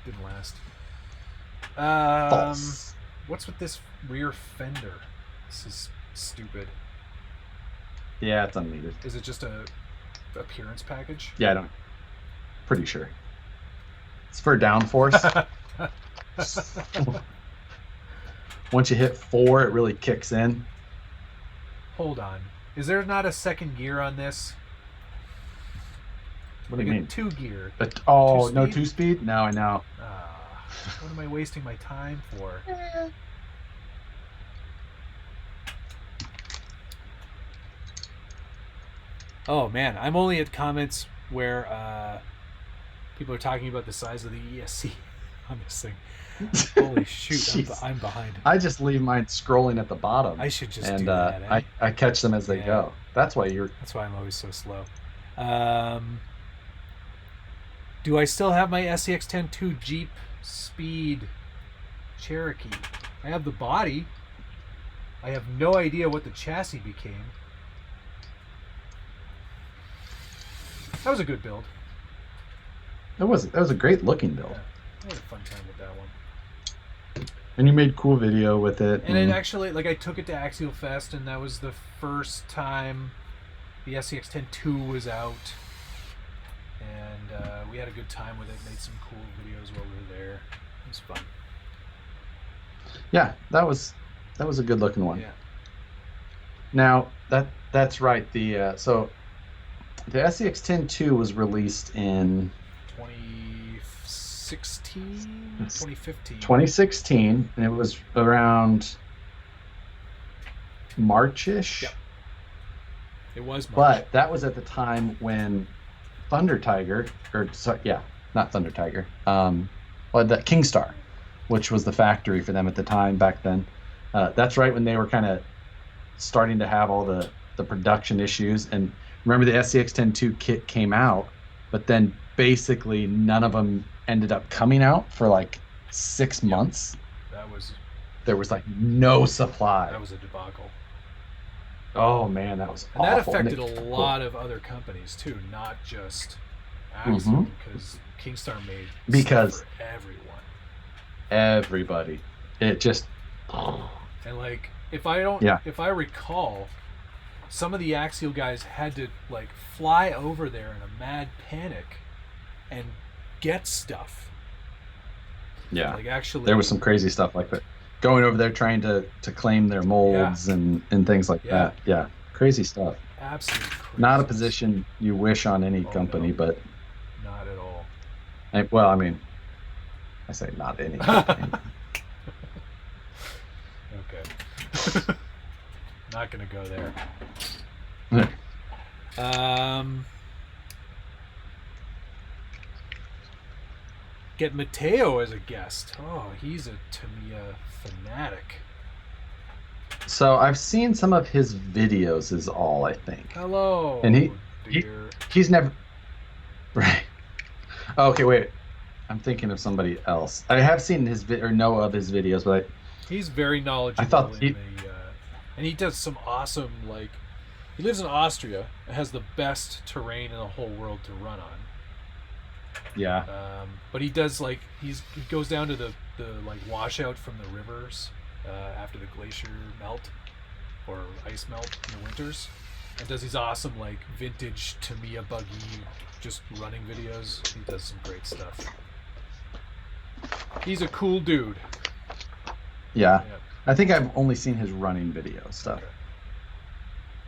Didn't last. False. What's with this rear fender? This is stupid. Yeah, it's unneeded. Is it just a appearance package? Yeah, I don't. Pretty sure. It's for downforce. Once you hit 4, it really kicks in. Hold on. Is there not a second gear on this? What do you mean? 2 gear. No 2-speed? Now I know. What am I wasting my time for? Oh man, I'm only at comments where people are talking about the size of the ESC on this thing. Holy shoot, I'm behind. I just leave mine scrolling at the bottom. I should just do that. Eh? I catch them as they go. That's why I'm always so slow. Do I still have my SCX-10 Jeep Speed Cherokee? I have the body. I have no idea what the chassis became. That was a good build. That was a great looking build. Yeah, I had a fun time with that one. And you made cool video with it. And it actually, like, I took it to Axial Fest, and that was the first time the SCX-10 was out. And we had a good time with it. Made some cool videos while we were there. It was fun. Yeah, that was a good looking one. Yeah. Now that's right. So the SCX-10 was released in 2016, 2015. 2016, and it was around March-ish. Yep. It was March. But that was at the time when Thunder Tiger, not Thunder Tiger, but that Kingstar, which was the factory for them at the time back then. That's right when they were kind of starting to have all the production issues. And remember, the SCX-10 kit came out, but then basically none of them ended up coming out for like 6 months. There was like no supply. That was a debacle. Oh man, that was awful. And that affected a lot of other companies too, not just Axial, because Kingstar made stuff for everyone. Everybody. It just. And like, if I recall, some of the Axial guys had to like fly over there in a mad panic and get stuff. Yeah. Like actually, there was some crazy stuff like that. Going over there trying to claim their molds and things like that. Yeah. Crazy stuff. Absolutely crazy. Not a position you wish on any company, but. Not at all. Well, I mean, I say not any company. Okay. Not gonna go there. Get Mateo as a guest. Oh, he's a Tamiya fanatic. So I've seen some of his videos is all, I think. Hello. And he's never. Right. Okay, wait. I'm thinking of somebody else. I have seen know of his videos, but he's very knowledgeable. I thought and he does some awesome, like, he lives in Austria and has the best terrain in the whole world to run on. Yeah. But he does, like, he goes down to the like washout from the rivers after the glacier melt or ice melt in the winters, and does these awesome, like, vintage Tamiya buggy just running videos. He does some great stuff. He's a cool dude. Yeah. I think I've only seen his running video stuff. Okay.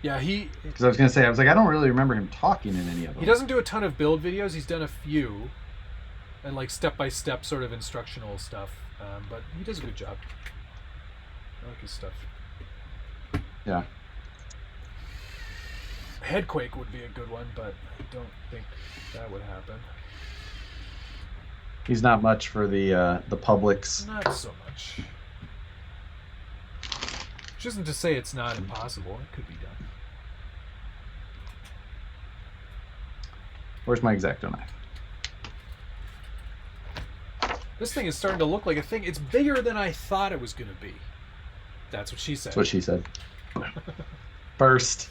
Yeah, because I was going to say, I was like, I don't really remember him talking in any of them. He doesn't do a ton of build videos. He's done a few, and like step-by-step sort of instructional stuff, but he does a good job. I like his stuff. Yeah. Headquake would be a good one, but I don't think that would happen. He's not much for the public's. Not so much. Which isn't to say it's not impossible. It could be done. Where's my X-Acto knife? This thing is starting to look like a thing. It's bigger than I thought it was going to be. That's what she said. That's what she said. First.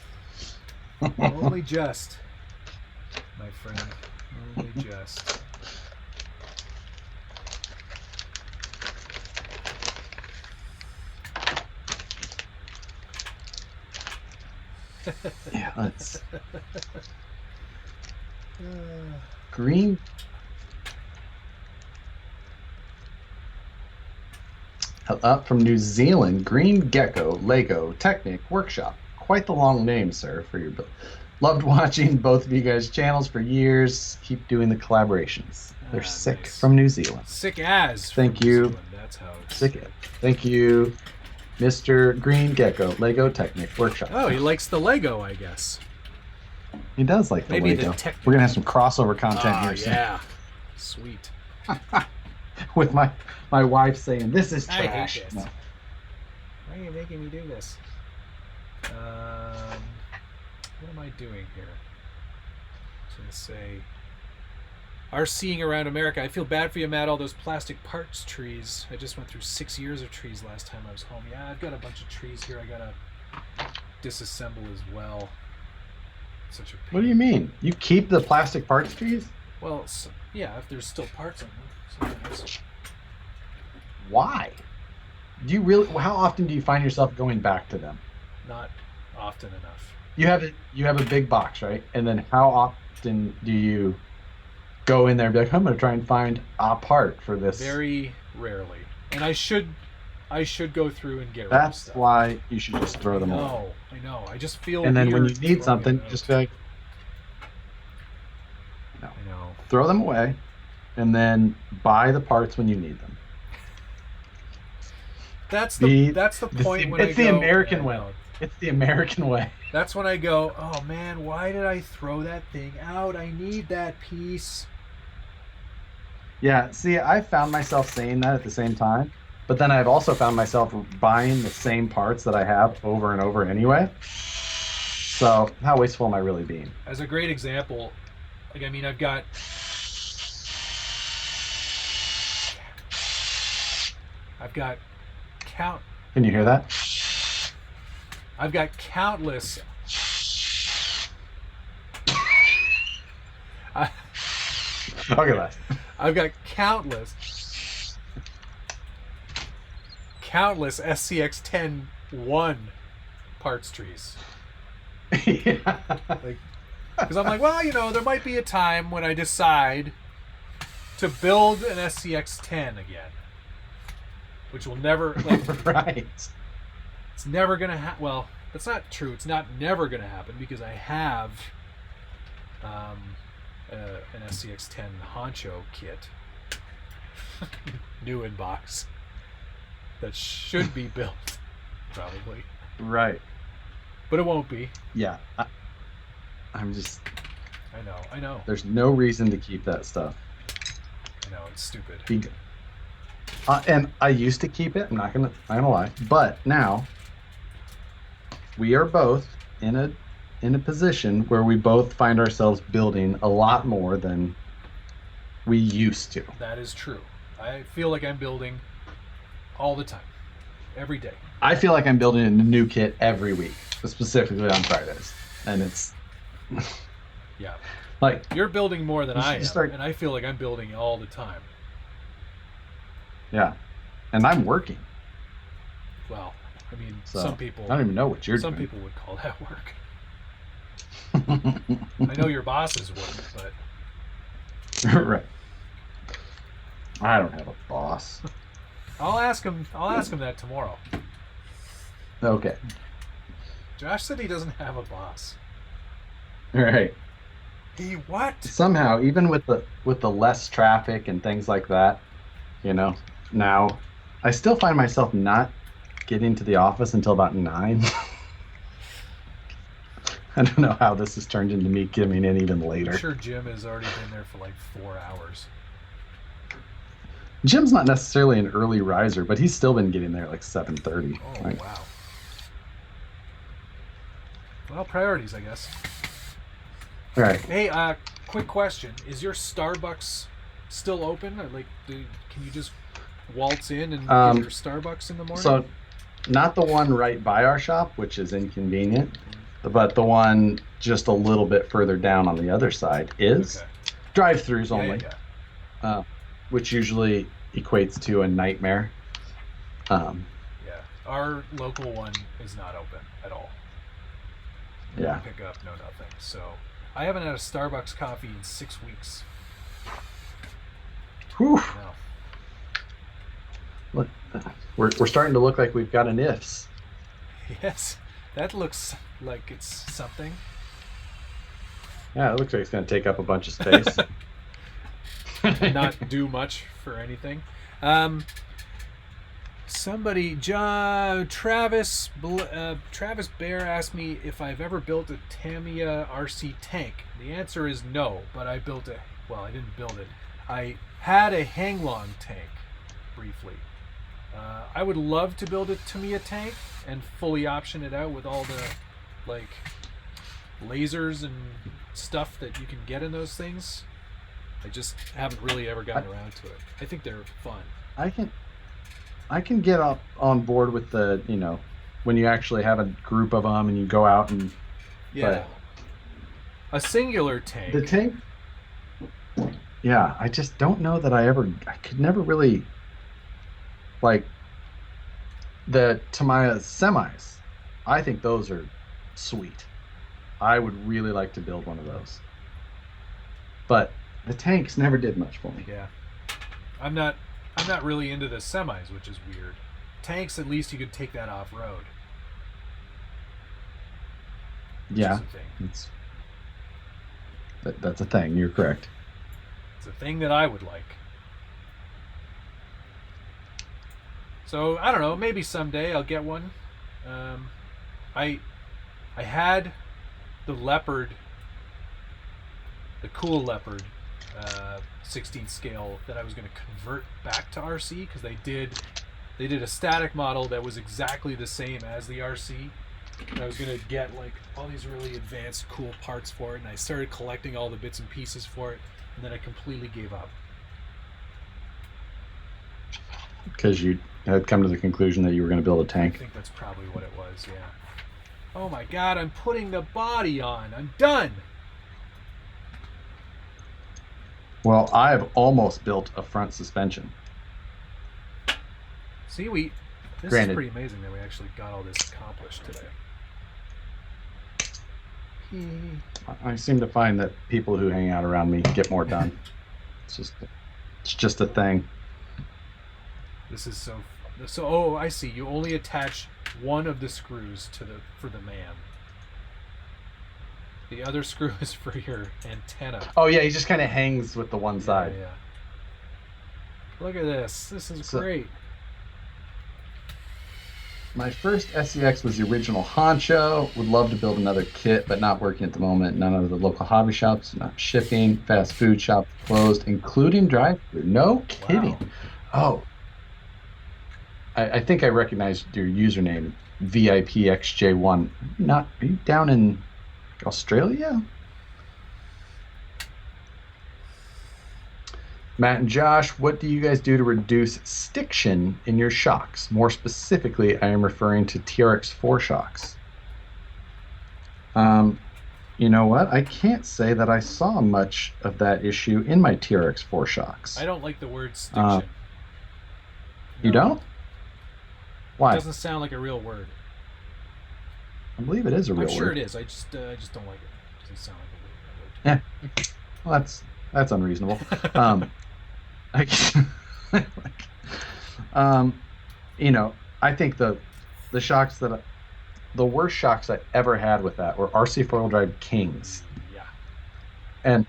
Only just, my friend. Only just. Yeah, let's. Green. Up from New Zealand, Green Gecko Lego Technic Workshop. Quite the long name, sir, for your build. Loved watching both of you guys' channels for years. Keep doing the collaborations. They're sick nice. from New Zealand. Sick as. Thank from you. New Zealand. That's how it's Sick. Thank you, Mr. Green Gecko Lego Technic Workshop. Oh, he likes the Lego, I guess. He does like the Maybe Lego. the Technic. We're gonna have some crossover content here soon. Yeah. Sweet. With my wife saying this is I hate trash. this. No. Why are you making me do this? What am I doing here? I was going to say, RCing around America. I feel bad for you, Matt. All those plastic parts trees. I just went through 6 years of trees last time I was home. Yeah, I've got a bunch of trees here. I got to disassemble as well. Such a pain. What do you mean? You keep the plastic parts trees? Well, yeah, if there's still parts on them. Sometimes. Why? Do you really? How often do you find yourself going back to them? Not often enough. You have a big box, right? And then how often do you go in there and be like, I'm gonna try and find a part for this? Very rarely. And I should go through and get rid of That's stuff. why you should just throw them away. No, I know. I just feel And then when you weird need throwing something, it out. just be like, no, I know. throw them away, and then buy the parts when you need them. That's the point it's when I go. It's the American way. No. It's the American way. That's when I go, oh man, why did I throw that thing out? I need that piece. Yeah, see, I found myself saying that at the same time, but then I've also found myself buying the same parts that I have over and over anyway. So how wasteful am I really being? As a great example, like I mean, I've got count. Can you hear that? I've got countless. Okay, last. I've got countless SCX-10-1 parts trees. Yeah. Because I'm like, well, you know, there might be a time when I decide to build an SCX-10 again, which will never, like, Right. it's never gonna happen. Well, that's not true. It's not never gonna happen because I have an SCX-10 honcho kit, new in box, that should be built, probably, Right. but it won't be. Yeah. I'm just. I know. There's no reason to keep that stuff. I know, it's stupid. And I used to keep it. I'm not gonna lie. But now we are both in a position where we both find ourselves building a lot more than we used to. That is true. I feel like I'm building all the time, every day. I feel like I'm building a new kit every week, specifically on Fridays, and it's Yeah. like You're building more than You I should am, start- and I feel like I'm building all the time. yeah, and I'm working. Well, I mean, So, some people. I don't even know what you're Some doing. people would call that work. I know your bosses would, but Right. I don't have a boss. I'll ask him. I'll ask him that tomorrow. Okay. Josh said he doesn't have a boss. Right. He what? Somehow, even with the less traffic and things like that, you know, now I still find myself not getting to the office until about 9. I don't know how this has turned into me coming in even later. I'm sure Jim has already been there for like 4 hours. Jim's not necessarily an early riser, but he's still been getting there at like 7:30. Oh Like, wow. Well, priorities, I guess. All right. Hey, quick question: is your Starbucks still open? Or can you just waltz in and get your Starbucks in the morning? So, not the one right by our shop, which is inconvenient, but the one just a little bit further down on the other side is drive-throughs only, which usually equates to a nightmare. Our local one is not open at all. No pickup, no nothing. So I haven't had a Starbucks coffee in 6 weeks. Whew. No. Look, we're starting to look like we've got an ifs. Yes, that looks like it's something. Yeah, it looks like it's going to take up a bunch of space. Not do much for anything. Travis Bear asked me if I've ever built a Tamiya RC tank. The answer is no, but I built I didn't build it. I had a hang-long tank briefly. I would love to build a Tamiya tank and fully option it out with all the lasers and stuff that you can get in those things. I just haven't really ever gotten around to it. I think they're fun. I can get on board with the, when you actually have a group of them and you go out and... Yeah. A singular tank. The tank... Yeah, I just don't know that I could never really... the Tamiya semis. I think those are sweet. I would really like to build one of those. But the tanks never did much for me. Yeah. I'm not really into the semis, which is weird. Tanks, at least you could take that off road. Yeah, that's a thing. You're correct. It's a thing that I would like. So I don't know. Maybe someday I'll get one. I had the Leopard, the cool Leopard. 16 scale that I was going to convert back to RC because they did a static model that was exactly the same as the RC, and I was going to get all these really advanced cool parts for it, and I started collecting all the bits and pieces for it, and then I completely gave up because you had come to the conclusion that you were going to build a tank. I think that's probably what it was. Yeah. Oh my god, I'm putting the body on. I'm done. Well, I have almost built a front suspension. See, this is pretty amazing that we actually got all this accomplished today. I seem to find that people who hang out around me get more done. It's just a thing. This is so. Oh, I see. You only attach one of the screws for the man. The other screw is for your antenna. Oh yeah, he just kind of hangs with the one side. Yeah. Look at this. This is great. My first SEX was the original honcho. Would love to build another kit, but not working at the moment. None of the local hobby shops, not shipping. Fast food shops closed, including drive-thru. No kidding. Wow. Oh. I think I recognized your username, VIPXJ1. Are you down in Australia? Matt and Josh, what do you guys do to reduce stiction in your shocks? More specifically, I am referring to TRX4 shocks. You know what? I can't say that I saw much of that issue in my TRX4 shocks. I don't like the word stiction. You don't? Why? It doesn't sound like a real word. I believe it is a real word. I'm sure it is. I just don't like it. It doesn't sound like a word. Yeah. Well, that's unreasonable. I think the shocks the worst shocks I ever had with that were RC four-wheel drive Kings. Yeah. And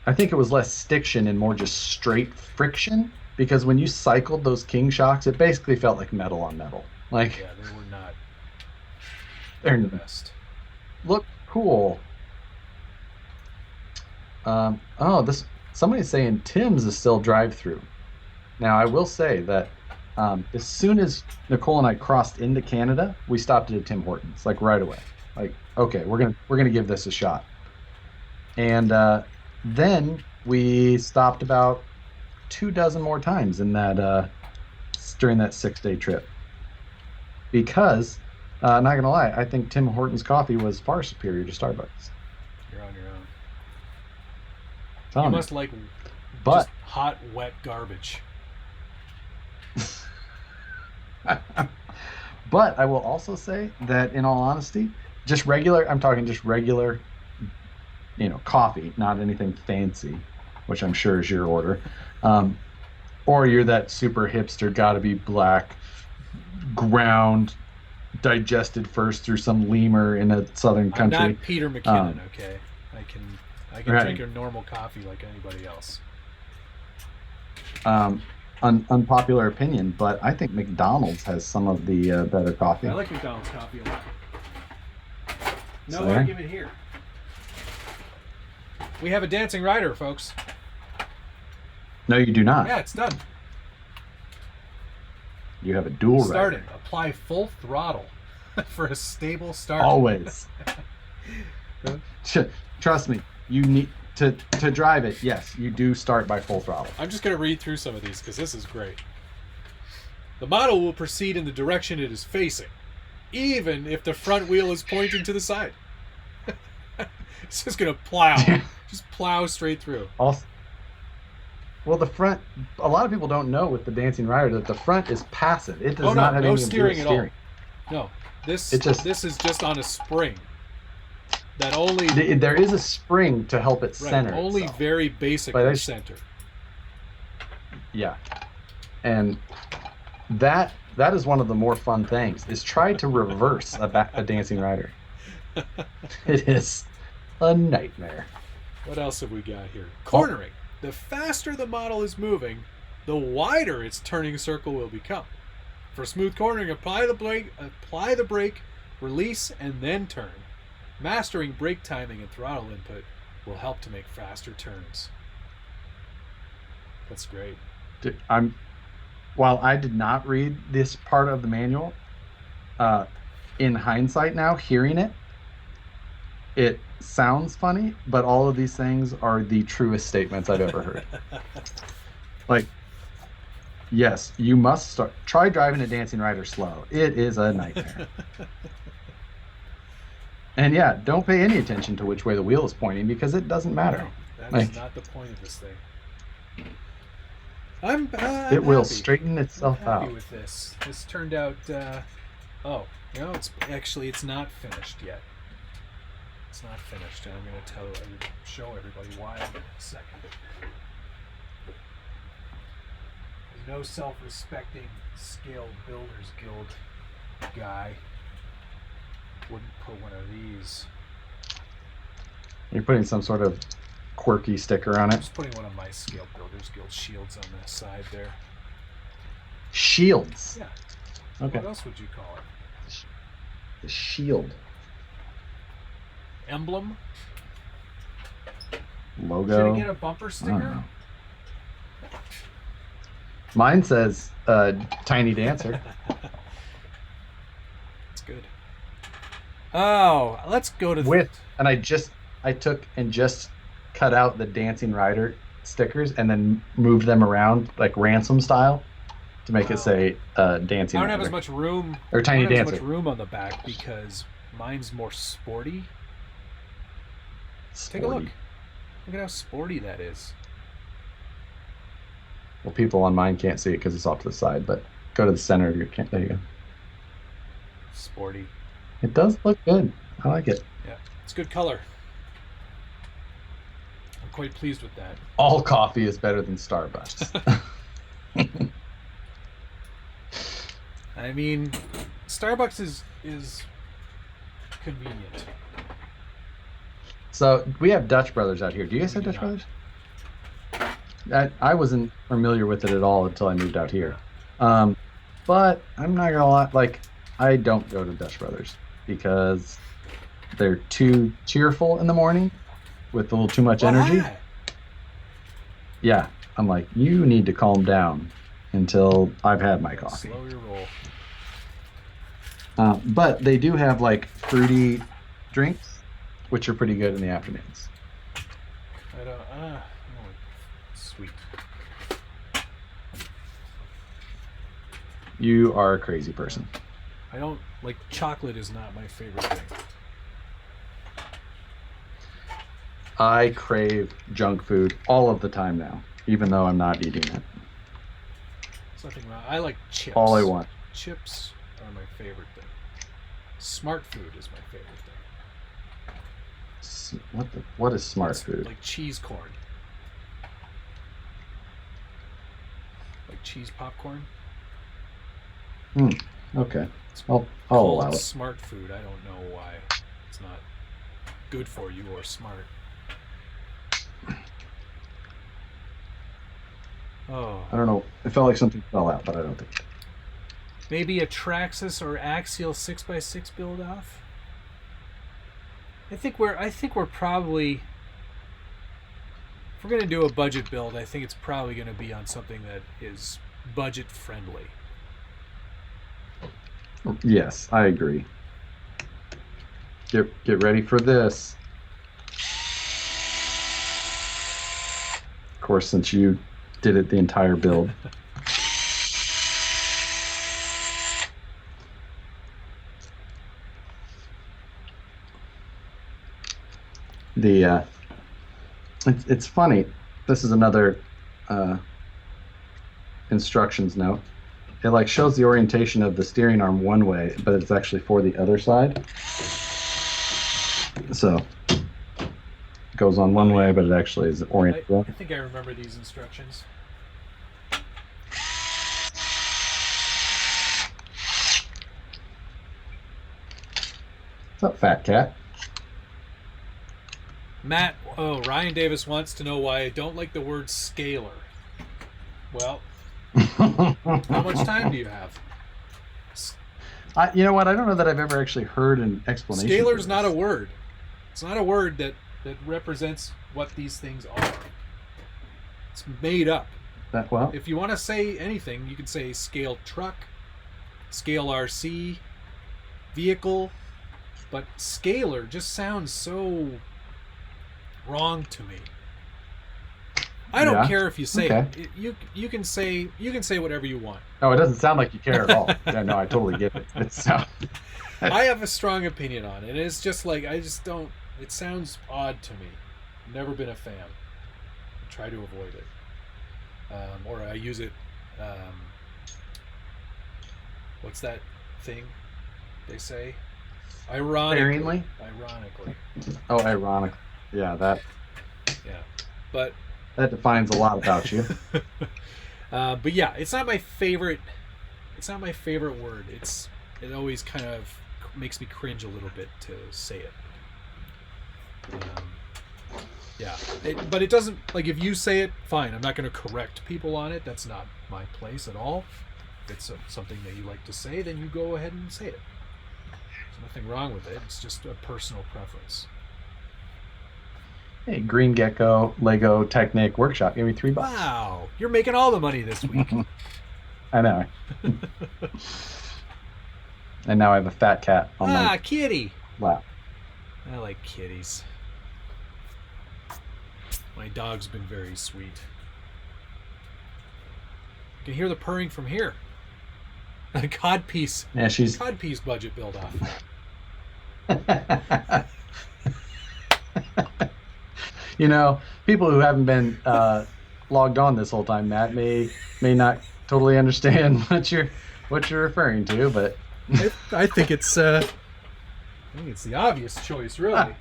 I think it was less stiction and more just straight friction, because when you cycled those King shocks, it basically felt like metal on metal. Yeah, they were not. They're the best. Look cool. Somebody's saying Tim's is still drive-through. Now, I will say that as soon as Nicole and I crossed into Canada, we stopped at a Tim Hortons, right away. Like, okay, we're gonna give this a shot. And then we stopped about 24 more times in that during that 6-day trip. Because, not gonna lie, I think Tim Hortons coffee was far superior to Starbucks. You're on your own. Tell You me. must like But just hot, wet garbage. but I will also say that, in all honesty, I'm talking just regular, coffee, not anything fancy, which I'm sure is your order. Or you're that super hipster, gotta be black, ground, digested first through some lemur in a southern country. I'm not Peter McKinnon, okay? I can Right. drink a normal coffee like anybody else. Unpopular opinion, but I think McDonald's has some of the better coffee. I like McDonald's coffee a lot. No So- argument here. We have a dancing rider, folks. No, you do not. Yeah, it's done. You have a dual Started. rider. Apply full throttle for a stable start. Always. Trust me, you need to drive it. Yes, you do start by full throttle. I'm just going to read through some of these because this is great. The model will proceed in the direction it is facing, even if the front wheel is pointing to the side. It's just going to plow. Just plow straight through. Also, well, the front, a lot of people don't know with the Dancing Rider that the front is passive. It does not have no any steering at all. steering. No, this This is just on a spring. That only there is a spring to help it center. only itself. very basic But center. Yeah, and that is one of the more fun things is try to reverse a Dancing Rider. It is a nightmare. What else have we got here? Cornering. The faster the model is moving, the wider its turning circle will become. For smooth cornering, apply the brake, release, and then turn. Mastering brake timing and throttle input will help to make faster turns. That's great. While I did not read this part of the manual, in hindsight now, hearing it, it sounds funny, but all of these things are the truest statements I've ever heard. Like, yes, you must try driving a Dancing Rider slow. It is a nightmare. And yeah, don't pay any attention to which way the wheel is pointing because it doesn't matter. No, that is not the point of this thing. I'm It will happy. straighten itself I'm happy out. with this. This turned out. It's not finished yet. It's not finished, and I'm going to show everybody why in a second. There's no self-respecting Scaled Builders Guild guy wouldn't put one of these. You're putting some sort of quirky sticker on I'm it. just putting one of my Scaled Builders Guild shields on the side there. Shields. Yeah. Okay. What else would you call it? The shield. Emblem? Logo. Should it get a bumper I don't sticker? know. Mine says Tiny Dancer. That's good. Oh, let's go to And I took and just cut out the Dancing Rider stickers and then moved them around like ransom style to make it say Dancing I don't Rider. have as much room. Or Tiny I don't have Dancer. as much room on the back because mine's more sporty. Take a look. Sporty. Look at how sporty that is. Well, people on mine can't see it because it's off to the side, but go to the center of your there you go. Sporty. It does look good. I like it. Yeah, it's good color. I'm quite pleased with that. All coffee is better than Starbucks. I mean, Starbucks is convenient. So we have Dutch Brothers out here. Do you guys We have do Dutch not. Brothers? I wasn't familiar with it at all until I moved out here. But I'm not gonna lie, like I don't go to Dutch Brothers because they're too cheerful in the morning with a little too much energy. Why? Yeah, I'm like, you need to calm down until I've had my coffee. Slow your roll. But they do have like fruity drinks, which are pretty good in the afternoons. I don't. Oh, sweet. You are a crazy person. I don't like chocolate. Is not my favorite thing. I crave junk food all of the time now, even though I'm not eating it. There's nothing wrong. I like chips. All I want. Chips are my favorite thing. Smart food is my favorite thing. What is smart food? Like cheese corn. Like cheese popcorn. Okay. I'll allow it. Smart food. I don't know why. It's not good for you or smart. Oh. I don't know. It felt like something fell out, but I don't think. Maybe a Traxxas or Axial 6x6 build off. I think we're probably, if we're gonna do a budget build, I think it's probably gonna be on something that is budget friendly. Yes, I agree. Get ready for this. Of course, since you did it the entire build. It's funny. This is another instructions note. It like shows the orientation of the steering arm one way, but it's actually for the other side. So it goes on one way, but it actually is oriented. I think I remember these instructions. What's up, fat cat? Matt, Ryan Davis wants to know why I don't like the word scalar. Well, how much time do you have? You know what? I don't know that I've ever actually heard an explanation. Scalar's not a word. It's not a word that represents what these things are. It's made up. Well, if you want to say anything, you can say scale truck, scale RC, vehicle, but scalar just sounds so wrong to me. I don't care if you say it. You can say whatever you want. Oh, it doesn't sound like you care at all. Yeah, no, I totally get it. I have a strong opinion on it. It's just like I just don't. It sounds odd to me. Never been a fan. I try to avoid it, or I use it. What's that thing they say? Ironically. Oh, ironically. Yeah, that. Yeah, but. That defines a lot about you. But yeah, it's not my favorite. It's not my favorite word. It always kind of makes me cringe a little bit to say it. Yeah, but it doesn't, like, if you say it, fine. I'm not going to correct people on it. That's not my place at all. If it's something that you like to say, then you go ahead and say it. There's nothing wrong with it. It's just a personal preference. Hey, Green Gecko Lego Technic Workshop gave me $3. Wow, you're making all the money this week. I know. And now I have a fat cat on my kitty lap. I like kitties. My dog's been very sweet. You can hear the purring from here. A codpiece. Yeah, she's codpiece budget build off. You know, people who haven't been logged on this whole time, Matt, may not totally understand what you're referring to, but I think it's the obvious choice, really.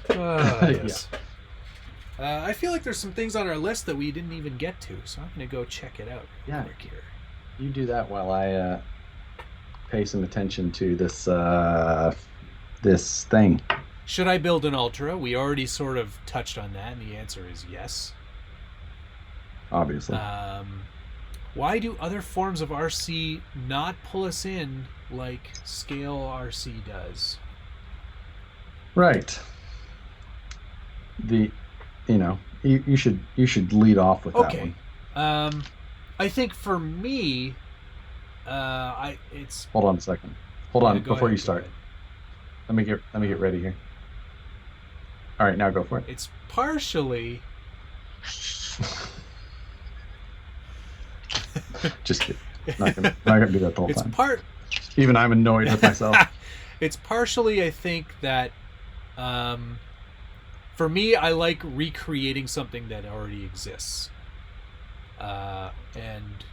Yes. I feel like there's some things on our list that we didn't even get to, so I'm going to go check it out. Yeah, quick here. You do that while I pay some attention to this this thing. Should I build an Ultra? We already sort of touched on that, and the answer is yes. Obviously. Why do other forms of RC not pull us in like Scale RC does? Right. You should lead off with that one. I think for me, It's Hold on a second. Hold yeah, on go before ahead, you go start. ahead. Let me get ready here. All right, now go for it. It's partially Just kidding. Not gonna do that the whole it's time. part Even I'm annoyed with myself. it's partially, I think, that um, for me, I like recreating something that already exists, and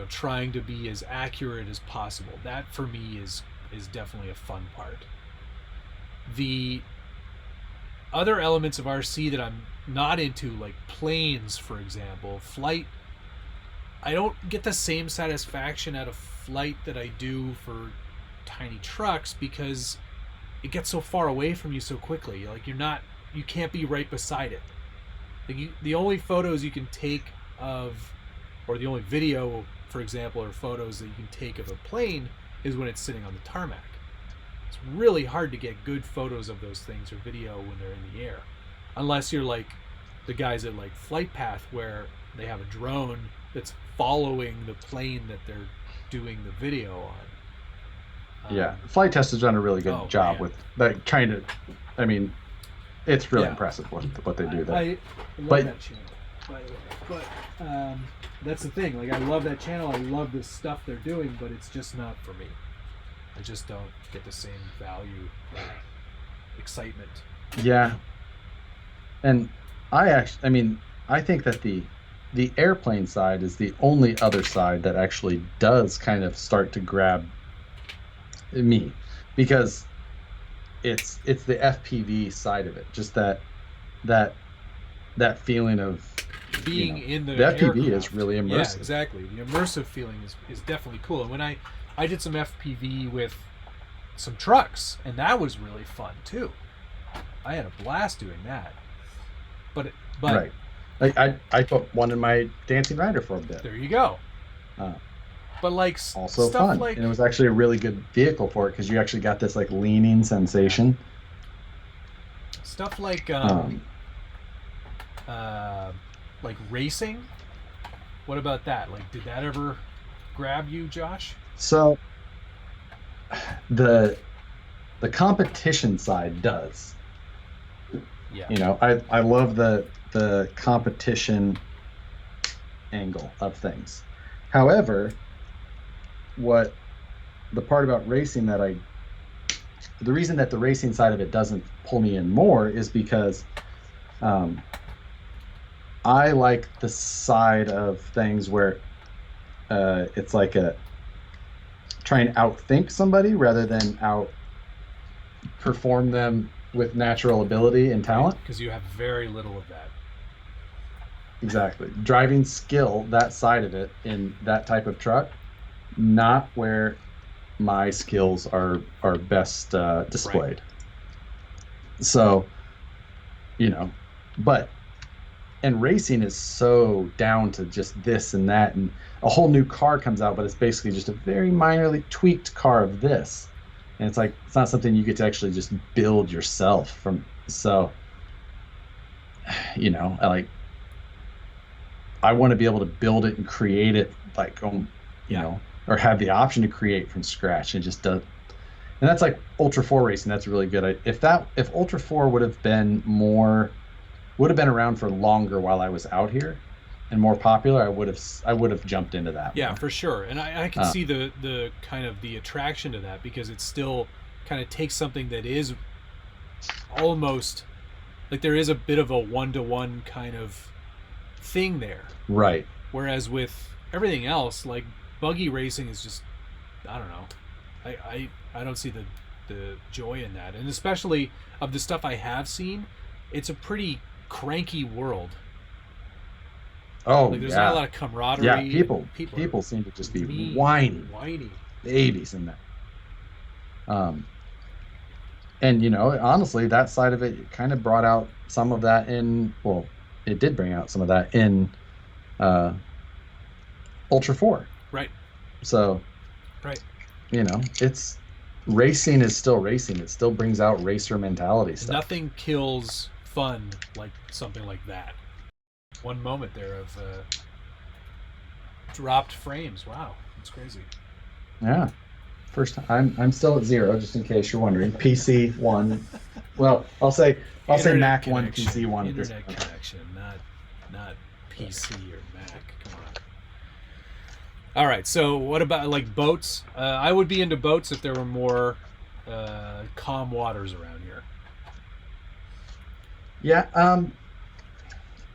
trying to be as accurate as possible. That for me is definitely a fun part. The other elements of RC that I'm not into, like planes, for example, flight, I don't get the same satisfaction out of flight that I do for tiny trucks because it gets so far away from you so quickly. Like you can't be right beside it. Like the only photos you can take of, or the only video, for example, or photos that you can take of a plane is when it's sitting on the tarmac. It's really hard to get good photos of those things or video when they're in the air, unless you're like the guys at like Flight Path where they have a drone that's following the plane that they're doing the video on. Yeah, Flight Test has done a really good job man. with that kind of. I mean, it's really Yeah. impressive what they do there. I love that channel, by the way. But that's the thing. Like, I love that channel. I love the stuff they're doing, but it's just not for me. I just don't get the same value, excitement. Yeah, and I think that the airplane side is the only other side that actually does kind of start to grab me, because it's the FPV side of it, just that feeling of Being in the FPV aircraft is really immersive. Yeah, exactly. The immersive feeling is definitely cool. And when I did some FPV with some trucks, and that was really fun too. I had a blast doing that. But Right. Like I put one in my Dancing Rider for a bit. There you go. Uh, But like Also stuff fun, like and it was actually a really good vehicle for it because you actually got this like leaning sensation. stuff like like racing. What about that? Like, did that ever grab you, Josh? So the competition side does. Yeah. I love the competition angle of things. However, what the part about racing the reason that the racing side of it doesn't pull me in more is because I like the side of things where it's like try and outthink somebody rather than outperform them with natural ability and talent. Because you have very little of that. Exactly. Driving skill, that side of it in that type of truck, not where my skills are best displayed. Right. So, but and racing is so down to just this and that, and a whole new car comes out, but it's basically just a very minorly tweaked car of this, and it's like it's not something you get to actually just build yourself from. So, I want to be able to build it and create it like or have the option to create from scratch, and just does. And that's like Ultra 4 racing. That's really good. If Ultra 4 would have been around for longer while I was out here and more popular, I would have jumped into that. Yeah, more. for sure. And I can see the kind of the attraction to that, because it still kind of takes something that is almost like there is a bit of a one-to-one kind of thing there. Right. Whereas with everything else, like buggy racing is just, I don't know. I don't see the joy in that. And especially of the stuff I have seen, it's a pretty cranky world. Oh, like, there's not a lot of camaraderie. Yeah, people seem to just be whiny babies in that. And honestly, that side of it kind of brought out some of that it did bring out some of that in Ultra 4. Right. So, right. It's racing is still racing. It still brings out racer mentality stuff. Nothing kills fun like something like that. One moment there of dropped frames. Wow, that's crazy. Yeah. First, I'm still at 0, just in case you're wondering. PC 1. Well, I'll say Internet Mac 1, connection. PC 1 at this Internet point. connection, not PC or Mac. Come on. All right. So what about like boats? I would be into boats if there were more calm waters around here. Yeah,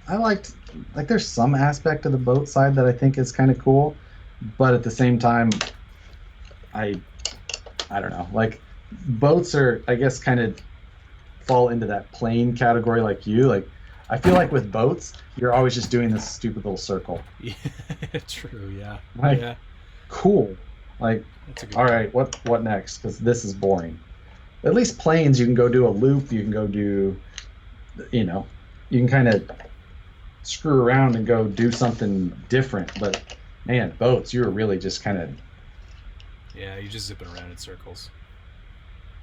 I liked like there's some aspect of the boat side that I think is kind of cool, but at the same time, I I don't know. Like boats are, I guess, kind of fall into that plane category like you. Like I feel like with boats, you're always just doing this stupid little circle. Yeah, true. Yeah, Like yeah. cool. Like That's a good all point. right, what next? Because this is boring. At least planes, you can go do a loop. You can go do, you know, you can kind of screw around and go do something different. But man, boats, you were really just kind of Yeah, you're just zipping around in circles.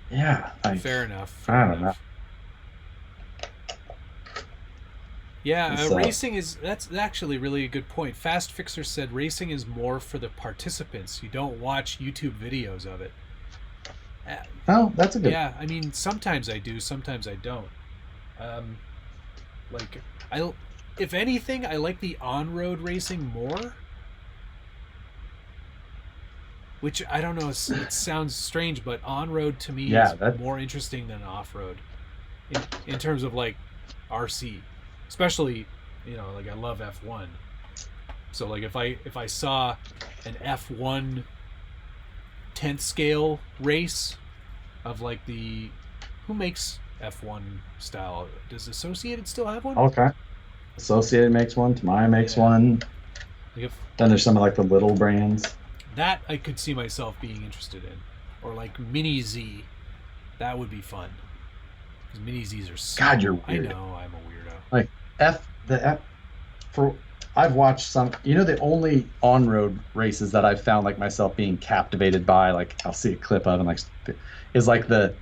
yeah. Like Fair enough. I Fair don't know. enough. Yeah, It's racing is that's actually really a good point. Fast Fixer said racing is more for the participants. You don't watch YouTube videos of it. Uh, oh, that's a good. yeah, I mean sometimes I do, sometimes I don't. Um, like I, if anything, I like the on-road racing more. Which I don't know. It sounds strange, but on-road to me Yeah, is that more interesting than off-road, in terms of like RC, especially like I love F1. So like if I saw an F1 10th scale race of like the who makes F1 style, does Associated still have one? okay. Associated makes one. Tamiya makes Yeah. one. Like if Then there's some of like the little brands. that I could see myself being interested in, or like Mini Z, that would be fun. Because Mini Zs are so. God, you're I weird. know I'm a weirdo. Like the F for I've watched some. You know, the only on-road races that I've found like myself being captivated by, like I'll see a clip of and like is like the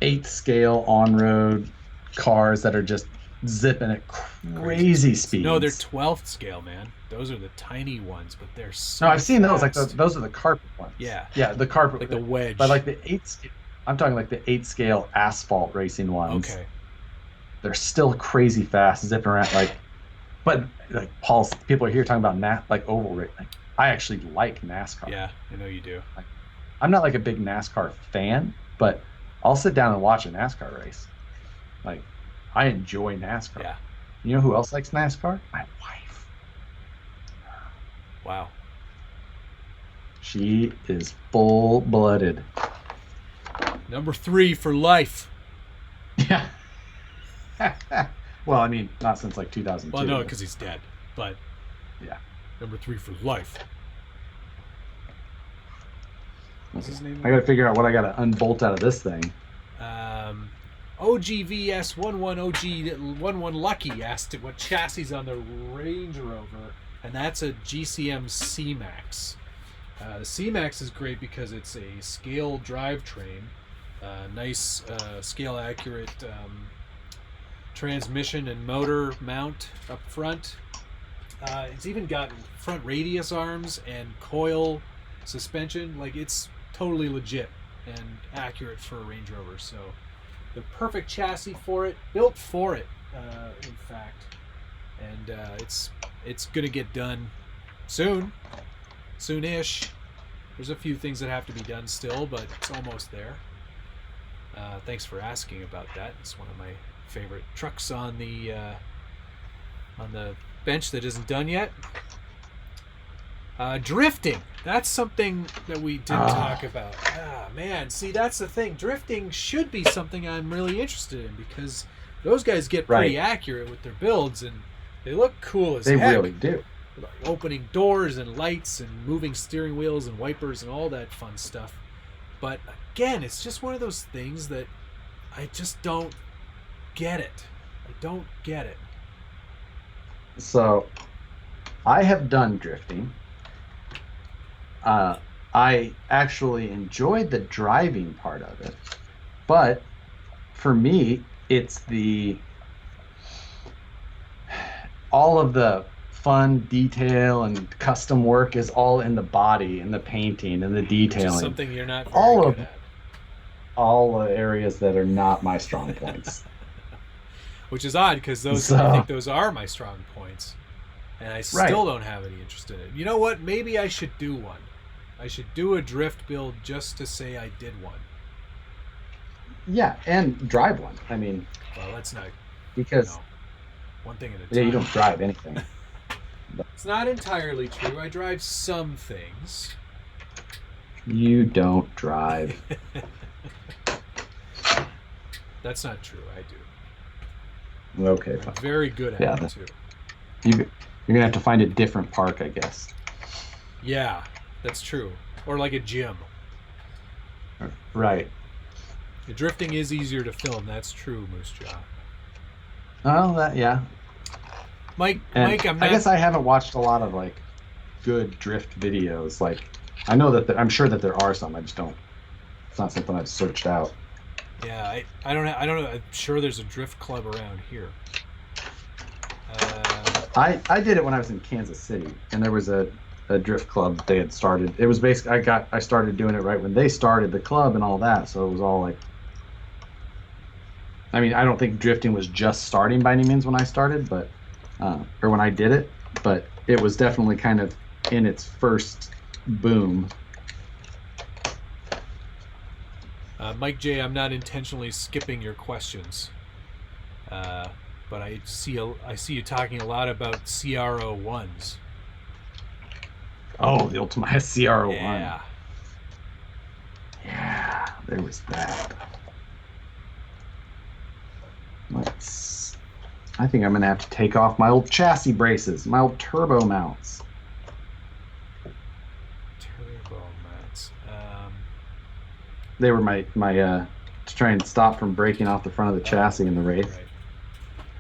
8th scale on-road cars that are just zipping at crazy speeds. No, they're 12th scale, man. Those are the tiny ones, but they're so. No, I've seen those. Like fast. those are the carpet ones. Yeah. Yeah, the carpet. Like the wedge. But like the 8th scale, I'm talking like the 8th scale asphalt racing ones. Okay. They're still crazy fast, zipping around like. But like Paul's, people are here talking about like oval racing. Like, I actually like NASCAR. Yeah, I know you do. Like, I'm not like a big NASCAR fan, but I'll sit down and watch a NASCAR race. Like, I enjoy NASCAR. Yeah. You know who else likes NASCAR? My wife. Wow. She is full-blooded. Number 3 for life. Yeah. Well, I mean, not since like 2002. Well, no, because he's dead. But yeah. number 3 for life. What's his name? I got to figure out what I got to unbolt out of this thing. OGVS11OG11 Lucky asked what chassis on the Range Rover, and that's a GCM C-Max. The C-Max is great because it's a scale drivetrain, nice scale accurate transmission and motor mount up front. It's even got front radius arms and coil suspension. Like, it's totally legit and accurate for a Range Rover. So the perfect chassis for it, built for it, in fact. And it's gonna get done soonish. There's a few things that have to be done still, but it's almost there. Thanks for asking about that. It's one of my favorite trucks on the bench that isn't done yet. Drifting. That's something that we didn't talk about. Man, see, that's the thing. Drifting should be something I'm really interested in because those guys get pretty accurate with their builds and they look cool as heck. They really do. Like opening doors and lights and moving steering wheels and wipers and all that fun stuff. But again, it's just one of those things that I just don't get it. I don't get it. So, I have done drifting. I actually enjoyed the driving part of it, but for me, it's all of the fun detail and custom work is all in the body and the painting and the detailing. Which is something you're not very all good at. All the areas that are not my strong points. Which is odd, because I think those are my strong points. And I still don't have any interest in it. You know what? Maybe I should do one. I should do a drift build just to say I did one. Yeah, and drive one. I mean... Well, that's not... Because... No. One thing at a time. Yeah, you don't drive anything. It's not entirely true. I drive some things. You don't drive. That's not true. I do. Okay, I'm very good at it, too. You're going to have to find a different park, I guess. Yeah, that's true. Or like a gym. Right. The drifting is easier to film. That's true, Moose Jaw. Oh, yeah. Mike, I not... guess I haven't watched a lot of, like, good drift videos. Like, I know that I'm sure that there are some. I just don't. It's not something I've searched out. Yeah, I don't know. I'm sure there's a drift club around here. I did it when I was in Kansas City, and there was a drift club they had started. It was basically I started doing it right when they started the club and all that, so it was all like. I mean, I don't think drifting was just starting by any means when I started, but or when I did it, but it was definitely kind of in its first boom. Mike J, I'm not intentionally skipping your questions, but I see you talking a lot about CR01s. Oh, the Ultima CR01. Yeah. Yeah, there was that. I think I'm going to have to take off my old chassis braces, my old turbo mounts. Turbo mounts. They were my to try and stop from breaking off the front of the chassis in the race.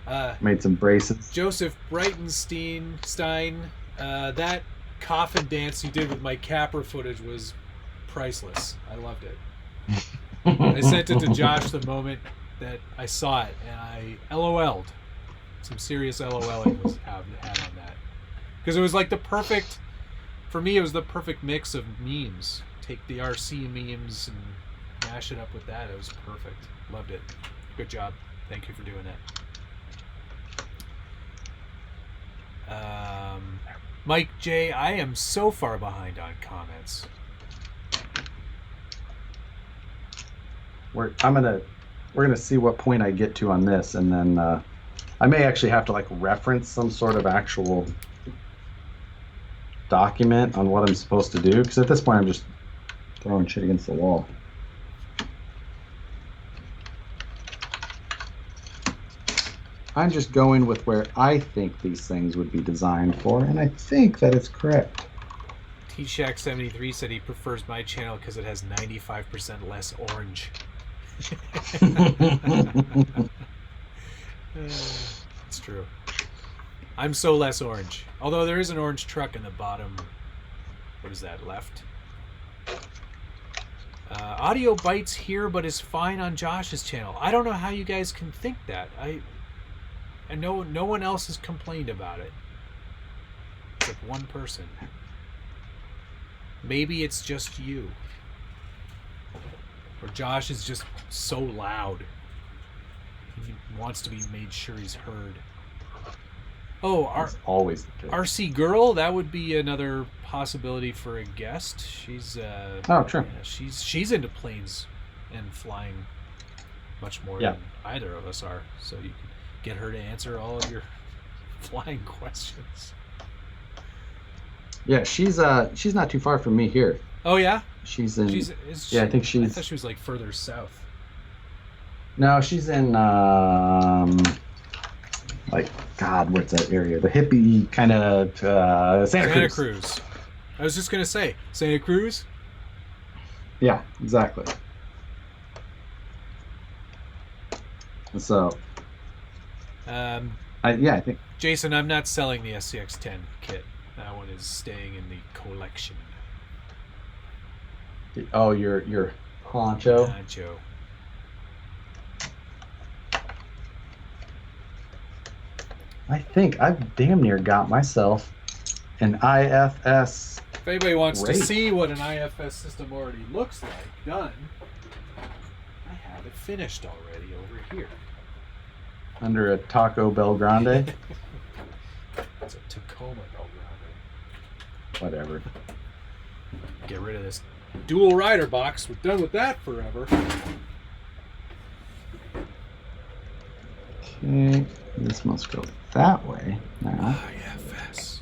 Right. Made some braces. Joseph Breitenstein, that coffin dance you did with my capper footage was priceless. I loved it. I sent it to Josh the moment that I saw it, and I LOL'd. Some serious LOLing was had on that. Because it was like for me, it was the perfect mix of memes. Take the RC memes and mash it up with that. It was perfect. Loved it. Good job. Thank you for doing that. Mike J, I am so far behind on comments. We're gonna see what point I get to on this, and then I may actually have to like reference some sort of actual document on what I'm supposed to do, because at this point I'm just throwing shit against the wall. I'm just going with where I think these things would be designed for, and I think that it's correct. T-Shack73 said he prefers my channel because it has 95% less orange. It's true. I'm so less orange. Although there is an orange truck in the bottom. What is that, left? Audio bites here, but is fine on Josh's channel. I don't know how you guys can think that. And no one else has complained about it. Except one person. Maybe it's just you. Or Josh is just so loud. He wants to be made sure he's heard. Oh, always the case. RC Girl, that would be another possibility for a guest. She's oh, true. Yeah, she's into planes and flying much more than either of us are. So you can get her to answer all of your flying questions. Yeah, she's not too far from me here. Oh yeah? She's in. I think she's. I thought she was like further south. No, she's in like God, what's that area? The hippie kind of Santa Cruz. I was just gonna say Santa Cruz. Yeah, exactly. So. I think. Jason, I'm not selling the SCX-10 kit. That one is staying in the collection. Oh, your honcho. Honcho. I think I've damn near got myself an IFS. If anybody wants to Great. see what an IFS system already looks like, done, I have it finished already over here. Under a Taco Bell Grande. It's a Tacoma Bell Grande. Whatever. Get rid of this dual rider box. We're done with that forever. Okay, this must go that way now. IFS.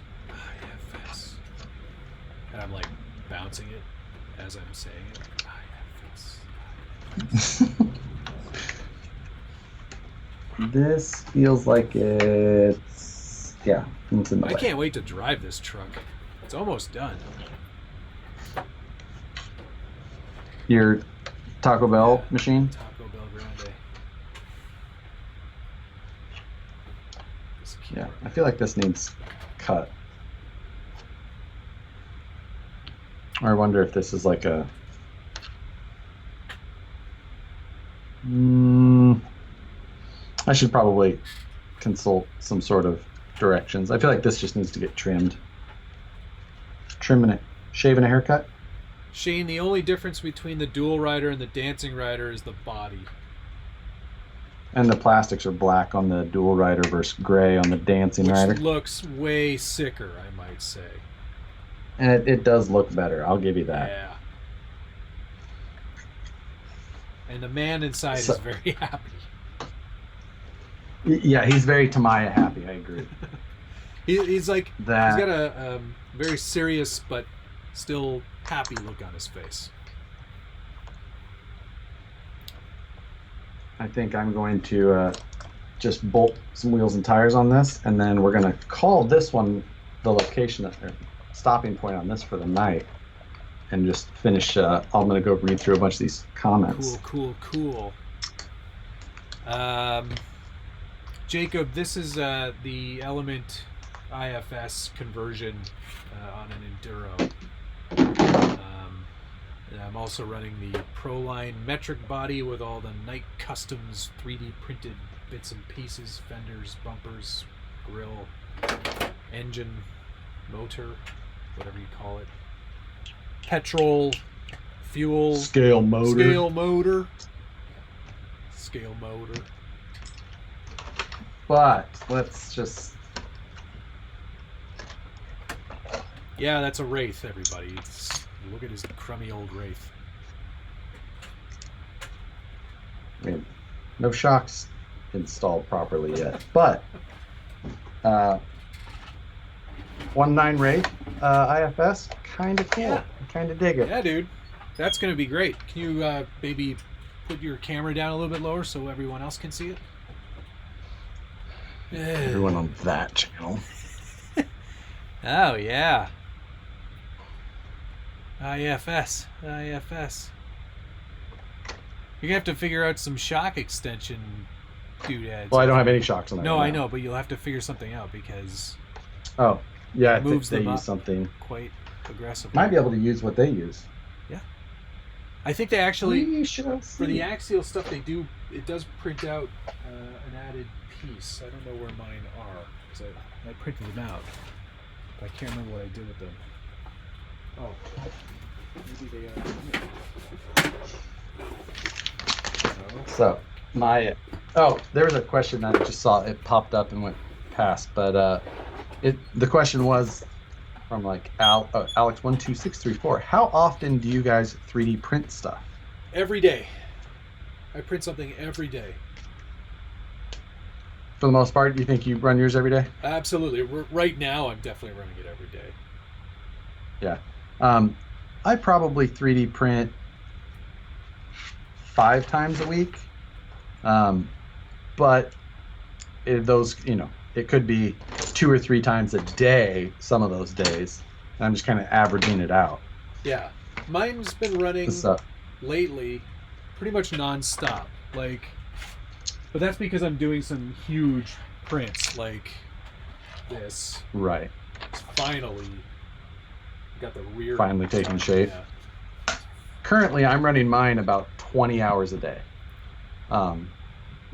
And I'm like bouncing it as I'm saying it. IFS. This feels like it's in the way. I can't wait to drive this truck. It's almost done. Your Taco Bell machine? Taco Bell Grande. Yeah, I feel like this needs cut. Or I wonder if this is like a... I should probably consult some sort of directions. I feel like this just needs to get trimmed. Trimming it. Shaving a haircut? Shane, the only difference between the dual rider and the dancing rider is the body. And the plastics are black on the dual rider versus gray on the dancing rider. Which looks way sicker, I might say. And it does look better. I'll give you that. Yeah. And the man inside is very happy. Yeah, he's very Tamiya happy. I agree. He's like, that. He's got a very serious but still happy look on his face. I think I'm going to just bolt some wheels and tires on this, and then we're going to call this one the location, or stopping point on this for the night, and just finish. I'm going to go read through a bunch of these comments. Cool. Jacob, this is the Element IFS conversion on an Enduro. And I'm also running the Proline metric body with all the Night Customs 3D printed bits and pieces, fenders, bumpers, grill, engine, motor, whatever you call it. Petrol, fuel, Scale motor. But let's just... Yeah, that's a Wraith, everybody. Look at his crummy old Wraith. I mean, no shocks installed properly yet, but 1.9 Wraith IFS, kind of cool. Yeah. Kind of dig it. Yeah, dude. That's going to be great. Can you maybe put your camera down a little bit lower so everyone else can see it? Everyone on that channel. Oh, yeah. IFS. You're going to have to figure out some shock extension doodads. Well, I don't have any shocks on that. No, right I now. know, but you'll have to figure something out because Oh, yeah, I think moves they them use up something. quite aggressively. Might be able to use what they use. Yeah. I think they actually, We shall for the see. axial stuff they do, it does print out an added piece. I don't know where mine are because I printed them out. But I can't remember what I did with them. Oh, maybe they are. So there was a question that I just saw. It popped up and went past, but the question was from like Alex12634. How often do you guys 3D print stuff? Every day. I print something every day. For the most part, do you think you run yours every day? Absolutely. Right now, I'm definitely running it every day. Yeah. I probably 3D print 5 times a week. But it could be 2 or 3 times a day some of those days. I'm just kind of averaging it out. Yeah. Mine's been running So, lately pretty much non-stop. But that's because I'm doing some huge prints like this. right. It's finally got the rear Finally taking shape. Yeah. Currently, I'm running mine about 20 hours a day.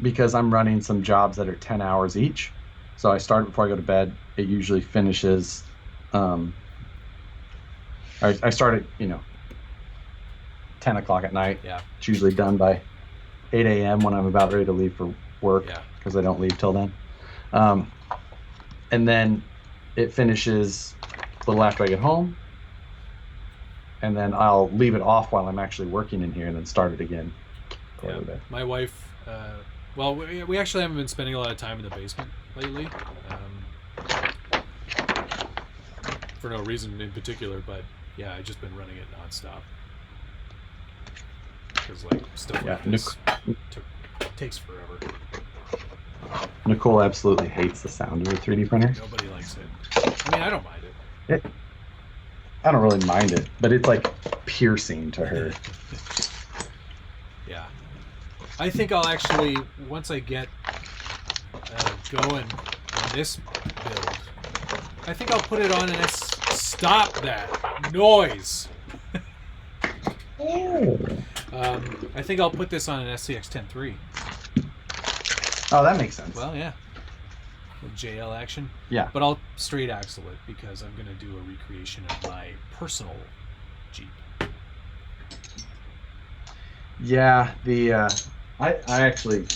Because I'm running some jobs that are 10 hours each. So I start before I go to bed. It usually finishes. I start at 10 o'clock at night. Yeah. It's usually done by 8 a.m. when I'm about ready to leave for work, because I don't leave till then. And then it finishes a little after I get home. And then I'll leave it off while I'm actually working in here and then start it again. Yeah. My wife, well, we actually haven't been spending a lot of time in the basement lately. For no reason in particular, but yeah, I've just been running it nonstop. Because like stuff like this takes forever. Nicole absolutely hates the sound of a 3D printer. Nobody likes it. I mean, I don't mind it. I don't really mind it, but it's like piercing to her. Yeah. I think I'll actually, once I get going on this build, I think I'll put it on and stop that noise. I think I'll put this on an SCX 10.3. Oh, that makes sense. Well, yeah. With JL action. Yeah. But I'll straight axle it because I'm going to do a recreation of my personal Jeep. Yeah, I actually,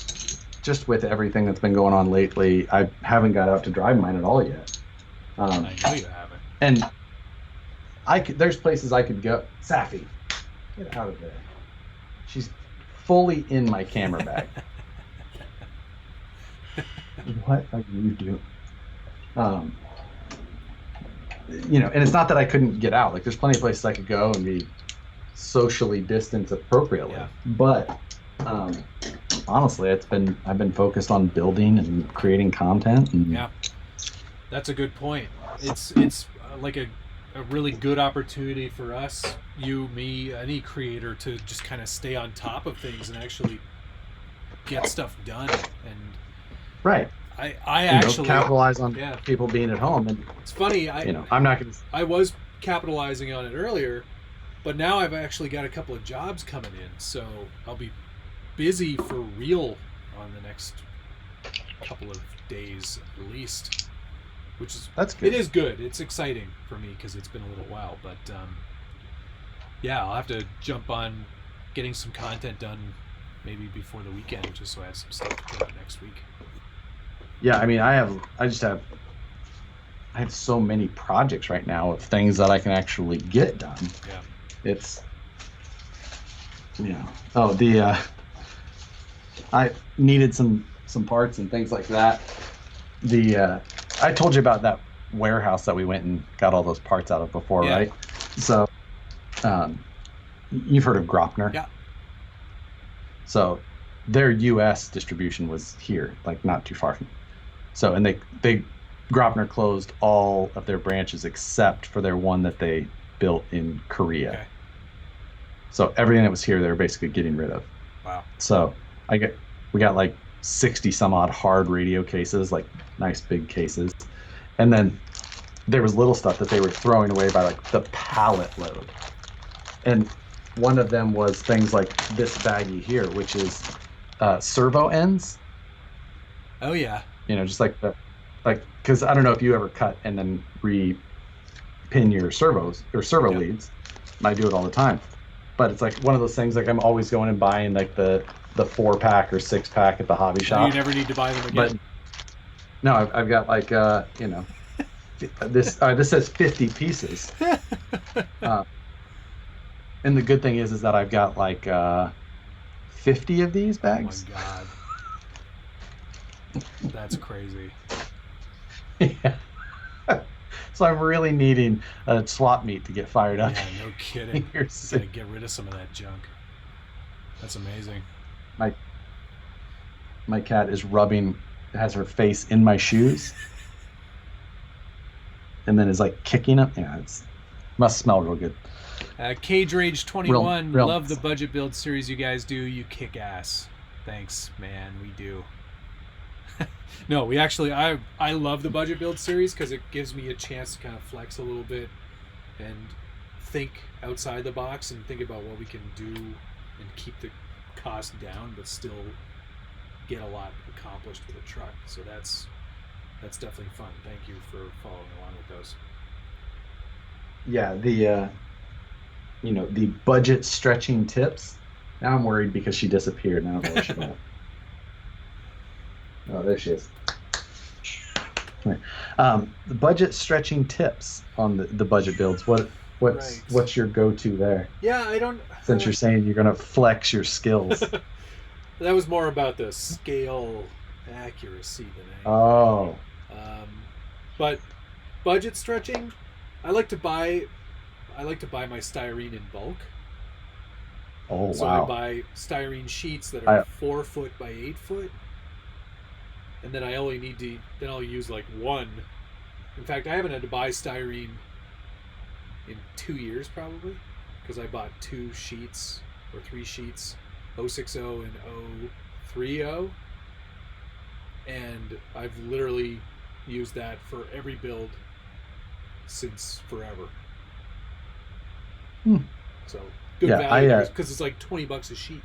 just with everything that's been going on lately, I haven't got out to drive mine at all yet. I know you haven't. And there's places I could go. Safi, get out of there. She's fully in my camera bag. What are you doing? And it's not that I couldn't get out. Like, there's plenty of places I could go and be socially distanced appropriately. Yeah. But honestly, I've been focused on building and creating content. And yeah, that's a good point. It's like a really good opportunity for us, you, me, any creator, to just kind of stay on top of things and actually get stuff done. And right. I actually capitalize on people being at home. And it's funny. I'm not going to. I was capitalizing on it earlier, but now I've actually got a couple of jobs coming in, so I'll be busy for real on the next couple of days at least. That's good. It is good. It's exciting for me because it's been a little while, but yeah, I'll have to jump on getting some content done maybe before the weekend, just so I have some stuff to put out next week. Yeah, I mean, I have so many projects right now of things that I can actually get done. Yeah. It's, I needed some parts and things like that. I told you about that warehouse that we went and got all those parts out of before, right? So, you've heard of Gropner? Yeah. So, their U.S. distribution was here, like not too far from. So, and they Gropner closed all of their branches except for their one that they built in Korea. Okay. So everything that was here, they were basically getting rid of. Wow. So we got like 60 some odd hard radio cases, like nice big cases. And then there was little stuff that they were throwing away by like the pallet load. And one of them was things like this baggie here, which is servo ends. Oh yeah. Just because I don't know if you ever cut and then re-pin your servos or servo leads. And I do it all the time. But it's like one of those things, like I'm always going and buying like the 4-pack or 6-pack at the hobby shop. You never need to buy them again. But no, I've got like this says 50 pieces. And the good thing is that I've got like 50 of these bags. Oh my god. That's crazy. Yeah. So I'm really needing a swap meet to get fired up. Yeah, no kidding. Gotta get rid of some of that junk. That's amazing. My cat is has her face in my shoes, and then is like kicking them. Yeah, must smell real good. Cage Rage 21, real love the budget build series you guys do. You kick ass. Thanks, man. We do. No, we actually, I love the budget build series because it gives me a chance to kind of flex a little bit and think outside the box and think about what we can do and keep the cost down but still get a lot accomplished with a truck. So that's that's definitely fun. Thank you for following along with those. Yeah, the budget stretching tips. Now I'm worried because she disappeared and I don't know where she went. Oh, there she is. The budget stretching tips on the budget builds. What's your go-to there? Yeah, I don't. Since you're saying you're gonna flex your skills. That was more about the scale accuracy than anything. Oh. But budget stretching, I like to buy my styrene in bulk. Oh, so wow. I buy styrene sheets that are 4 foot by 8 foot, and then I'll use like one. In fact, I haven't had to buy styrene in 2 years probably, because I bought 2 sheets or 3 sheets, 060 and 030, and I've literally used that for every build since forever. So good value because it's like $20 a sheet,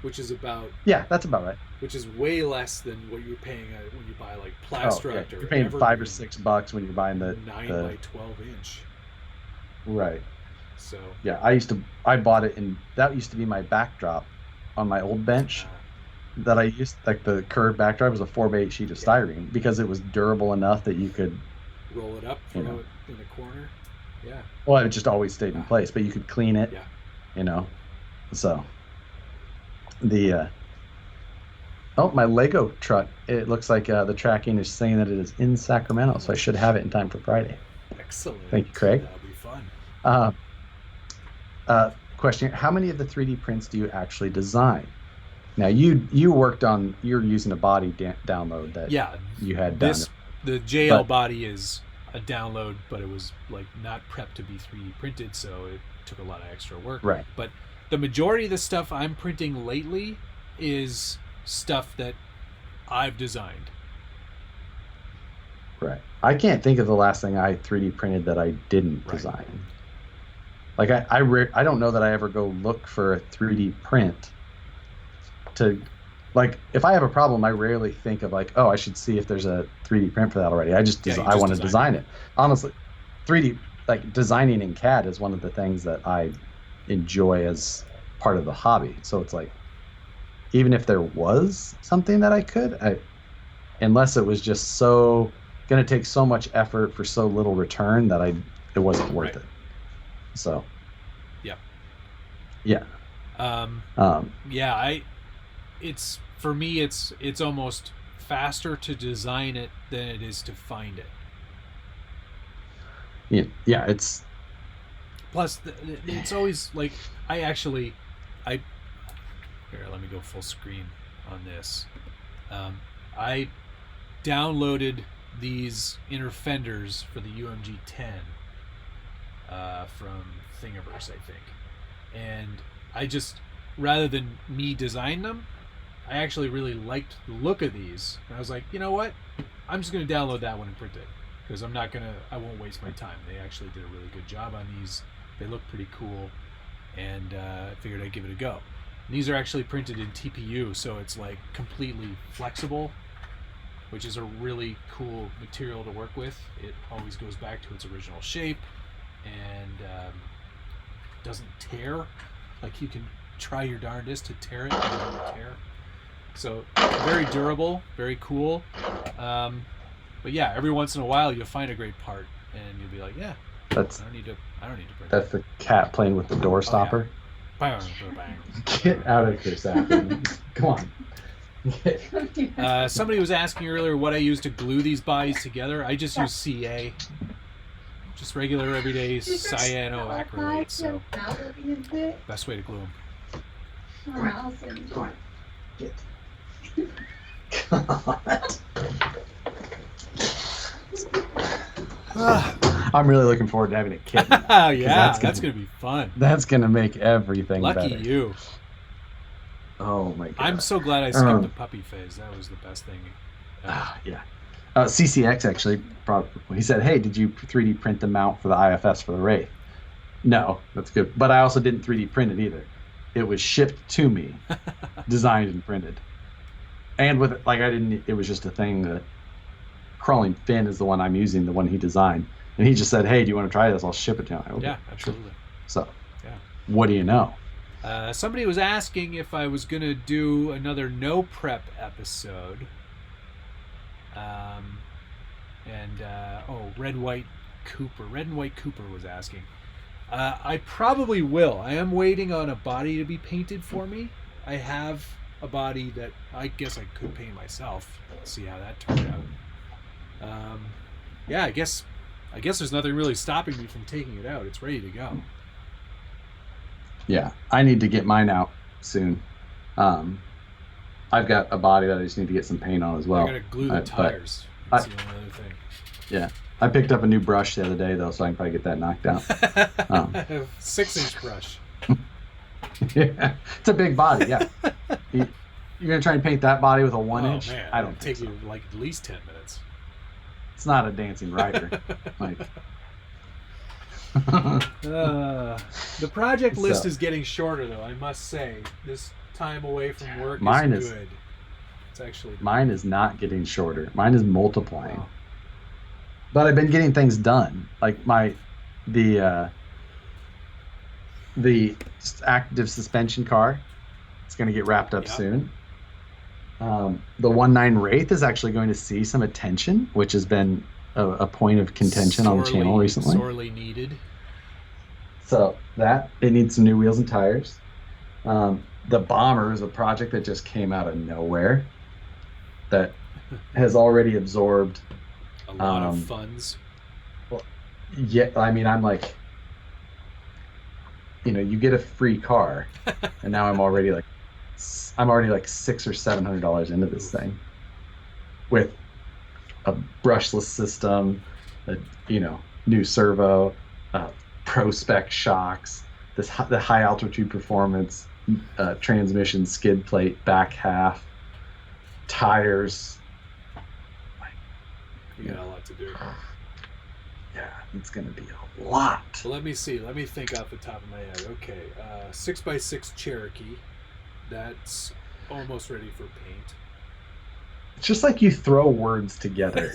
which is about that's about right. Which is way less than what you're paying when you buy like Plastruct. You're paying $5 or $6 when you're buying the 9 by 12 inch. Right. So yeah, I bought it that used to be my backdrop on my old bench. That I used, like the curved backdrop was a 4x8 sheet of styrene because it was durable enough that you could roll it up, throw it in the corner. Yeah. Well, it just always stayed in place, but you could clean it. Yeah. So my Lego truck. It looks like the tracking is saying that it is in Sacramento, so I should have it in time for Friday. Excellent. Thank you, Craig. That'll be fun. Question: how many of the 3D prints do you actually design? Now you worked on. You're using a body download that you had done. The JL body is a download, but it was like not prepped to be 3D printed, so it took a lot of extra work. Right. But the majority of the stuff I'm printing lately is stuff that I've designed. Right. I can't think of the last thing I 3D printed that I didn't design. Like I don't know that I ever go look for a 3D print to, like, if I have a problem, I rarely think of like, oh, I should see if there's a 3D print for that already. I want to design it. Honestly, 3D, like designing in CAD is one of the things that I enjoy as part of the hobby. So it's like, even if there was something that I could, unless it was just so going to take so much effort for so little return that it wasn't worth it. So. Yeah. It's for me. It's almost faster to design it than it is to find it. Yeah. It's. Plus, it's always like here. Let me go full screen on this. I downloaded these inner fenders for the UMG 10 from Thingiverse, I think, and I just, rather than me design them, I actually really liked the look of these. And I was like, you know what? I'm just going to download that one and print it because I won't waste my time. They actually did a really good job on these. They look pretty cool, and I figured I'd give it a go. And these are actually printed in TPU, so it's like completely flexible, which is a really cool material to work with. It always goes back to its original shape and doesn't tear. Like, you can try your darndest to tear it and it won't tear. So very durable, very cool. But yeah, every once in a while you'll find a great part and you'll be like, yeah, I don't need to print that's the cat playing with the door stopper. Bang. Get out of here, Sappy. Come on. Somebody was asking earlier what I use to glue these bodies together. I just use CA. Just regular everyday cyanoacrylate. So best way to glue them. Come on. Get. God. I'm really looking forward to having a kitten. Yeah, that's gonna be fun. That's gonna make everything Lucky better. You. Oh my god. I'm so glad I skipped the puppy phase. That was the best thing. Yeah. CCX actually he said, hey, did you 3D print the mount for the IFS for the Wraith? No, that's good. But I also didn't 3D print it either. It was shipped to me, designed and printed. and with like I didn't. It was just a thing that crawling fin is the one I'm using, the one he designed, and he just said, "Hey, do you want to try this? I'll ship it to you." Like, okay, Yeah, absolutely. So, Yeah. what do you know? Somebody was asking if I was gonna do another no prep episode. Red and White Cooper was asking. I probably will. I am waiting on a body to be painted for me. I have a body that I guess I could paint myself. Let's see how that turned out. I guess there's nothing really stopping me from taking it out. It's ready to go. Yeah, I need to get mine out soon. I've got a body that I just need to get some paint on as well. I gotta glue the tires. That's the only other thing. Yeah, I picked up a new brush the other day though, so I can probably get that knocked out. 6-inch brush. Yeah, it's a big body. Yeah, you're gonna try and paint that body with a 1-inch? Man, I don't take think you like at least 10 minutes. It's not a dancing rider. Like. The project list is getting shorter, though. I must say, this time away from work is good. It's actually mine is not getting shorter. Mine is multiplying. Wow. But I've been getting things done. Like the active suspension car, it's going to get wrapped up soon. The 1.9 Wraith is actually going to see some attention, which has been a point of contention on the channel recently. Sorely needed. So that it needs some new wheels and tires. The Bomber is a project that just came out of nowhere that has already absorbed a lot of funds. Well, yeah, I mean, I'm like, you get a free car, and now I'm already like $600 or $700 into this thing with a brushless system, new servo, pro spec shocks, the high altitude performance, transmission skid plate back half, tires. You got a lot to do. Yeah, it's gonna be a lot. Well, let me see. Let me think off the top of my head. Okay, 6x6 Cherokee. That's almost ready for paint. It's just like you throw words together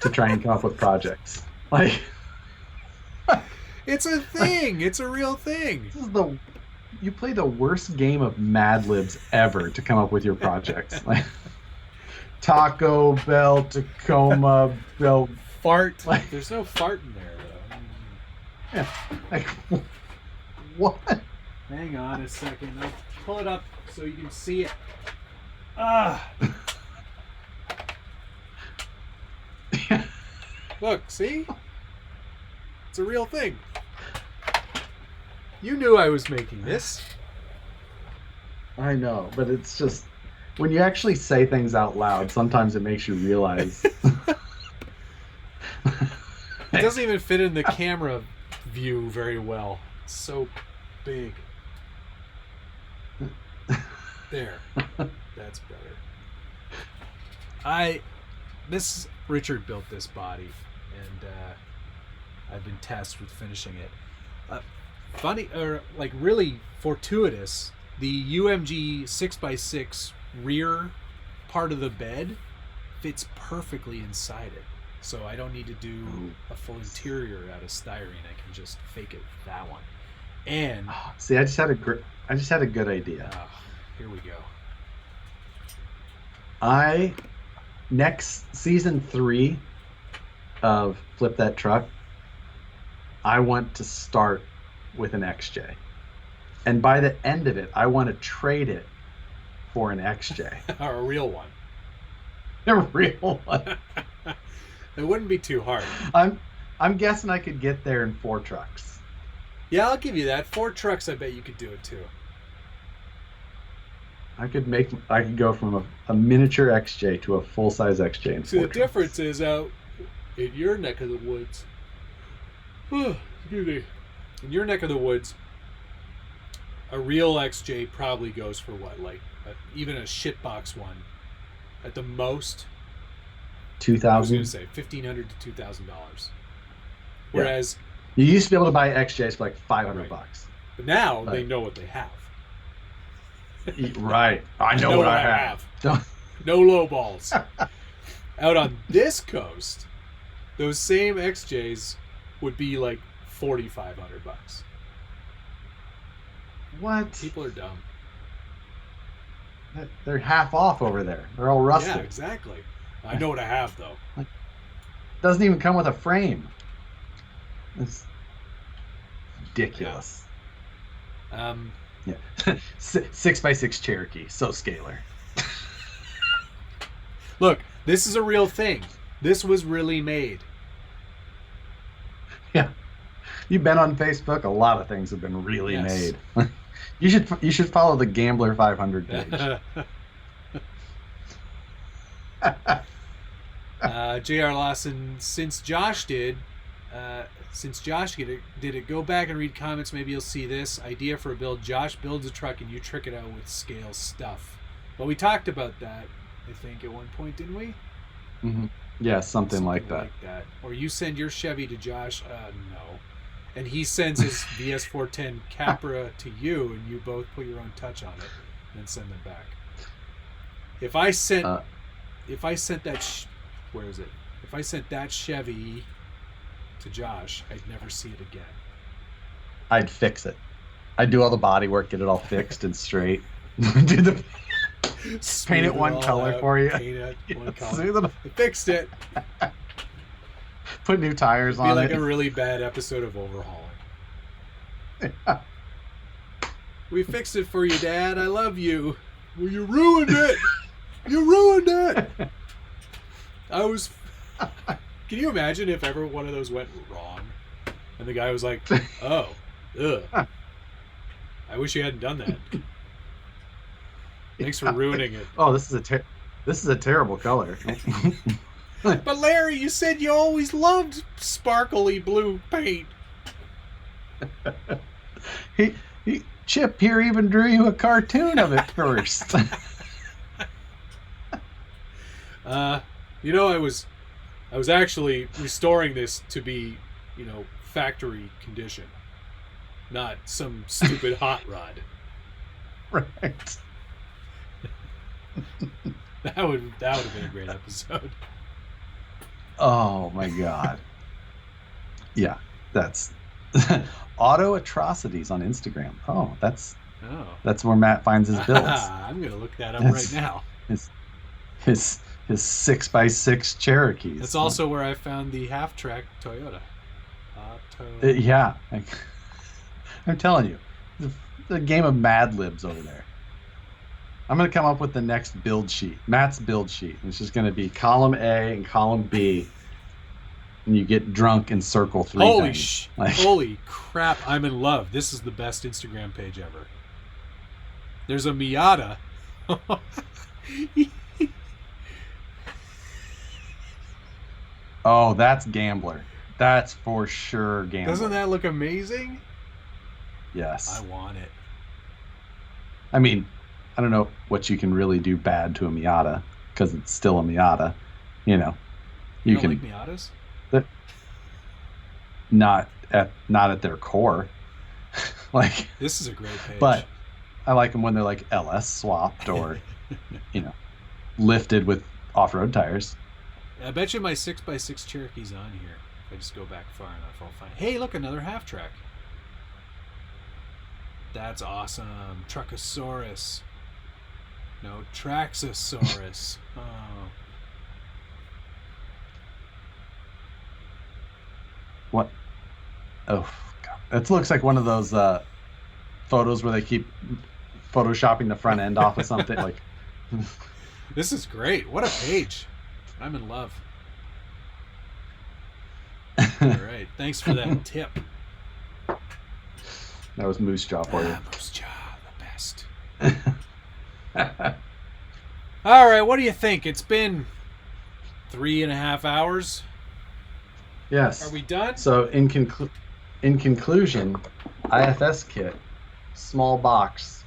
to try and come up with projects. Like, it's a thing. It's a real thing. You play the worst game of Mad Libs ever to come up with your projects. Like Taco Bell, Tacoma Bell, fart. Like, there's no fart in there though. Yeah. Like what? Hang on a second. I'll pull it up so you can see it. Look, see? It's a real thing. You knew I was making this. I know, but it's just when you actually say things out loud, sometimes it makes you realize. It doesn't even fit in the camera view very well. It's so big. There. That's better. Richard built this body, and I've been tasked with finishing it. Really fortuitous, the UMG 6x6 rear part of the bed fits perfectly inside it. So I don't need to do a full interior out of styrene. I can just fake it with that one. And see, I just had a good idea. Here we go. Next season 3 of Flip That Truck, I want to start with an XJ, and by the end of it, I want to trade it for an XJ. Or a real one. A real one. It wouldn't be too hard. I'm guessing I could get there in 4 trucks. Yeah, I'll give you that. 4 trucks, I bet you could do it too. I could go from a miniature XJ to a full-size XJ in 4 See, the trucks. difference is out in your neck of the woods. Excuse me. In your neck of the woods, a real XJ probably goes for what, even a shitbox one, at the most. $2,000. I was going to say $1,500 to $2,000. Whereas you used to be able to buy XJs for like $500. But now they know what they have. Right. I know what I have. No low balls. Out on this coast, those same XJs would be like $4,500. What? People are dumb. They're half off over there. They're all rusted. Yeah, exactly. I know what I have though. Doesn't even come with a frame. It's ridiculous. Yeah. Yeah. 6x6 Cherokee, so scalar. Look, this is a real thing. This was really made. Yeah. You've been on Facebook. A lot of things have been really made. You should follow the Gambler 500 page. J.R. Lawson, since Josh did it, go back and read comments. Maybe you'll see this idea for a build. Josh builds a truck and you trick it out with scale stuff. Well, we talked about that, I think, at one point, didn't we? Mm-hmm. Yeah, something like that. Or you send your Chevy to Josh. No. And he sends his VS410 Capra to you, and you both put your own touch on it, and then send them back. If I sent that, where is it? If I sent that Chevy to Josh, I'd never see it again. I'd fix it. I'd do all the body work, get it all fixed and straight. Paint it one color for you. Paint it one color. I fixed it. Put new tires on it. It'd be like a really bad episode of Overhauling. Yeah. We fixed it for you, Dad. I love you. Well, you ruined it. You ruined it. Can you imagine if ever one of those went wrong? And the guy was like, oh, ugh. I wish you hadn't done that. Thanks for ruining it. Oh, this is a terrible color. But Larry, you said you always loved sparkly blue paint. Chip here even drew you a cartoon of it first. I was actually restoring this to be, factory condition, not some stupid hot rod. Right. That would have been a great episode. Oh my God. Yeah, that's Auto Atrocities on Instagram. Oh, that's where Matt finds his builds. I'm gonna look that up right now. His 6x6 Cherokees. That's also where I found the half-track Toyota. Yeah, I'm telling you, the game of Mad Libs over there. I'm going to come up with the next build sheet, Matt's build sheet. It's just going to be column A and column B, and you get drunk and circle three things. Holy crap, I'm in love. This is the best Instagram page ever. There's a Miata. Oh, that's Gambler. That's for sure Gambler. Doesn't that look amazing? Yes. I want it. I mean, I don't know what you can really do bad to a Miata, because it's still a Miata. You don't like Miatas? Not at their core. Like, this is a great page. But I like them when they're like LS swapped or lifted with off-road tires. I bet you my 6x6 Cherokee's on here. If I just go back far enough, I'll find. Hey, look, another half track. That's awesome. Truckosaurus. No, Traxosaurus. Oh. What? Oh, God. It looks like one of those photos where they keep photoshopping the front end off of something. Like, this is great. What a page. I'm in love. All right. Thanks for that tip. That was Moose Jaw for you. Moose Jaw, the best. All right. What do you think? It's been 3.5 hours. Yes. Are we done? So in conclusion, IFS kit, small box,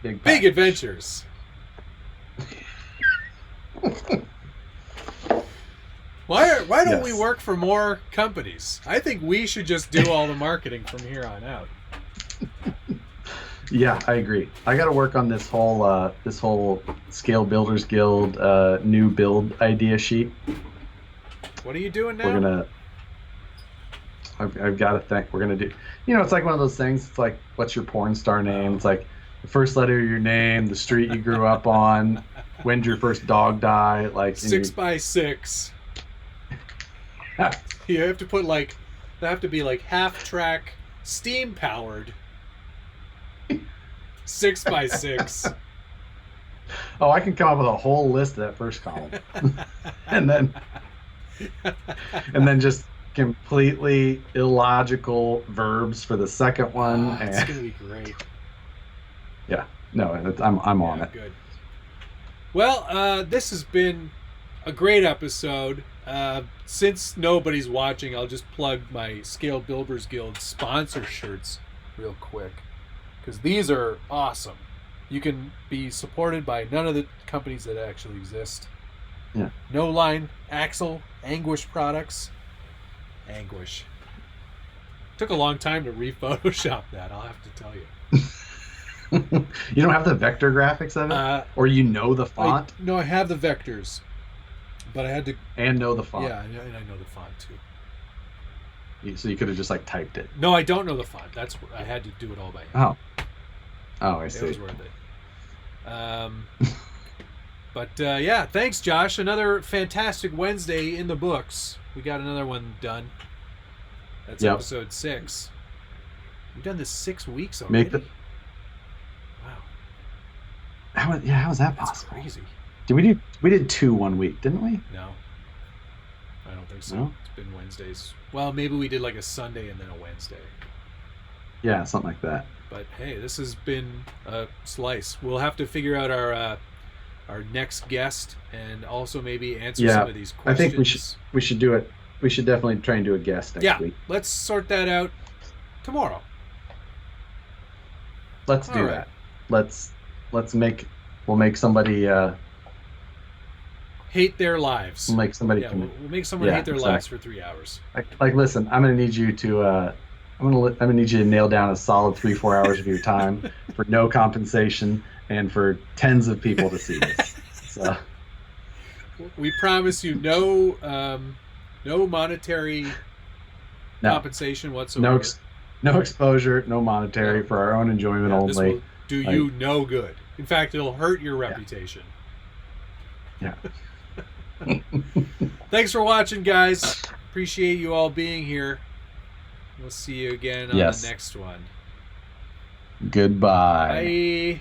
big adventures. Why don't we work for more companies? I think we should just do all the marketing from here on out. Yeah, I agree. I got to work on this whole Scale Builders Guild new build idea sheet. What are you doing now? We're gonna. I've got to think. We're gonna do. It's like one of those things. It's like, what's your porn star name? It's like the first letter of your name, the street you grew up on, when'd your first dog die? Like 6x6. You have to put like, they have to be like half track, steam powered. 6x6. Oh, I can come up with a whole list of that first column, and then just completely illogical verbs for the second one. It's gonna be great. Yeah, no, I'm on it. Good. Well, this has been a great episode. Since nobody's watching, I'll just plug my Scale Builders Guild sponsor shirts real quick, because these are awesome. You can be supported by none of the companies that actually exist. Yeah. No Line, Axial, Anguish products. Anguish. Took a long time to re-Photoshop that, I'll have to tell you. You don't have the vector graphics of it? Or the font? No, I have the vectors. But I had to... And know the font. Yeah, and I know the font too. So you could have just like typed it. No, I don't know the font. I had to do it all by hand. Oh, I see. It was worth it. But yeah, thanks, Josh. Another fantastic Wednesday in the books. We got another one done. That's episode 6. We've done this 6 weeks already. Wow. How was that possible? That's crazy. We did 2 one week, didn't we? No. I don't think so. No? It's been Wednesdays. Well, maybe we did like a Sunday and then a Wednesday. Yeah, something like that. But hey, this has been a slice. We'll have to figure out our next guest and also maybe answer some of these questions. I think we should do it. We should definitely try and do a guest next week. Let's sort that out tomorrow. Let's do that. We'll make somebody hate their lives. We'll make somebody we'll make someone hate their lives for 3 hours. Like listen, I'm gonna need you to I'm gonna need you to nail down a solid 3-4 hours of your time for no compensation and for tens of people to see this. So we promise you no monetary compensation whatsoever. No exposure, no monetary, for our own enjoyment only. This will do you no good. In fact, it'll hurt your reputation. Yeah. Thanks for watching, guys. Appreciate you all being here. We'll see you again on the next one. Goodbye. Bye.